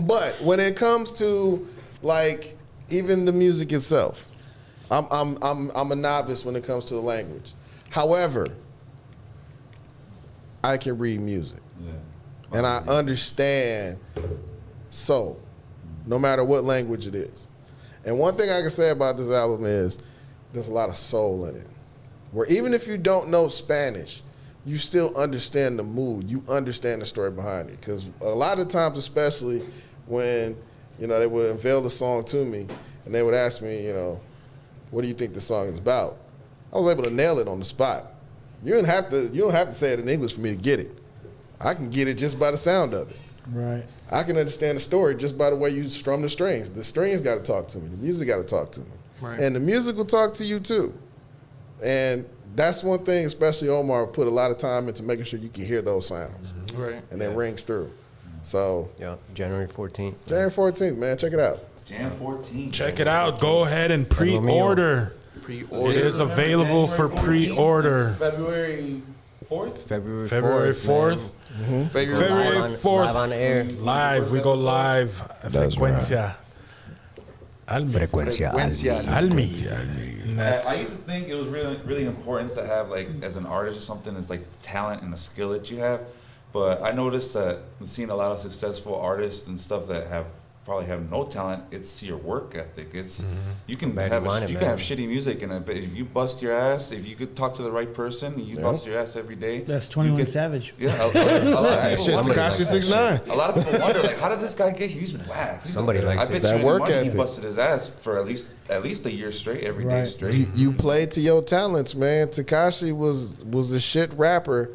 C: But when it comes to like even the music itself, I'm a novice when it comes to the language. However, I can read music.
E: Yeah.
C: And I understand soul, no matter what language it is. And one thing I can say about this album is there's a lot of soul in it. Where even if you don't know Spanish, you still understand the mood. You understand the story behind it. Because a lot of times, especially when, they would unveil the song to me and they would ask me, what do you think the song is about? I was able to nail it on the spot. You don't have to say it in English for me to get it. I can get it just by the sound of it.
D: Right.
C: I can understand the story just by the way you strum the strings. The strings got to talk to me. The music got to talk to me.
A: Right.
C: And the music will talk to you too. And that's one thing, especially Omar put a lot of time into making sure you can hear those sounds.
A: Right.
C: And it rings through. So,
F: Yeah, January 14th.
C: January 14th, man, check it out.
E: Jan 14.
B: Check it out. Go ahead and pre-order. It is available for pre-order.
G: February 4th?
F: February 4th.
B: February 4th. February
F: Live
B: 4th.
F: Live on air.
B: Live. We go live.
C: That's
B: Frecuencia. Almi.
A: Frecuencia.
B: Almi. And
E: I
B: that's-
E: used to think it was really, really important to have, like, as an artist or something, is like talent and the skill that you have. But I noticed that I'm seeing a lot of successful artists and stuff that probably have no talent. It's your work ethic. It's you can
F: Bad
E: have
F: money,
E: you can
F: man.
E: have shitty music, but if you bust your ass, if you could talk to the right person, you bust your ass every day.
D: That's
E: you
D: 21
E: get-
D: Savage.
E: Yeah, a lot of
C: Hey,
E: people
C: shit,
E: wonder,
C: Tekashi 6ix9ine.
E: a lot of people wonder, like, how did this guy get here? He's whack.
F: Somebody likes
E: I bet
F: it.
C: That
E: you any
C: work
E: money
C: ethic.
E: he busted his ass for at least a year straight, every day
D: Right.
E: straight.
C: You play to your talents, man. Tekashi was a shit rapper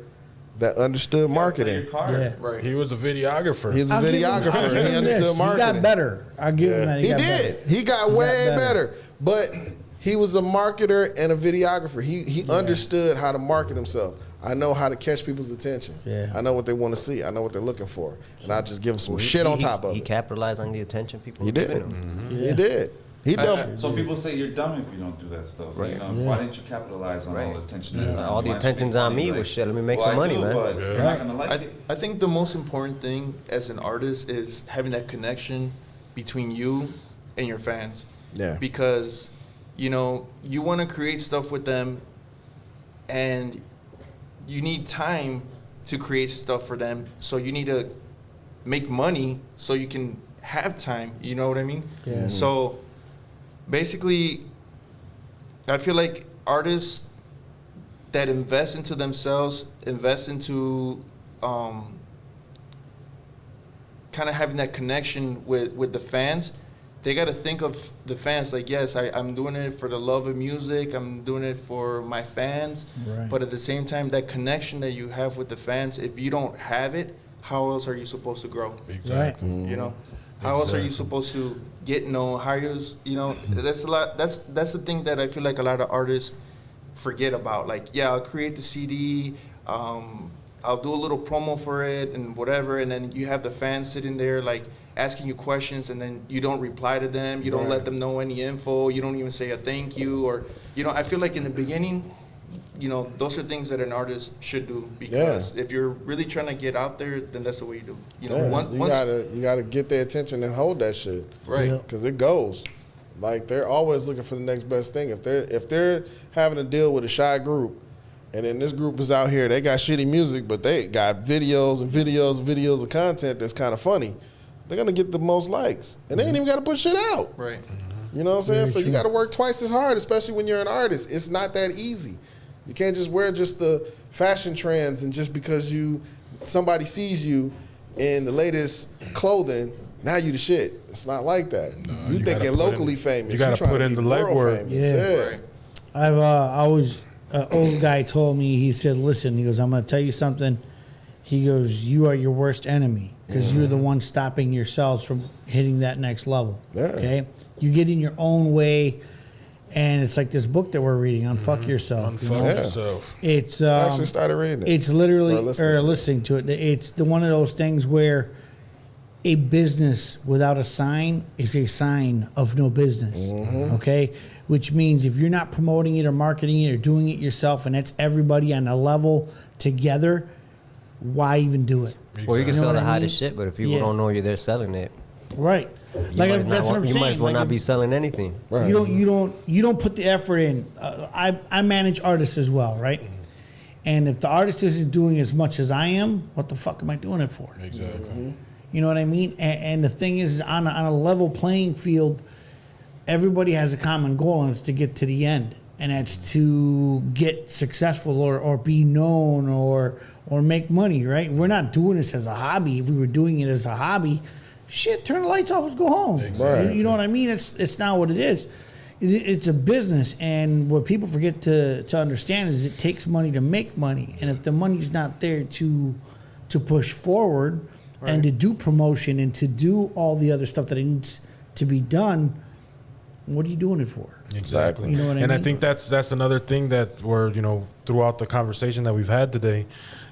C: that understood
E: Play
C: marketing.
E: your card.
D: Yeah.
A: Right.
B: He was a videographer.
C: He's a
D: I'll give him- I'll
C: videographer.
D: give
C: He
D: him this.
C: understood
D: He
C: marketing.
D: got better. I'll give him that.
C: He
D: got
C: did.
D: better.
C: He got
D: He
C: way
D: got
C: better. But he was a marketer and a videographer. He understood how to market himself. I know how to catch people's attention.
D: Yeah.
C: I know what they want to see. I know what they're looking for. And I just give him some shit on top of
F: He
C: it.
F: capitalized on the attention people
C: He
F: were giving
C: did.
F: him.
C: He did. He done.
E: So people say you're dumb if you don't do that stuff.
F: Right.
E: You know, Why didn't you capitalize on all the attention? that's on
F: All
E: you?
F: the
E: Why don't you
F: attention's
E: make
F: on
E: money?
F: me. Well, shit, let me make
E: well,
F: some
E: I
F: money,
E: do,
F: man.
E: But you're not gonna like it.
A: I think the most important thing as an artist is having that connection between you and your fans.
C: Yeah.
A: Because, you want to create stuff with them, and you need time to create stuff for them. So you need to make money so you can have time. You know what I mean?
D: Yeah.
A: So basically, I feel like artists that invest into themselves, invest into kind of having that connection with the fans, they got to think of the fans like, yes, I'm doing it for the love of music, I'm doing it for my fans,
D: Right.
A: but at the same time, that connection that you have with the fans, if you don't have it, how else are you supposed to grow?
B: Exactly.
A: You know, how else are you supposed to get known? How are you, that's a lot. That's the thing that I feel like a lot of artists forget about. Like, yeah, I'll create the CD, I'll do a little promo for it and whatever, and then you have the fans sitting there like asking you questions, and then you don't reply to them, you don't let them know any info, you don't even say a thank you, or I feel like in the beginning, those are things that an artist should do, because if you're really trying to get out there, then that's the way you do.
C: You
A: Once
C: gotta get their attention and hold that shit.
A: right.
D: Yeah.
C: Because it goes. Like, they're always looking for the next best thing. If they're having to deal with a shy group, and then this group is out here, they got shitty music, but they got videos and videos and videos of content that's kind of funny, they're gonna get the most likes, and they ain't even got to put shit out.
A: Right.
C: You know what I'm saying?
D: Very
C: So you
D: true.
C: got to work twice as hard, especially when you're an artist. It's not that easy. You can't just wear just the fashion trends, and just because somebody sees you in the latest clothing, now you the shit. It's not like that. You
B: you
C: thinking
B: gotta put
C: locally
B: in-
C: famous.
B: you gotta
C: trying
B: put
C: to
B: in
C: be
B: the
C: world
B: legwork.
C: famous.
D: Yeah.
A: Right.
D: I've always old guy told me, he said, listen, he goes, I'm going to tell you something. He goes, you are your worst enemy because you're the one stopping yourselves from hitting that next level.
C: Yeah.
D: Okay? You get in your own way, and it's like this book that we're reading, Unfuck Yourself. you
B: Unfuck
D: know?
B: yourself.
D: It's
C: I actually started reading it.
D: it's literally
C: Or listening to it.
D: listening to it. It's the one of those things where a business without a sign is a sign of no business. Okay, which means if you're not promoting it or marketing it or doing it yourself, and it's everybody on a level together, why even do it?
F: Well, you can
D: You know
F: sell
D: what
F: the
D: I
F: hottest
D: mean?
F: shit, but if people
D: Yeah.
F: don't know you're there selling it,
D: Right.
F: you
D: Like
F: might,
D: that's
F: not,
D: what I'm
F: you
D: saying.
F: might as well
D: Like,
F: not be selling anything.
C: Right.
D: You don't put the effort in. I manage artists as well, right? And if the artist isn't doing as much as I am, what the fuck am I doing it for?
B: Exactly.
D: You know what I mean? And the thing is, on a level playing field, everybody has a common goal, and it's to get to the end, and it's to get successful or be known or make money. Right? We're not doing this as a hobby. If we were doing it as a hobby, shit, turn the lights off, let's go home.
C: Exactly.
D: You know what I mean? It's not what it is. It's a business, and what people forget to understand is it takes money to make money, and if the money's not there to push forward and to do promotion and to do all the other stuff that it needs to be done, what are you doing it for?
B: Exactly.
D: You know what I
B: and I
D: mean?
B: think that's another thing that we're, throughout the conversation that we've had today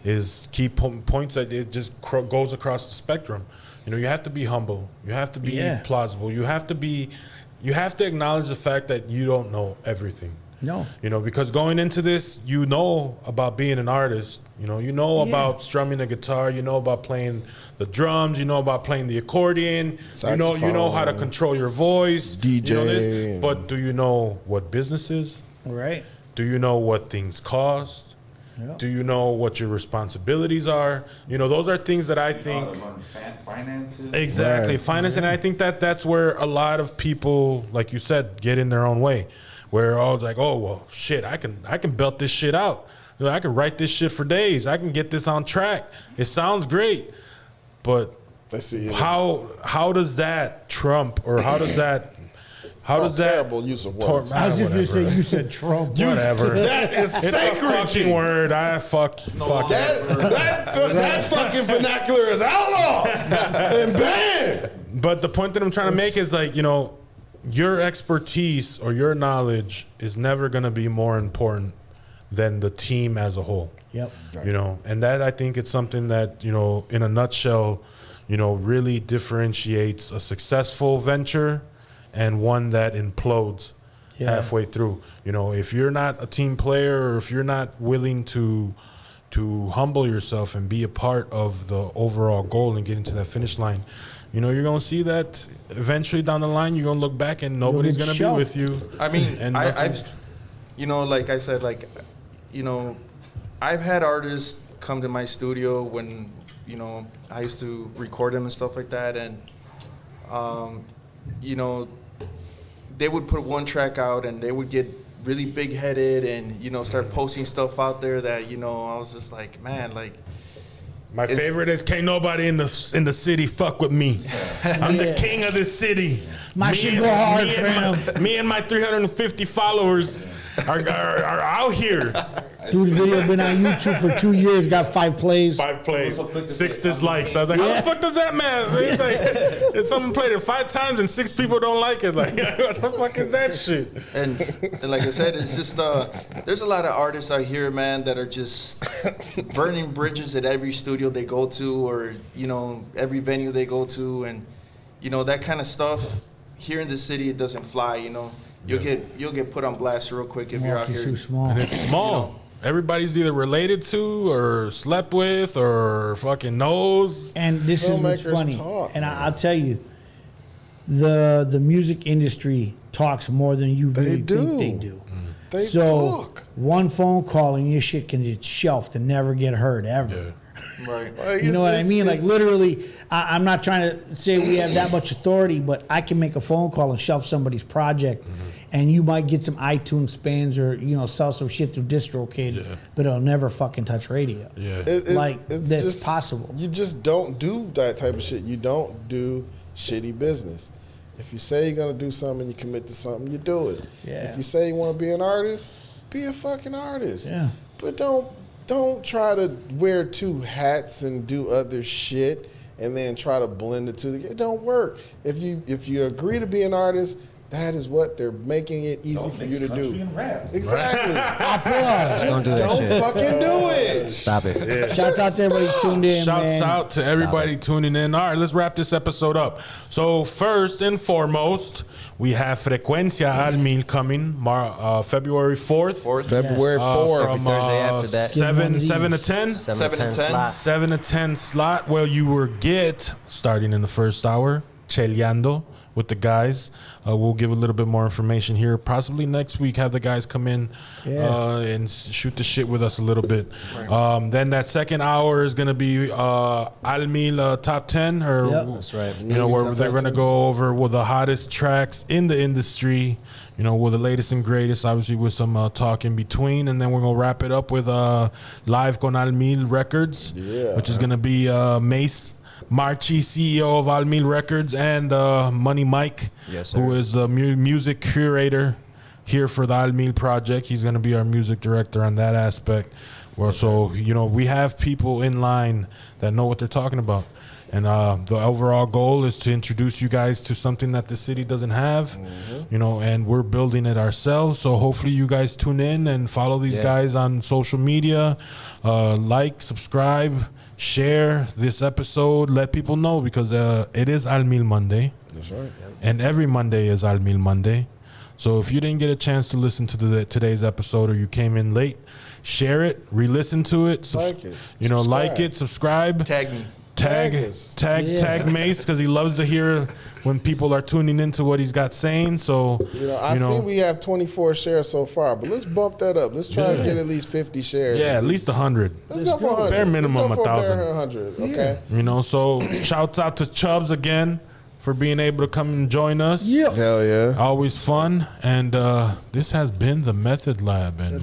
B: is key points that it just goes across the spectrum. You have to be humble. You have to be
D: Yeah.
B: plausible. You have to acknowledge the fact that you don't know everything.
D: No.
B: Because going into this, you know about being an artist. You know about strumming a guitar. You know about playing the drums. You know about playing the accordion. You know how to
C: Saxophone.
B: control your voice.
C: DJ.
B: You know this. But do you know what business is?
D: Right.
B: Do you know what things cost?
D: Yeah.
B: Do you know what your responsibilities are? Those are things that I think.
E: Finances.
B: Exactly,
C: Right.
B: finance, and I think that's where a lot of people, like you said, get in their own way. Where all like, oh well, shit, I can belt this shit out. I can write this shit for days. I can get this on track. It sounds great, but
C: Let's see.
B: how does that trump or how does that
C: Terrible use of words.
D: I was just going to say,
B: whatever.
D: you said Trump.
B: Whatever.
C: That is
B: It's a
C: sacred.
B: fucking word. I fuck it.
C: That fucking vernacular is outlawed and banned.
B: But the point that I'm trying to make is like, your expertise or your knowledge is never going to be more important than the team as a whole.
D: Yep.
B: And that I think it's something that, in a nutshell, really differentiates a successful venture and one that implodes halfway through. If you're not a team player or if you're not willing to humble yourself and be a part of the overall goal and getting to that finish line, you're going to see that eventually down the line, you're going to look back and nobody's
D: get
B: going to be with
D: shelved.
B: you.
A: I mean,
B: And
A: I've,
B: nothing's-
A: like I said, I've had artists come to my studio when, I used to record them and stuff like that, and, they would put one track out and they would get really big-headed and, start posting stuff out there that, I was just like, man, like,
B: My
A: It's-
B: favorite is can't nobody in the city fuck with me. I'm the
D: Yeah.
B: king of this city.
D: My shit go hard,
B: Me and my 350 followers are out here.
D: Dude's video been on YouTube for 2 years, got 5 plays.
B: 5 plays, 6 dislikes. I was like, how the fuck does that man? It's like, if someone played it 5 times and 6 people don't like it, like, what the fuck is that shit?
A: and like I said, it's just there's a lot of artists out here, man, that are just burning bridges at every studio they go to, or every venue they go to, and that kind of stuff here in the city, it doesn't fly. You'll get put on blast real quick if you're out
D: Milwaukee's
A: here.
D: too small.
B: And it's small. Everybody's either related to or slept with or fucking knows.
D: And this is what's
C: Filmmakers
D: funny.
C: talk,
D: And
C: man.
D: I'll tell you, the music industry talks more than you really think
C: do.
D: they do.
C: They
D: So
C: talk.
D: one phone call and your shit can get shelved and never get heard ever.
A: Right.
C: Like,
D: You know what I
C: it's-
D: mean? Like
C: it's-
D: literally, I'm not trying to say we have that much authority, but I can make a phone call and shelve somebody's project, and you might get some iTunes spans or sell some shit through DistroKid, but it'll never fucking touch radio.
B: Yeah.
C: It's
D: Like, that's possible.
C: You just don't do that type of shit. You don't do shitty business. If you say you're gonna do something, you commit to something, you do it.
D: Yeah.
C: If you say you want to be an artist, be a fucking artist.
D: Yeah.
C: But don't try to wear two hats and do other shit and then try to blend the two together. It don't work. If you agree to be an artist, that is what they're making it easy for you to do. Exactly.
D: Applause.
C: Just
F: do that
C: don't
F: shit.
C: fucking do it.
F: Stop it.
D: Shouts out to everybody tuned in,
B: Shouts
D: man.
B: out to everybody tuning in. All right, let's wrap this episode up. So first and foremost, we have Frecuencia al Mil coming February 4th.
C: February 4th.
B: From
F: Thursday after that.
D: Give one of
B: 7 to
D: these.
B: 10.
F: 7 to 10
A: 7
F: slot.
B: 7 to 10 slot. Well, you will get, starting in the first hour, Cheleando with the guys. We'll give a little bit more information here. Possibly next week, have the guys come in and shoot the shit with us a little bit. Then that second hour is going to be Al Mil Top 10. Or,
D: Yep.
F: That's right.
B: you know, where they're going to go over with the hottest tracks in the industry, you know, with the latest and greatest, obviously with some talk in between. And then we're going to wrap it up with Live Con Al Mil Records, which is going to be Mace Marchi, CEO of Al Mil Records, and Money Mike,
F: Yes, sir.
B: who is the music curator here for the Al Mil project. He's going to be our music director on that aspect. Well, so, you know, we have people in line that know what they're talking about. And the overall goal is to introduce you guys to something that the city doesn't have, you know, and we're building it ourselves. So hopefully you guys tune in and follow these guys on social media, like, subscribe, share this episode, let people know, because it is Al Mil Monday.
C: That's right.
B: And every Monday is Al Mil Monday. So if you didn't get a chance to listen to today's episode, or you came in late, share it, re-listen to it.
C: Like it.
B: You know,
C: Subscribe.
B: like it, subscribe.
A: Tag me.
C: Tag us.
B: Tag Mace, because he loves to hear when people are tuning into what he's got saying. So,
C: I see we have 24 shares so far, but let's bump that up. Let's try and get at least 50 shares.
B: yeah, at least 100.
C: Let's go for 100.
B: Bare minimum
C: Let's go for
B: 1,000.
C: 100, okay?
B: You know, so shouts out to Chubbs again for being able to come and join us.
D: Yeah.
C: Hell yeah.
B: Always fun. And this has been the Method Lab. And